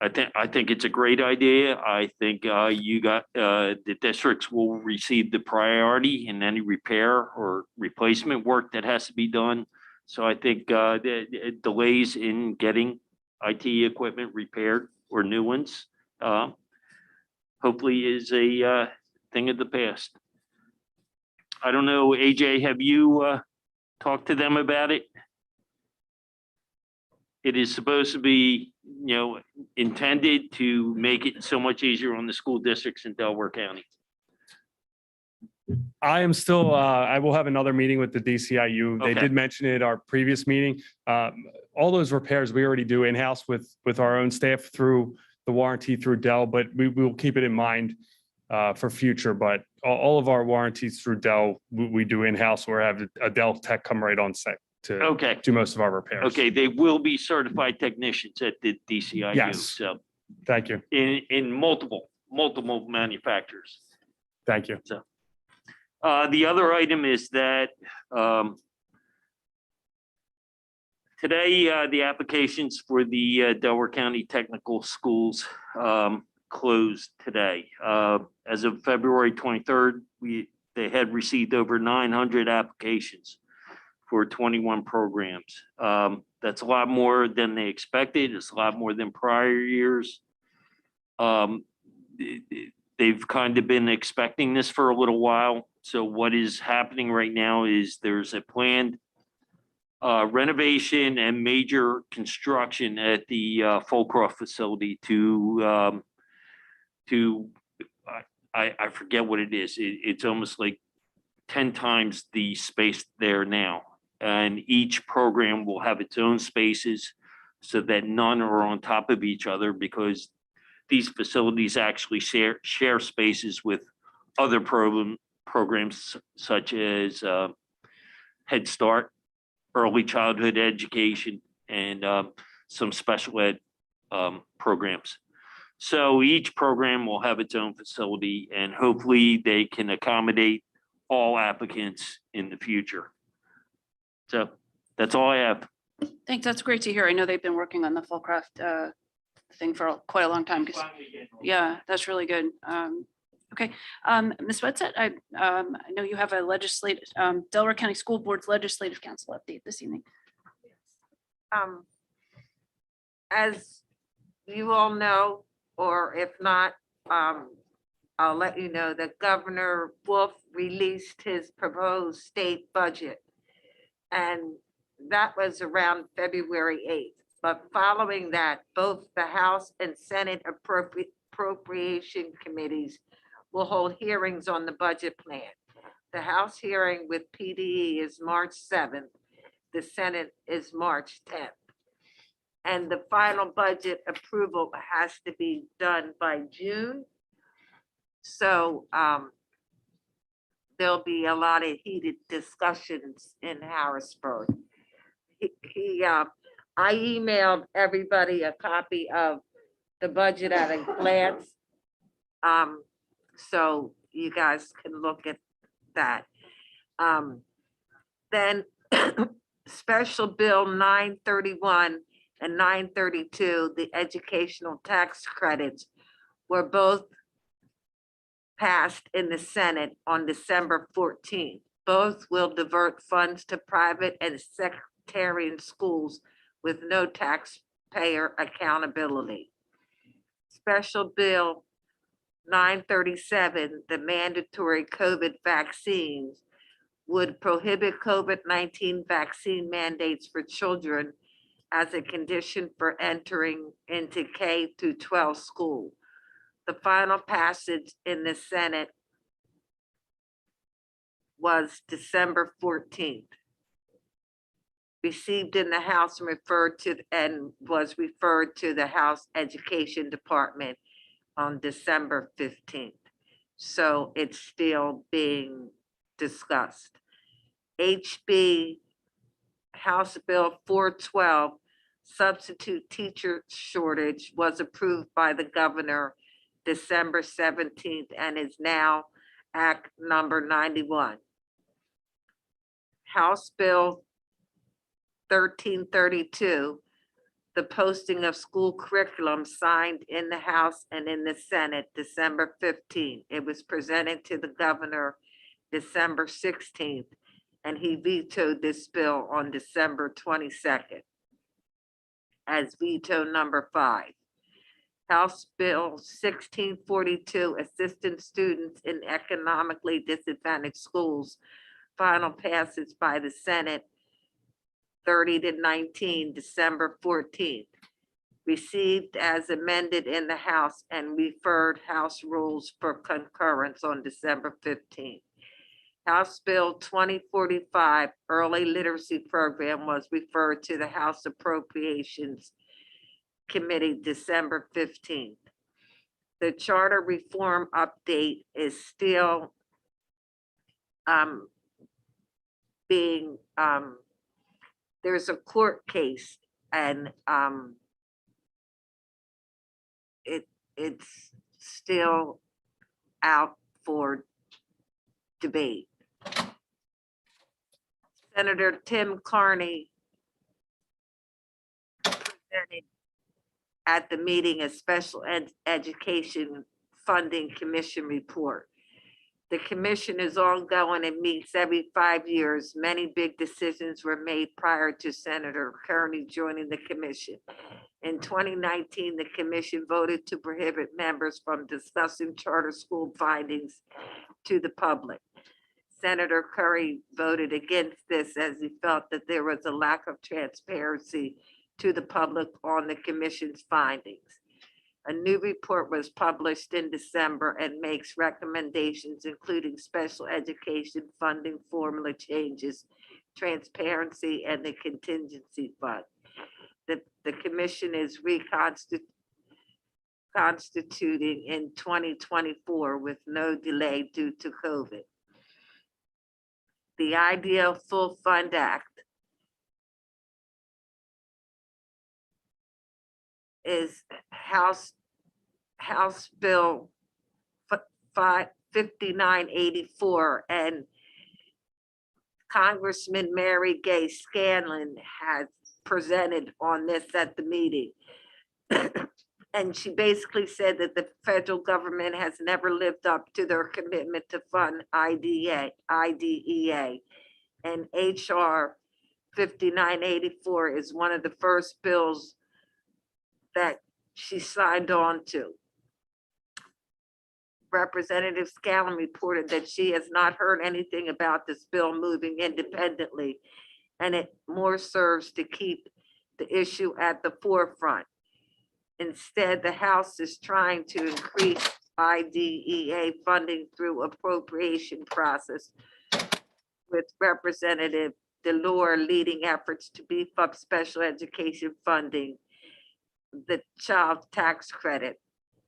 I think it's a great idea. I think the districts will receive the priority in any repair or replacement work that has to be done. So I think the delays in getting IT equipment repaired or new ones, hopefully is a thing of the past. I don't know, AJ, have you talked to them about it? It is supposed to be, intended to make it so much easier on the school districts in Delaware County. I am still, I will have another meeting with the DCIU. They Okay. did mention it at our previous meeting. All those repairs we already do in-house with our own staff through the warranty through Dell, but we will keep it in mind for future. But all of our warranties through Dell, we do in-house or have a Dell tech come right on site to do most of our repairs. Okay, they will be certified technicians at the DCIU. Yes. So Thank you. in multiple manufacturers. Thank you. So the other item is that today, the applications for the Delaware County Technical Schools closed today. As of February 23rd, they had received over 900 applications for 21 programs. That's a lot more than they expected. It's a lot more than prior years. They've kind of been expecting this for a little while. So what is happening right now is there's a planned renovation and major construction at the Fulcroft facility I forget what it is. It's almost like 10 times the space there now. And each program will have its own spaces so that none are on top of each other, because these facilities actually share spaces with other programs such as Head Start, early childhood education, and some special ed programs. So each program will have its own facility, and hopefully they can accommodate all applicants in the future. So that's all I have. Thanks. That's great to hear. I know they've been working on the Fullcraft thing for quite a long time. Yeah, that's really good. Okay, Ms. Wetzel, I know you have a legislative, Delaware County School Board's Legislative Council update this evening. As you all know, or if not, I'll let you know that Governor Wolf released his proposed state budget. And that was around February 8th. But following that, both the House and Senate appropriation committees will hold hearings on the budget plan. The House hearing with PDE is March 7th. The Senate is March 10th. And the final budget approval has to be done by June. So there'll be a lot of heated discussions in Harrisburg. I emailed everybody a copy of the budget at a glance. So you guys can look at that. Then Special Bill 931 and 932, the educational tax credits, were both passed in the Senate on December 14th. Both will divert funds to private and sectarian schools with no taxpayer accountability. Special Bill 937, the mandatory COVID vaccines, would prohibit COVID-19 vaccine mandates for children as a condition for entering into K through 12 school. The final passage in the Senate was December 14th. Received in the House and was referred to the House Education Department on December 15th. So it's still being discussed. HB House Bill 412, substitute teacher shortage, was approved by the governor December 17th and is now Act number 91. House Bill 1332, the posting of school curriculum, signed in the House and in the Senate December 15th. It was presented to the governor December 16th, and he vetoed this bill on December 22nd as veto number 5. House Bill 1642, Assistant Students in Economically Disadvantaged Schools, final passage by the Senate 30-19, December 14th. Received as amended in the House and referred House rules for concurrence on December 15th. House Bill 2045, Early Literacy Program, was referred to the House Appropriations Committee December 15th. The charter reform update is still being, there's a court case and it's still out for debate. Senator Tim Carney presented at the meeting a special education funding commission report. The commission is ongoing and meets every 5 years. Many big decisions were made prior to Senator Carney joining the commission. In 2019, the commission voted to prohibit members from discussing charter school findings to the public. Senator Curry voted against this as he felt that there was a lack of transparency to the public on the commission's findings. A new report was published in December and makes recommendations, including special education funding formula changes, transparency, and the contingency fund. The commission is reconstituting in 2024 with no delay due to COVID. The Ideal Full Fund Act is House Bill 5984, and Congressman Mary Gay Scanlon has presented on this at the meeting. And she basically said that the federal government has never lived up to their commitment to fund IDEA. And HR 5984 is one of the first bills that she signed on to. Representative Scallon reported that she has not heard anything about this bill moving independently, and it more serves to keep the issue at the forefront. Instead, the House is trying to increase IDEA funding through appropriation process, with Representative Delore leading efforts to beef up special education funding, the child tax credit.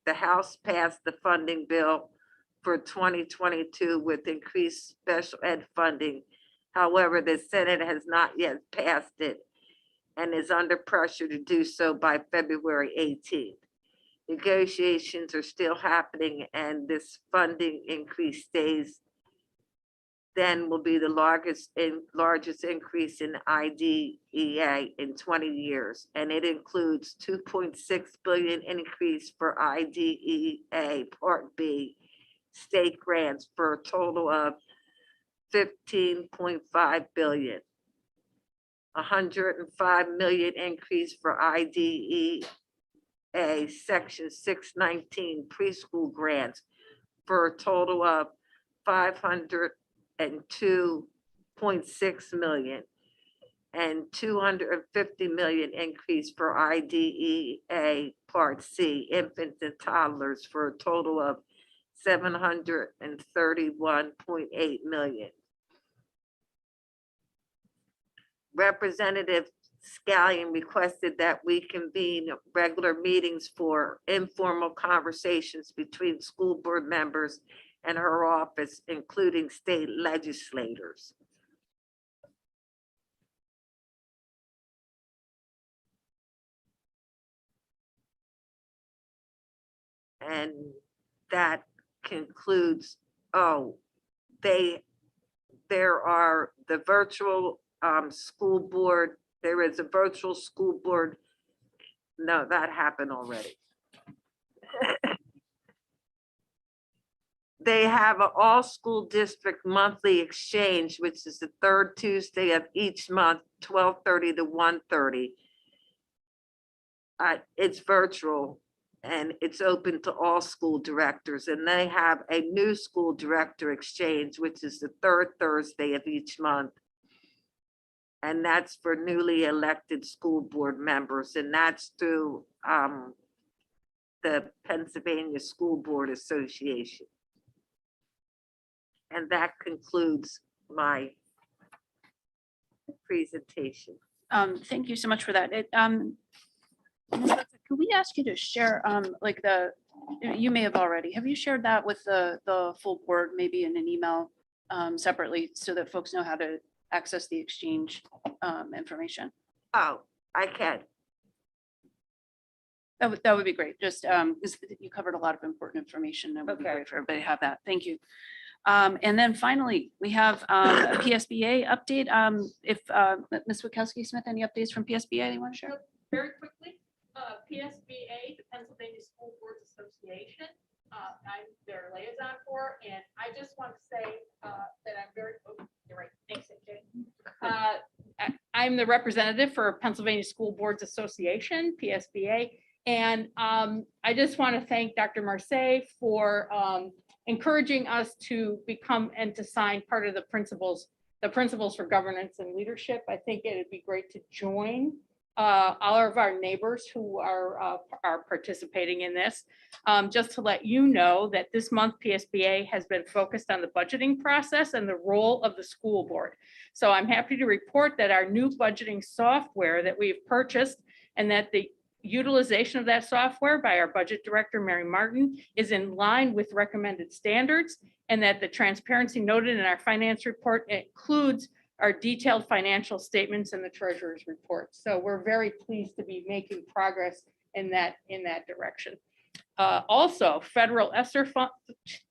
The House passed the funding bill for 2022 with increased special ed funding. However, the Senate has not yet passed it and is under pressure to do so by February 18th. Negotiations are still happening, and this funding increase stays then will be the largest increase in IDEA in 20 years. And it includes 2.6 billion increase for IDEA Part B state grants for a total of 15.5 billion. 105 million increase for IDEA Section 619 preschool grants for a total of 502.6 million, and 250 million increase for IDEA Part C infants and toddlers for a total of 731.8 million. Representative Scallion requested that we convene regular meetings for informal conversations between school board members and her office, including state legislators. And that concludes, there are the virtual school board. There is a virtual school board. No, that happened already. They have an all school district monthly exchange, which is the third Tuesday of each month, 12:30 to 1:30. It's virtual, and it's open to all school directors, and they have a new school director exchange, which is the third Thursday of each month. And that's for newly elected school board members, and that's through the Pennsylvania School Board Association. And that concludes my presentation. Thank you so much for that. Can we ask you to share, like you may have already, have you shared that with the full board, maybe in an email separately, so that folks know how to access the exchange information? Oh, I can. That would be great. Just because you covered a lot of important information. That would be great for everybody to have that. Thank you. And then finally, we have a PSBA update. If Ms. Witkowski-Smith, any updates from PSBA you want to share? Very quickly, PSBA, the Pennsylvania School Boards Association, I'm their liaison for, and I just want to say that I'm very, oh, you're right, thanks, AJ. I'm the representative for Pennsylvania School Boards Association, PSBA, and I just want to thank Dr. Marseille for encouraging us to become and to sign part of the principles for governance and leadership. I think it'd be great to join all of our neighbors who are participating in this. Just to let you know that this month PSBA has been focused on the budgeting process and the role of the school board. So I'm happy to report that our new budgeting software that we've purchased, and that the utilization of that software by our budget director, Mary Martin, is in line with recommended standards, and that the transparency noted in our finance report includes our detailed financial statements and the treasurer's report. So we're very pleased to be making progress in that direction. Also, federal ESSER fund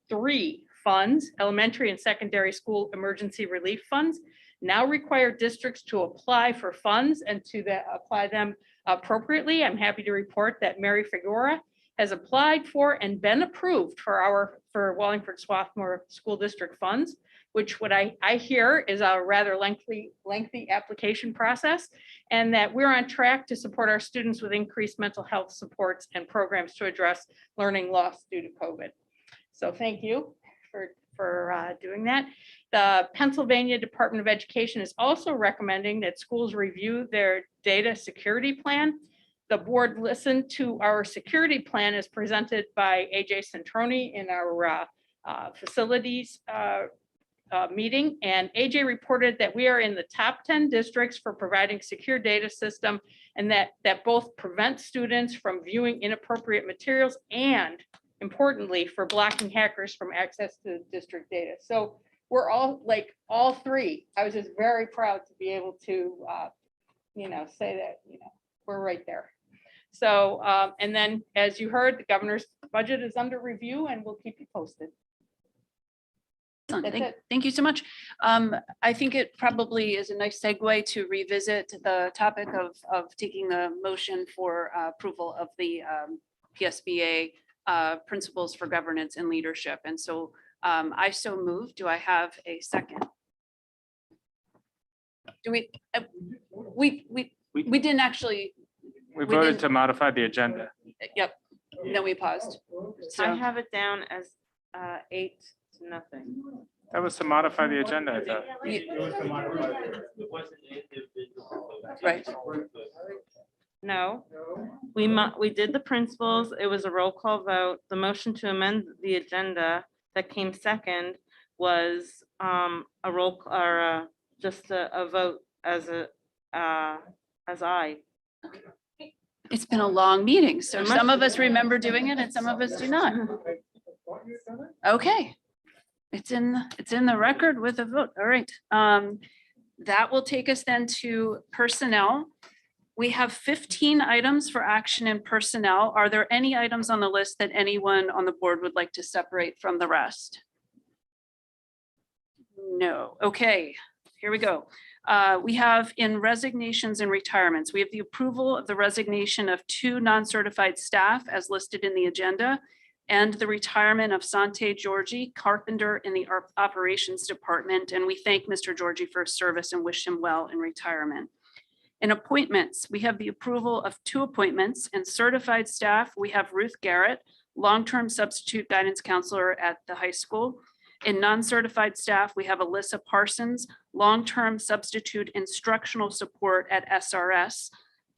3 funds, elementary and secondary school emergency relief funds, now require districts to apply for funds and to apply them appropriately. I'm happy to report that Mary Figueroa has applied for and been approved for Wallingford-Swarthmore School District funds, which what I hear is a rather lengthy application process, and that we're on track to support our students with increased mental health supports and programs to address learning loss due to COVID. So thank you for doing that. The Pennsylvania Department of Education is also recommending that schools review their data security plan. The board listened to our security plan as presented by AJ Centroni in our facilities meeting, and AJ reported that we are in the top 10 districts for providing secure data system, and that both prevent students from viewing inappropriate materials and, importantly, for blocking hackers from access to district data. So we're all three. I was just very proud to be able to say that we're right there. So and then, as you heard, the governor's budget is under review, and we'll keep you posted. Thank you so much. I think it probably is a nice segue to revisit the topic of taking the motion for approval of the PSBA principles for governance and leadership. And so I so move. Do I have a second? Do we didn't actually. We voted to modify the agenda. Yep. Then we paused. So I have it down as 8-0. That was to modify the agenda, I thought. Right. No, we did the principles. It was a roll call vote. The motion to amend the agenda that came second was a roll or just a vote as aye. It's been a long meeting, so some of us remember doing it and some of us do not. Okay. It's in the record with a vote. All right. That will take us then to personnel. We have 15 items for action in personnel. Are there any items on the list that anyone on the board would like to separate from the rest? No. Okay, here we go. We have in resignations and retirements, we have the approval of the resignation of 2 non-certified staff as listed in the agenda, and the retirement of Sante Georgie, carpenter in the operations department. And we thank Mr. Georgie for his service and wish him well in retirement. In appointments, we have the approval of 2 appointments. In certified staff, we have Ruth Garrett, long-term substitute guidance counselor at the high school. In non-certified staff, we have Alyssa Parsons, long-term substitute instructional support at SRS,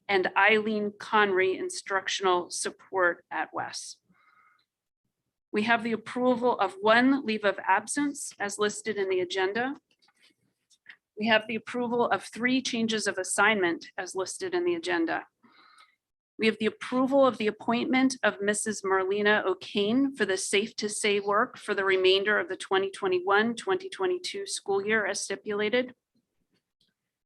and Eileen Conry, instructional support at WES. We have the approval of 1 leave of absence as listed in the agenda. We have the approval of 3 changes of assignment as listed in the agenda. We have the approval of the appointment of Mrs. Marlena O'Kane for the Safe to Say work for the remainder of the 2021-2022 school year as stipulated.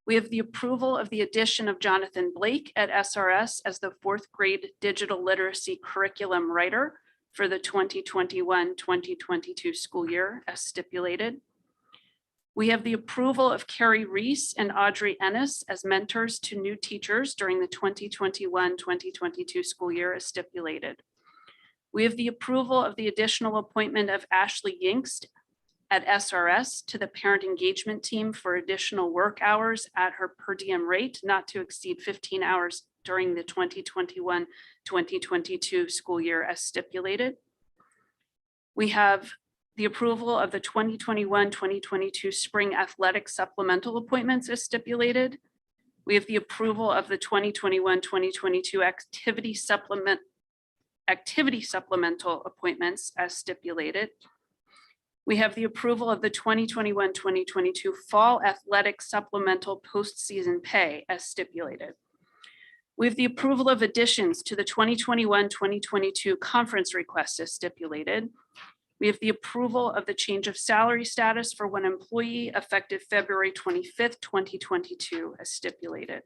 We have the approval of the addition of Jonathan Blake at SRS as the 4th grade digital literacy curriculum writer for the 2021-2022 school year as stipulated. We have the approval of Carrie Reese and Audrey Ennis as mentors to new teachers during the 2021-2022 school year as stipulated. We have the approval of the additional appointment of Ashley Yinkst at SRS to the parent engagement team for additional work hours at her per diem rate, not to exceed 15 hours during the 2021-2022 school year as stipulated. We have the approval of the 2021-2022 spring athletic supplemental appointments as stipulated. We have the approval of the 2021-2022 activity supplemental appointments as stipulated. We have the approval of the 2021-2022 fall athletic supplemental postseason pay as stipulated. We have the approval of additions to the 2021-2022 conference requests as stipulated. We have the approval of the change of salary status for one employee effective February 25th, 2022 as stipulated.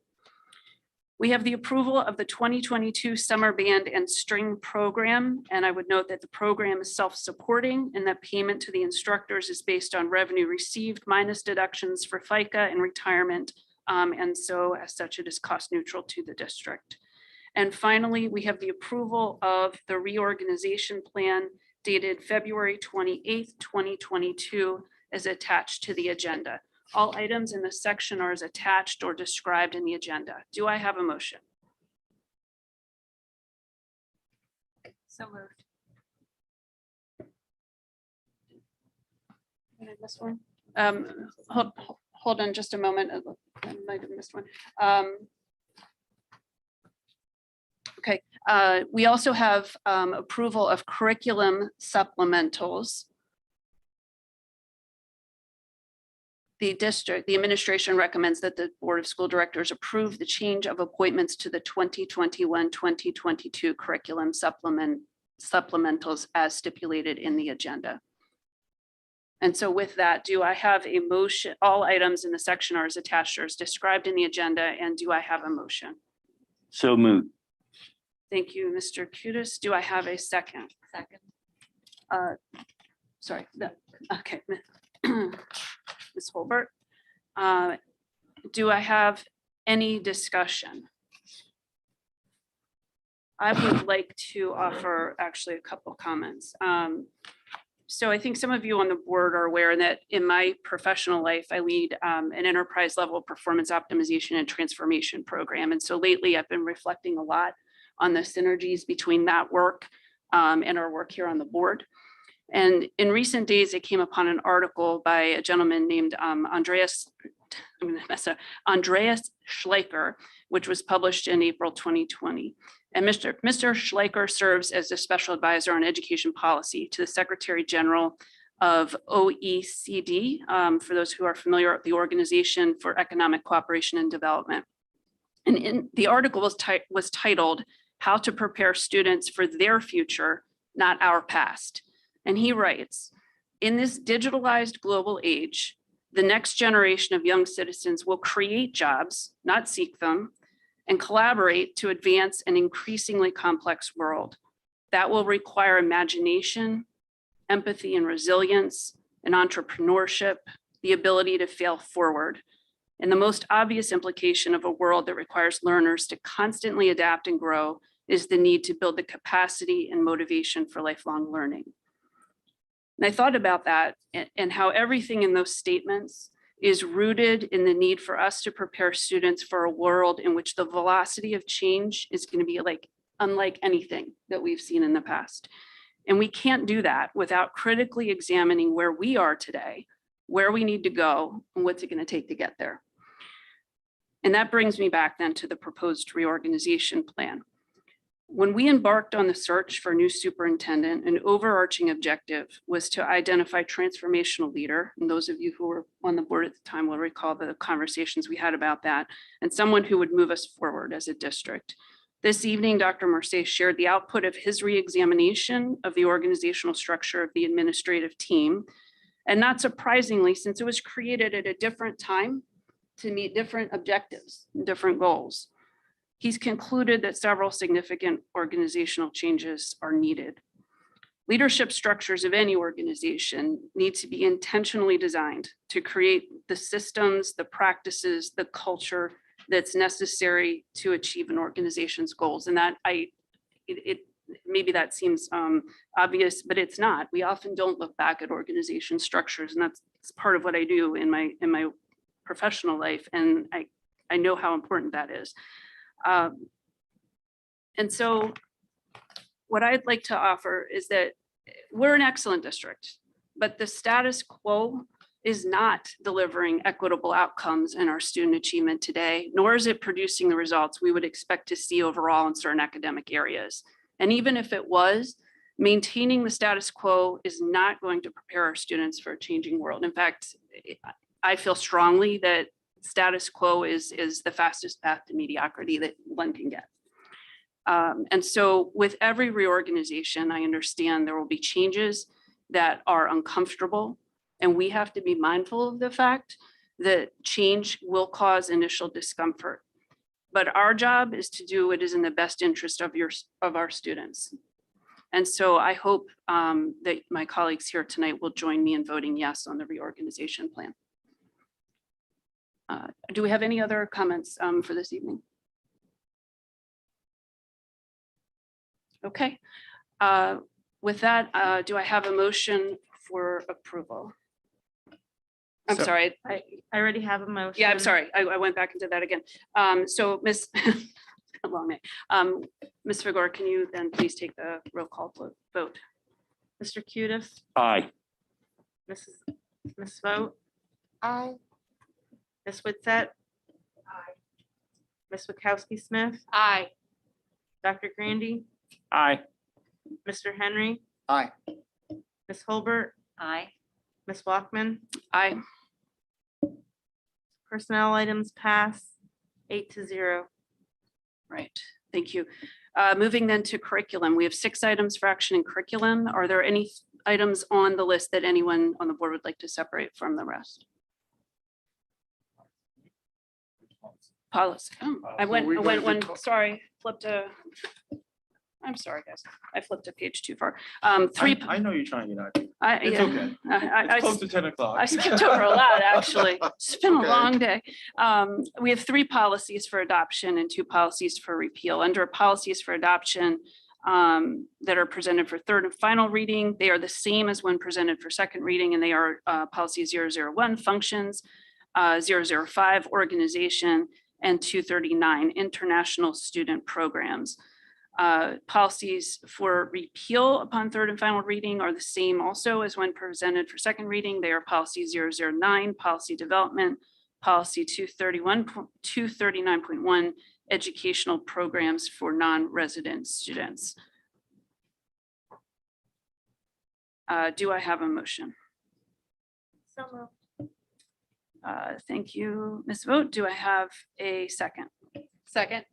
We have the approval of the 2022 summer band and string program. And I would note that the program is self-supporting and that payment to the instructors is based on revenue received minus deductions for FICA and retirement. And so as such, it is cost neutral to the district. And finally, we have the approval of the reorganization plan dated February 28th, 2022 as attached to the agenda. All items in this section are as attached or described in the agenda. Do I have a motion? So moved. Did I miss one? Hold on just a moment. I might have missed one. Okay, we also have approval of curriculum supplementals. The administration recommends that the Board of School Directors approve the change of appointments to the 2021-2022 curriculum supplementals as stipulated in the agenda. And so with that, do I have a motion? All items in the section are as attached or as described in the agenda. And do I have a motion? So moved. Thank you, Mr. Kudis. Do I have a second? Second. Sorry. Okay. Ms. Holbert. Do I have any discussion? I would like to offer actually a couple comments. So I think some of you on the board are aware that in my professional life, I lead an enterprise level performance optimization and transformation program. And so lately I've been reflecting a lot on the synergies between that work and our work here on the board. And in recent days, I came upon an article by a gentleman named Andreas Schleicher, which was published in April 2020. And Mr. Schleicher serves as a special advisor on education policy to the Secretary General of OECD, for those who are familiar with the Organization for Economic Cooperation and Development. And in the article was titled, "How to Prepare Students for Their Future, Not Our Past." And he writes, "In this digitalized global age, the next generation of young citizens will create jobs, not seek them, and collaborate to advance an increasingly complex world. That will require imagination, empathy and resilience, and entrepreneurship, the ability to fail forward. And the most obvious implication of a world that requires learners to constantly adapt and grow is the need to build the capacity and motivation for lifelong learning." And I thought about that and how everything in those statements is rooted in the need for us to prepare students for a world in which the velocity of change is going to be like unlike anything that we've seen in the past. And we can't do that without critically examining where we are today, where we need to go, and what's it going to take to get there. And that brings me back then to the proposed reorganization plan. When we embarked on the search for a new superintendent, an overarching objective was to identify transformational leader. And those of you who were on the board at the time will recall the conversations we had about that, and someone who would move us forward as a district. This evening, Dr. Mercier shared the output of his reexamination of the organizational structure of the administrative team. And not surprisingly, since it was created at a different time to meet different objectives, different goals, he's concluded that several significant organizational changes are needed. Leadership structures of any organization need to be intentionally designed to create the systems, the practices, the culture that's necessary to achieve an organization's goals. And that maybe that seems obvious, but it's not. We often don't look back at organization structures, and that's part of what I do in my professional life. And I know how important that is. And so what I'd like to offer is that we're an excellent district, but the status quo is not delivering equitable outcomes in our student achievement today, nor is it producing the results we would expect to see overall in certain academic areas. And even if it was, maintaining the status quo is not going to prepare our students for a changing world. In fact, I feel strongly that status quo is the fastest path to mediocrity that one can get. And so with every reorganization, I understand there will be changes that are uncomfortable, and we have to be mindful of the fact that change will cause initial discomfort. But our job is to do what is in the best interest of our students. And so I hope that my colleagues here tonight will join me in voting yes on the reorganization plan. Do we have any other comments for this evening? Okay. With that, do I have a motion for approval? I'm sorry. I already have a motion. Yeah, I'm sorry. I went back and did that again. So Ms. long name. Ms. Figure, can you then please take the roll call vote? Mr. Cutis, Aye. Ms. Vogt, Aye. Ms. Witset. Aye. Ms. Witkowski Smith, Aye. Dr. Grandy, Aye. Mr. Henry, Aye. Ms. Holbert, Aye. Ms. Walkman. Aye. Personnel items pass 8-0. Right. Thank you. Moving then to curriculum. We have 6 items for action in curriculum. Are there any items on the list that anyone on the board would like to separate from the rest? Policy. Oh, I went one, sorry, flipped a, I'm sorry, guys. I flipped a page too far. I know you're trying to get out. It's okay. It's close to 10 o'clock. I skipped over a lot, actually. It's been Okay. a long day. We have 3 policies for adoption and 2 policies for repeal. Under policies for adoption that are presented for third and final reading, they are the same as when presented for second reading, and they are policy 001, functions, 005, organization, and 239, international student programs. Policies for repeal upon third and final reading are the same also as when presented for second reading. They are policy 009, policy development, policy 239.1, educational programs for non-resident students. Do I have a motion? So moved. Thank you, Ms. Vogt. Do I have a second? Second.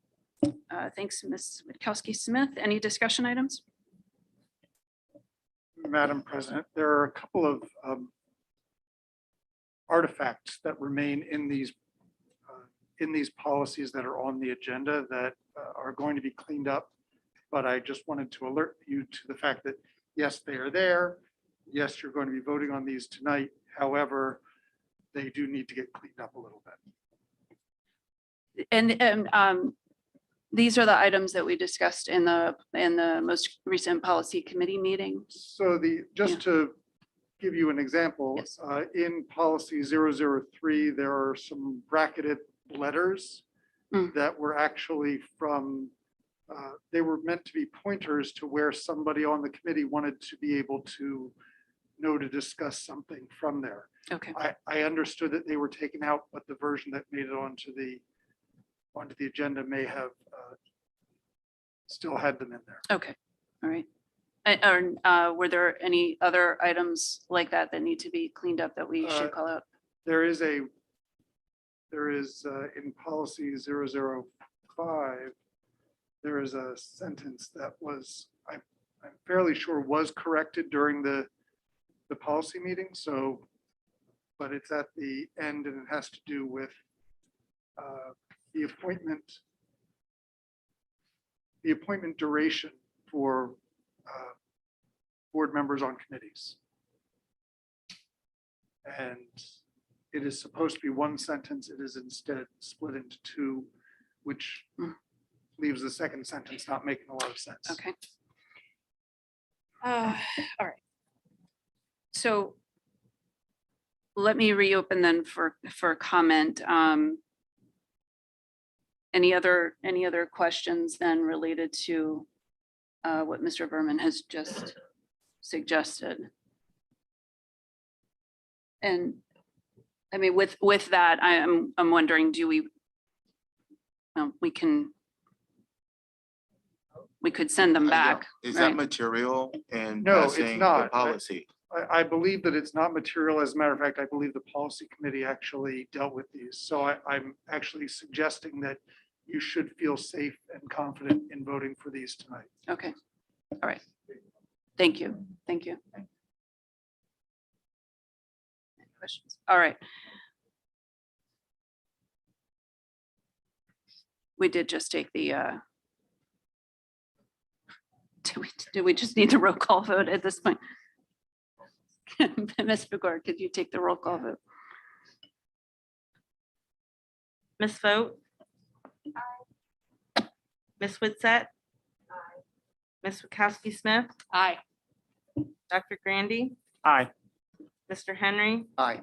Thanks, Ms. Witkowski Smith. Any discussion items? Madam President, there are a couple of artifacts that remain in these policies that are on the agenda that are going to be cleaned up. But I just wanted to alert you to the fact that, yes, they are there. Yes, you're going to be voting on these tonight. However, they do need to get cleaned up a little bit. And these are the items that we discussed in the most recent policy committee meeting. So just to give you an example. Yes. In policy 003, there are some bracketed letters that were actually from, they were meant to be pointers to where somebody on the committee wanted to be able to know to discuss something from there. Okay. I understood that they were taken out, but the version that made it onto the agenda may have still had them in there. Okay. All right. Were there any other items like that that need to be cleaned up that we should call out? There is in policy 005, there is a sentence that was, I'm fairly sure was corrected during the policy meeting. So, but it's at the end and it has to do with the appointment duration for board members on committees. And it is supposed to be one sentence. It is instead split into two, which leaves the second sentence not making a lot of sense. Okay. All right. So let me reopen then for comment. Any other questions then related to what Mr. Berman has just suggested? And I mean, with that, I'm wondering, do we, we could send them back. Is right? that material in No, it's passing the not. policy? I believe that it's not material. As a matter of fact, I believe the policy committee actually dealt with these. So I'm actually suggesting that you should feel safe and confident in voting for these tonight. Okay. All right. Thank you. Thank you. Any questions? All right. We did just take the, do we just need the roll call vote at this point? Ms. Fagor, could you take the roll call vote? Ms. Vogt. Ms. Witset. Ms. Wachowski Smith. Aye. Dr. Grandy. Aye. Mr. Henry. Aye.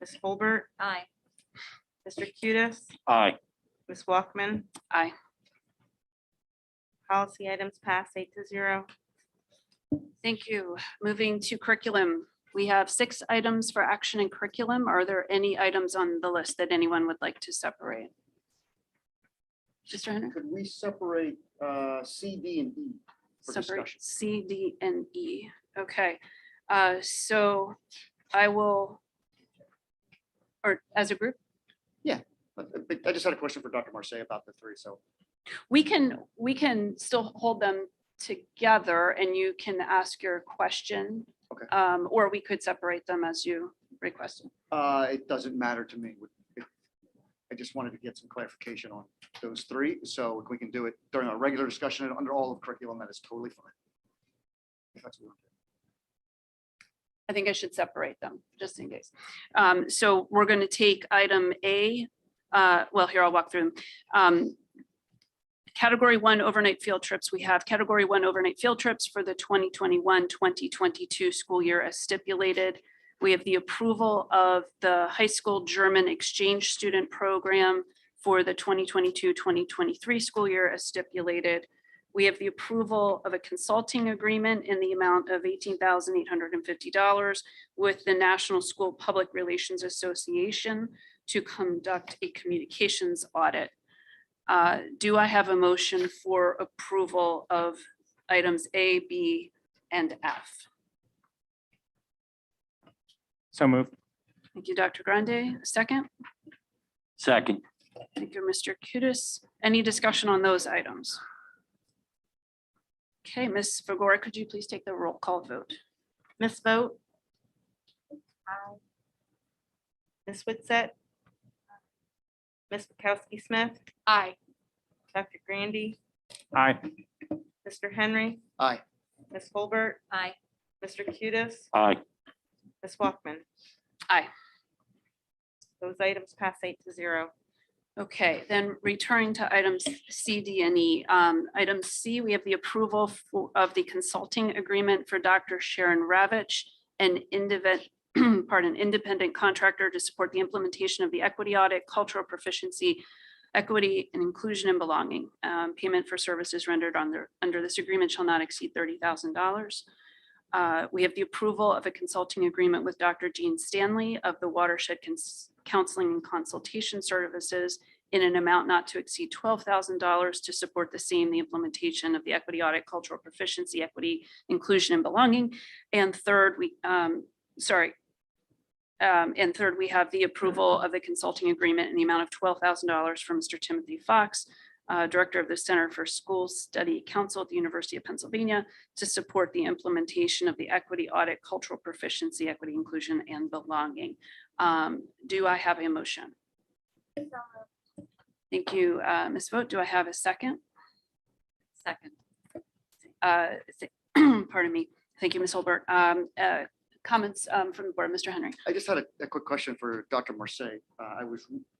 Ms. Holbert. Aye. Mr. Cutis. Aye. Ms. Walkman. Aye. Policy items pass 8-0. Thank you. Moving to curriculum. We have 6 items for action in curriculum. Are there any items on the list that anyone would like to separate? Mr. Henry? Could we separate C, D, and E for Separate discussion? C, D, and E. Okay. So I will, or as a group? But I just had a question for Dr. Marseille about the 3. So We can still hold them together and you can ask your question. Okay. Or we could separate them as you requested. it doesn't matter to me. I just wanted to get some clarification on those 3. So if we can do it during our regular discussion and under all of curriculum, that is totally fine. If that's what we want to do. I think I should separate them just in case. So we're going to take item A. Well, here, I'll walk through them. Category 1 overnight field trips. We have category 1 overnight field trips for the 2021-2022 school year as stipulated. We have the approval of the high school German exchange student program for the 2022-2023 school year as stipulated. We have the approval of a consulting agreement in the amount of $18,850 with the National School Public Relations Association to conduct a communications audit. Do I have a motion for approval of items A, B, and F? So moved. Thank you, Dr. Grande. A second? Second. Thank you, Mr. Cutis. Any discussion on those items? Okay, Ms. Fagor, could you please take the roll call vote? Ms. Vogt. Aye. Ms. Witset. Ms. Wachowski Smith. Aye. Dr. Grandy. Aye. Mr. Henry. Aye. Ms. Holbert. Aye. Mr. Cutis. Aye. Ms. Walkman. Aye. Those items pass 8-0. Okay, then returning to items C, D, and E. Item C, we have the approval of the consulting agreement for Dr. Sharon Ravitch an independent contractor to support the implementation of the equity audit, cultural proficiency, equity and inclusion and belonging. Payment for services rendered under this agreement shall not exceed $30,000. We have the approval of a consulting agreement with Dr. Jean Stanley of the Watershed Counseling and Consultation Services in an amount not to exceed $12,000 to support the same, the implementation of the equity audit, cultural proficiency, equity, inclusion, and belonging. And third, we have the approval of the consulting agreement in the amount of $12,000 from Mr. Timothy Fox, Director of the Center for School Study Council at the University of Pennsylvania, to support the implementation of the equity audit, cultural proficiency, equity, inclusion, and belonging. Do I have a motion? Thank you, Ms. Vogt. Do I have a second? Second. Pardon me. Thank you, Ms. Holbert. Comments from the board, Mr. Henry. I just had a quick question for Dr. Marseille.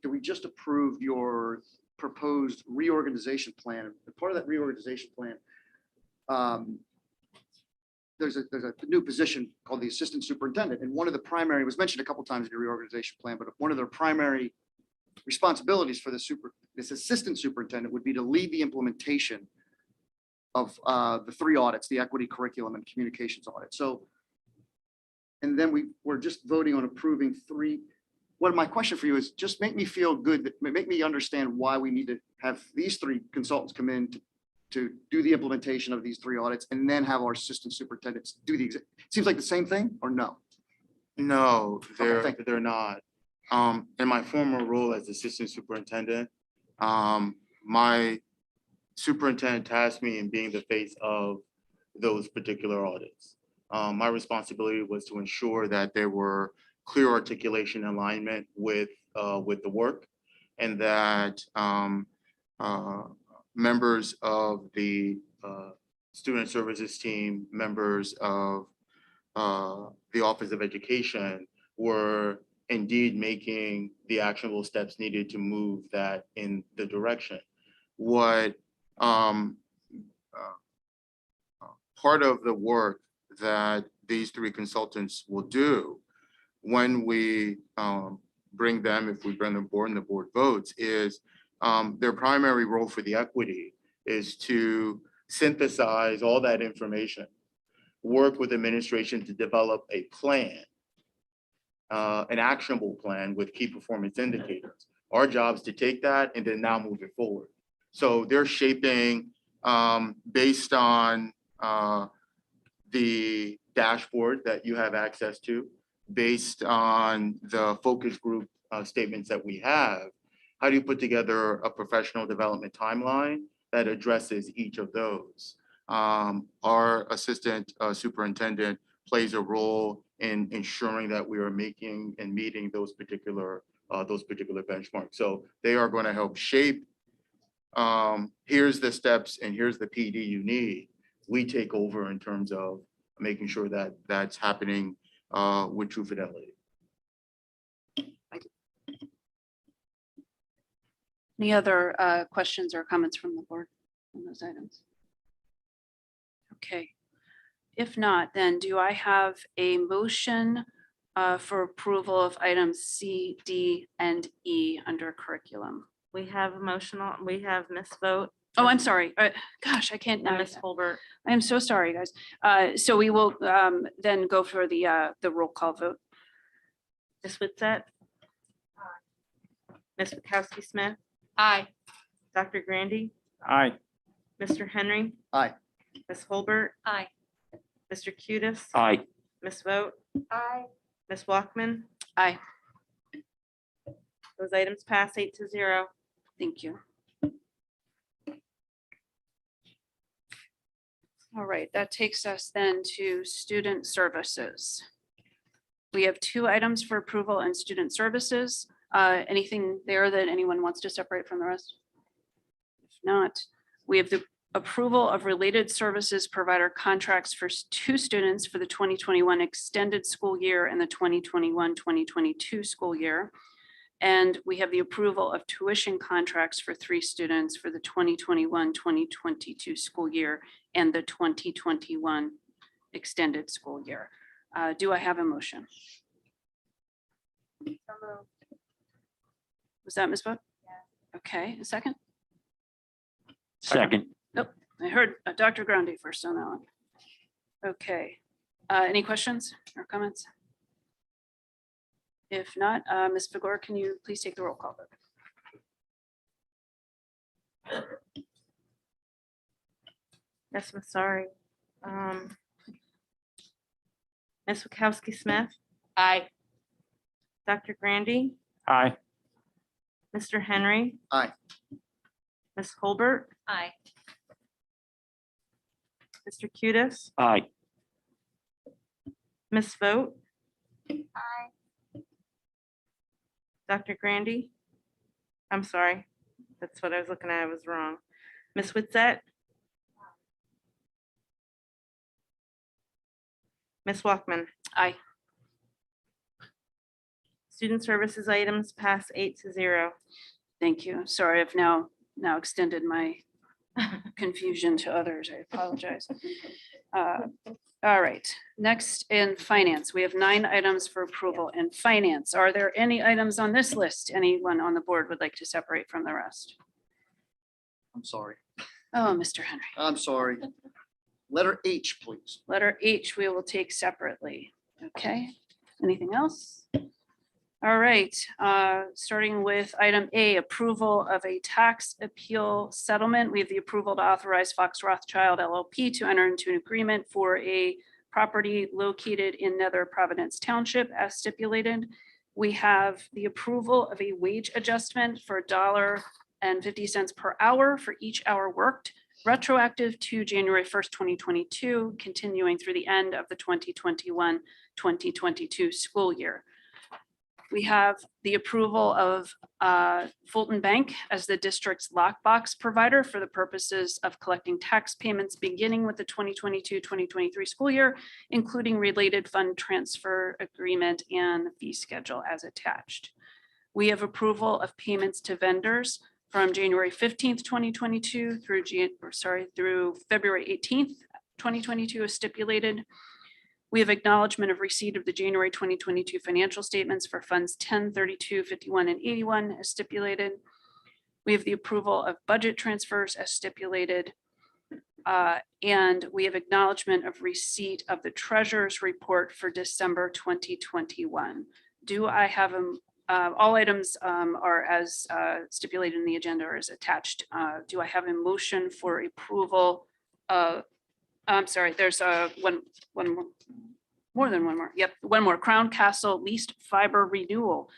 Did we just approve your proposed reorganization plan? And part of that reorganization plan, there's a new position called the assistant superintendent. And one of the primary, was mentioned a couple times in your reorganization plan, but one of their primary responsibilities for this assistant superintendent would be to lead the implementation of the 3 audits, the equity, curriculum, and communications audit. So, and then we're just voting on approving 3. What my question for you is, just make me feel good, make me understand why we need to have these 3 consultants come in to do the implementation of these 3 audits, and then have our assistant superintendents do the, seems like the same thing, or no? No, Okay, they're not. In my former role as assistant superintendent, my superintendent tasked me in being the face of those particular audits. My responsibility was to ensure that there were clear articulation and alignment with the work, and that members of the student services team, members of the Office of Education were indeed making the actionable steps needed to move that in the direction. What part of the work that these 3 consultants will do when we bring them, if we bring them board and the board votes, is their primary role for the equity is to synthesize all that information, work with administration to develop a plan, an actionable plan with key performance indicators. Our job is to take that and then now move it forward. So they're shaping based on the dashboard that you have access to, based on the focus group statements that we have. How do you put together a professional development timeline that addresses each of those? Our assistant superintendent plays a role in ensuring that we are making and meeting those particular benchmarks. So they are going to help shape, here's the steps and here's the PD you need. We take over in terms of making sure that that's happening with true fidelity. Any other questions or comments from the board on those items? Okay. If not, then do I have a motion for approval of items C, D, and E under curriculum? We have a motion on, we have Ms. Vogt. Oh, I'm sorry. Gosh, I can't. And Ms. Holbert. I am so sorry, guys. So we will then go for the roll call vote. Ms. Witset. Ms. Wachowski Smith. Aye. Dr. Grandy. Aye. Mr. Henry. Aye. Ms. Holbert. Aye. Mr. Cutis. Aye. Ms. Vogt. Aye. Ms. Walkman. Aye. Those items pass 8-0. Thank you. All right, that takes us then to student services. We have 2 items for approval in student services. Anything there that anyone wants to separate from the rest? If not, we have the approval of related services provider contracts for 2 students for the 2021 extended school year and the 2021-2022 school year. And we have the approval of tuition contracts for 3 students for the 2021-2022 school year and the 2021 extended school year. Do I have a motion? Was that Ms. Bud? Okay, a second? Second. Nope, I heard Dr. Grundy first on that one. Okay, any questions or comments? If not, Ms. Fagor, can you please take the roll call vote? Yes, I'm sorry. Ms. Wachowski Smith, Aye. Dr. Grandy, Aye. Mr. Henry, Aye. Ms. Holbert, Aye. Mr. Cutis, Aye. Ms. Vogt, Aye. Dr. Grandy. I'm sorry. That's what I was looking at. I was wrong. Ms. Witset. Ms. Walkman. Aye. Student services items pass 8-0. Thank you. Sorry, I've now extended my confusion to others. I apologize. All right, next in finance, we have 9 items for approval in finance. Are there any items on this list anyone on the board would like to separate from the rest? I'm sorry. Oh, Mr. Henry. I'm sorry. Letter H, please. Letter H we will take separately. Okay, anything else? All right, starting with item A, approval of a tax appeal settlement. We have the approval to authorize Fox Rothschild LLP to enter into an agreement for a property located in Nether Providence Township as stipulated. We have the approval of a wage adjustment for $1.50 per hour for each hour worked, retroactive to January 1st, 2022, continuing through the end of the 2021-2022 school year. We have the approval of Fulton Bank as the district's lockbox provider for the purposes of collecting tax payments beginning with the 2022-2023 school year, including related fund transfer agreement and fee schedule as attached. We have approval of payments to vendors from January 15th, 2022 through February 18th, 2022 as stipulated. We have acknowledgement of receipt of the January 2022 financial statements for funds 10, 32, 51, and 81 as stipulated. We have the approval of budget transfers as stipulated. And we have acknowledgement of receipt of the treasurer's report for December 2021. Do I have all items are as stipulated in the agenda or as attached. Do I have a motion for approval of, I'm sorry, there's one more. Yep, one more. Crown Castle leased fiber renewal.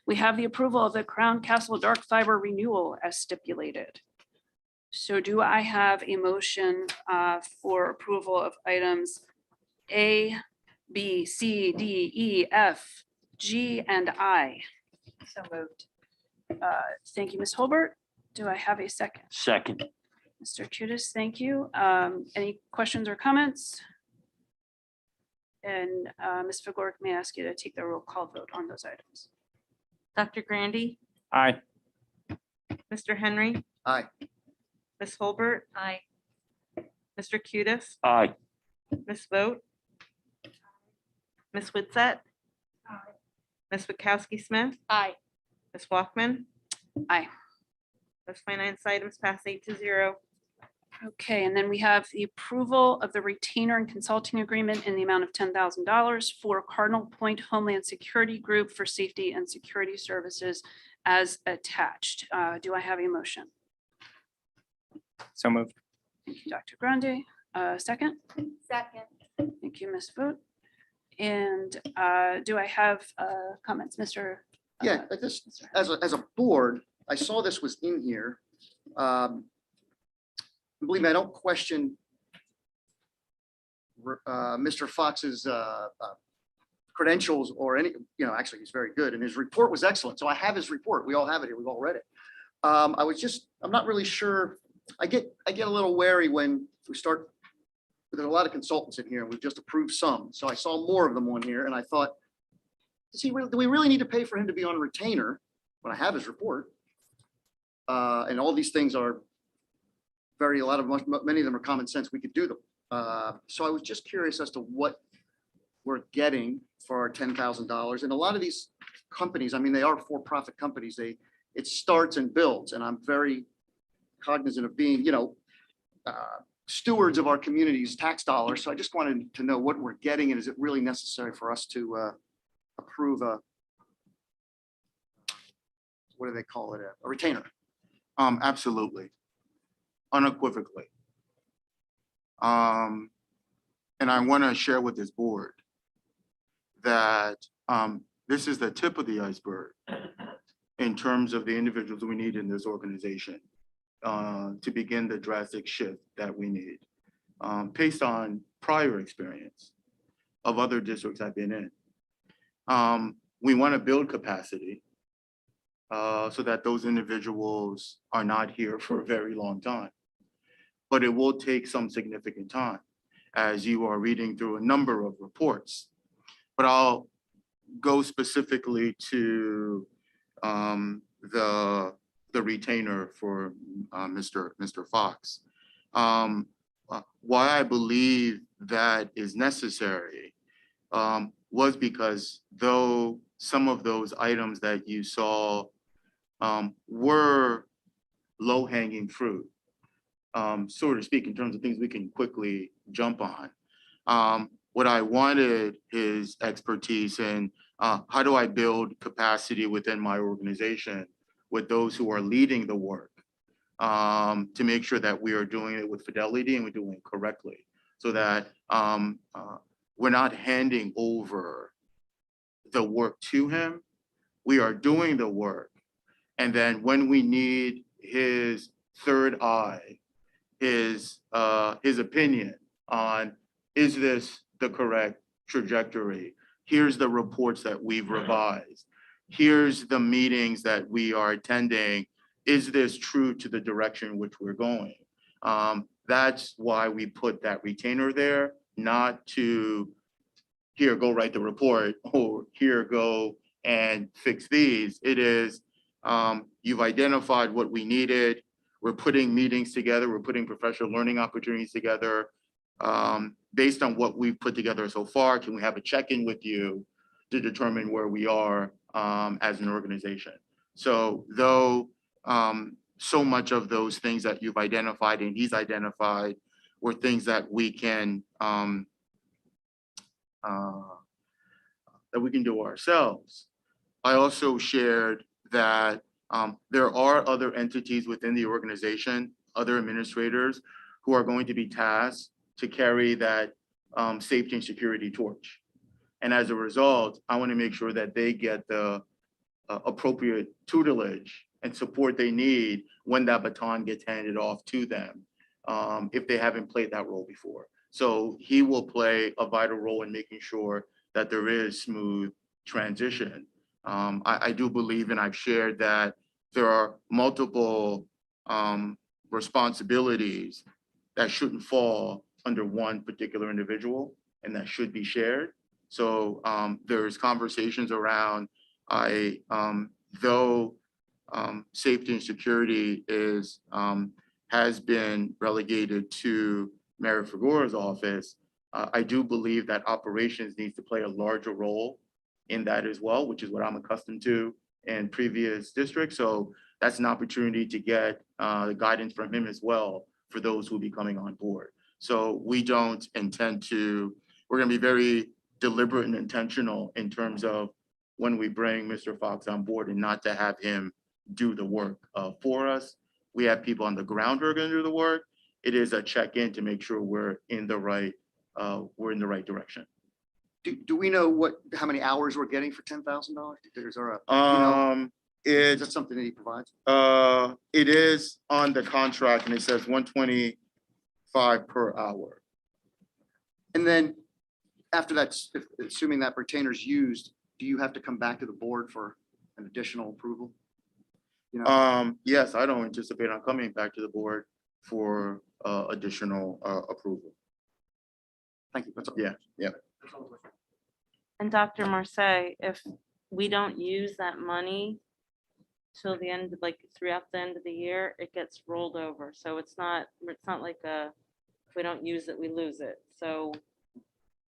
We have the approval of the Crown Castle dark fiber renewal as stipulated. So do I have a motion for approval of items A, B, C, D, E, F, G, and I? So moved. Thank you, Ms. Holbert. Do I have a second? Second. Mr. Cutis, thank you. Any questions or comments? And Ms. Fagor, may I ask you to take the roll call vote on those items? Dr. Grandy, Aye. Mr. Henry, Aye. Ms. Holbert, Aye. Mr. Cutis, Aye. Ms. Vogt, Ms. Witset, Ms. Wachowski Smith, Aye. Ms. Walkman. Aye. Those finance items pass 8-0. Okay, and then we have the approval of the retainer and consulting agreement in the amount of $10,000 for Cardinal Point Homeland Security Group for safety and security services as attached. Do I have a motion? So moved. Thank you, Dr. Grande. Second? Second. Thank you, Ms. Vogt. And do I have comments, Mr.? Yeah, I just, as a board, I saw this was in here. Believe me, I don't question Mr. Fox's credentials or any, actually, he's very good and his report was excellent. So I have his report. We all have it here. We've all read it. I'm not really sure. I get a little wary when we start, there's a lot of consultants in here and we've just approved some. So I saw more of them on here and I thought, do we really need to pay for him to be on retainer when I have his report? And all these things are many of them are common sense. We could do them. So I was just curious as to what we're getting for our $10,000. And a lot of these companies, I mean, they are for-profit companies. It starts and builds, and I'm very cognizant of being, stewards of our community's tax dollars. So I just wanted to know what we're getting, and is it really necessary for us to approve what do they call it, a retainer? Absolutely, unequivocally. And I want to share with this board that this is the tip of the iceberg in terms of the individuals we need in this organization to begin the drastic shift that we need, based on prior experience of other districts I've been in. We want to build capacity so that those individuals are not here for a very long time. But it will take some significant time as you are reading through a number of reports. But I'll go specifically to the retainer for Mr. Fox. Why I believe that is necessary was because though some of those items that you saw were low-hanging fruit, so to speak, in terms of things we can quickly jump on. What I wanted is expertise in how do I build capacity within my organization with those who are leading the work to make sure that we are doing it with fidelity and we're doing it correctly, so that we're not handing over the work to him. We are doing the work. And then when we need his third eye, his opinion on, is this the correct trajectory? Here's the reports that we've revised. Here's the meetings that we are attending. Is this true to the direction in which we're going? That's why we put that retainer there, not to here, go write the report, or here, go and fix these. It is, you've identified what we needed. We're putting meetings together. We're putting professional learning opportunities together. Based on what we've put together so far, can we have a check-in with you to determine where we are as an organization? So though so much of those things that you've identified and he's identified were things that we can do ourselves, I also shared that there are other entities within the organization, other administrators who are going to be tasked to carry that safety and security torch. And as a result, I want to make sure that they get the appropriate tutelage and support they need when that baton gets handed off to them, if they haven't played that role before. So he will play a vital role in making sure that there is smooth transition. I do believe, and I've shared, that there are multiple responsibilities that shouldn't fall under one particular individual and that should be shared. So there's conversations around, though safety and security has been relegated to Mayor Figueroa's office, I do believe that operations needs to play a larger role in that as well, which is what I'm accustomed to in previous districts. So that's an opportunity to get the guidance from him as well for those who will be coming on board. So we don't intend to, we're going to be very deliberate and intentional in terms of when we bring Mr. Fox on board, and not to have him do the work for us. We have people on the ground who are going to do the work. It is a check-in to make sure we're in the right direction. Do we know how many hours we're getting for $10,000? Is there is that something that he provides? It is on the contract, and it says 125 per hour. And then after that, assuming that retainer's used, do you have to come back to the board for an additional approval? Yes, I don't anticipate on coming back to the board for additional approval. Thank you. That's all. Yeah. And Dr. Marseille, if we don't use that money till the end, like throughout the end of the year, it gets rolled over. So it's not like if we don't use it, we lose it. So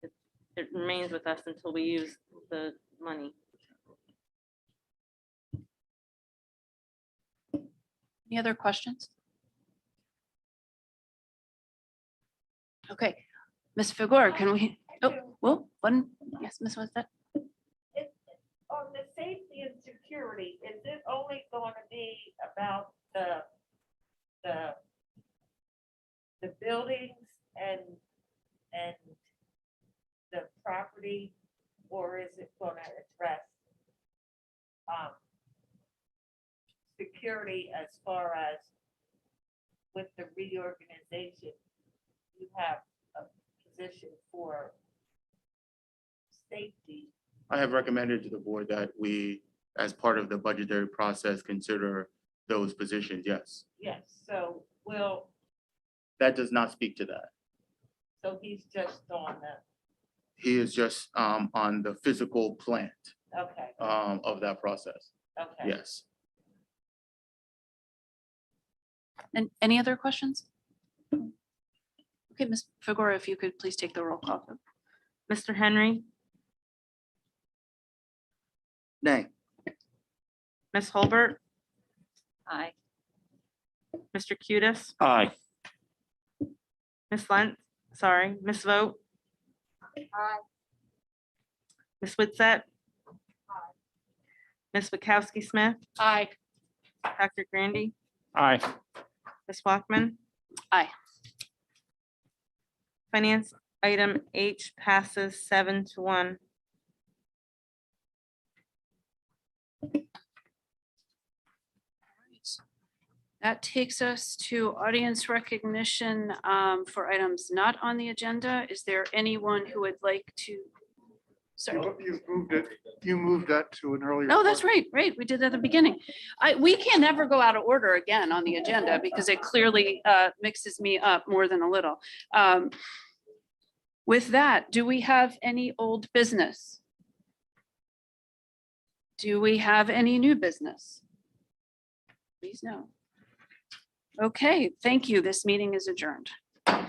it remains with us until we use the money. Any other questions? Okay, Ms. Figure, can we, oh, well, one, yes, Ms. Westad? On the safety and security, is it only going to be about the buildings and the property, or is it going to address security as far as with the reorganization, you have a position for safety? I have recommended to the board that we, as part of the budgetary process, consider those positions, yes. Yes, so will, That does not speak to that. so he's just on the, He is just on the physical plant okay, of that process, okay. yes. And any other questions? Okay, Ms. Figure, if you could please take the roll call. Mr. Henry, Nay. Ms. Holbert, Aye. Mr. Cutis, Aye. Ms. Lent, sorry, Ms. Vogt, Aye. Ms. Witset, Ms. Wachowski Smith, Aye. Dr. Grandy, Aye. Ms. Walkman. Aye. Finance item H passes 7-1. That takes us to audience recognition for items not on the agenda. Is there anyone who would like to? Sorry. You moved that to an earlier. Oh, that's part. right. We did that at the beginning. We can never go out of order again on the agenda because it clearly mixes me up more than a little. With that, do we have any old business? Do we have any new business? Please no. Okay, thank you. This meeting is adjourned. I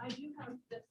do have this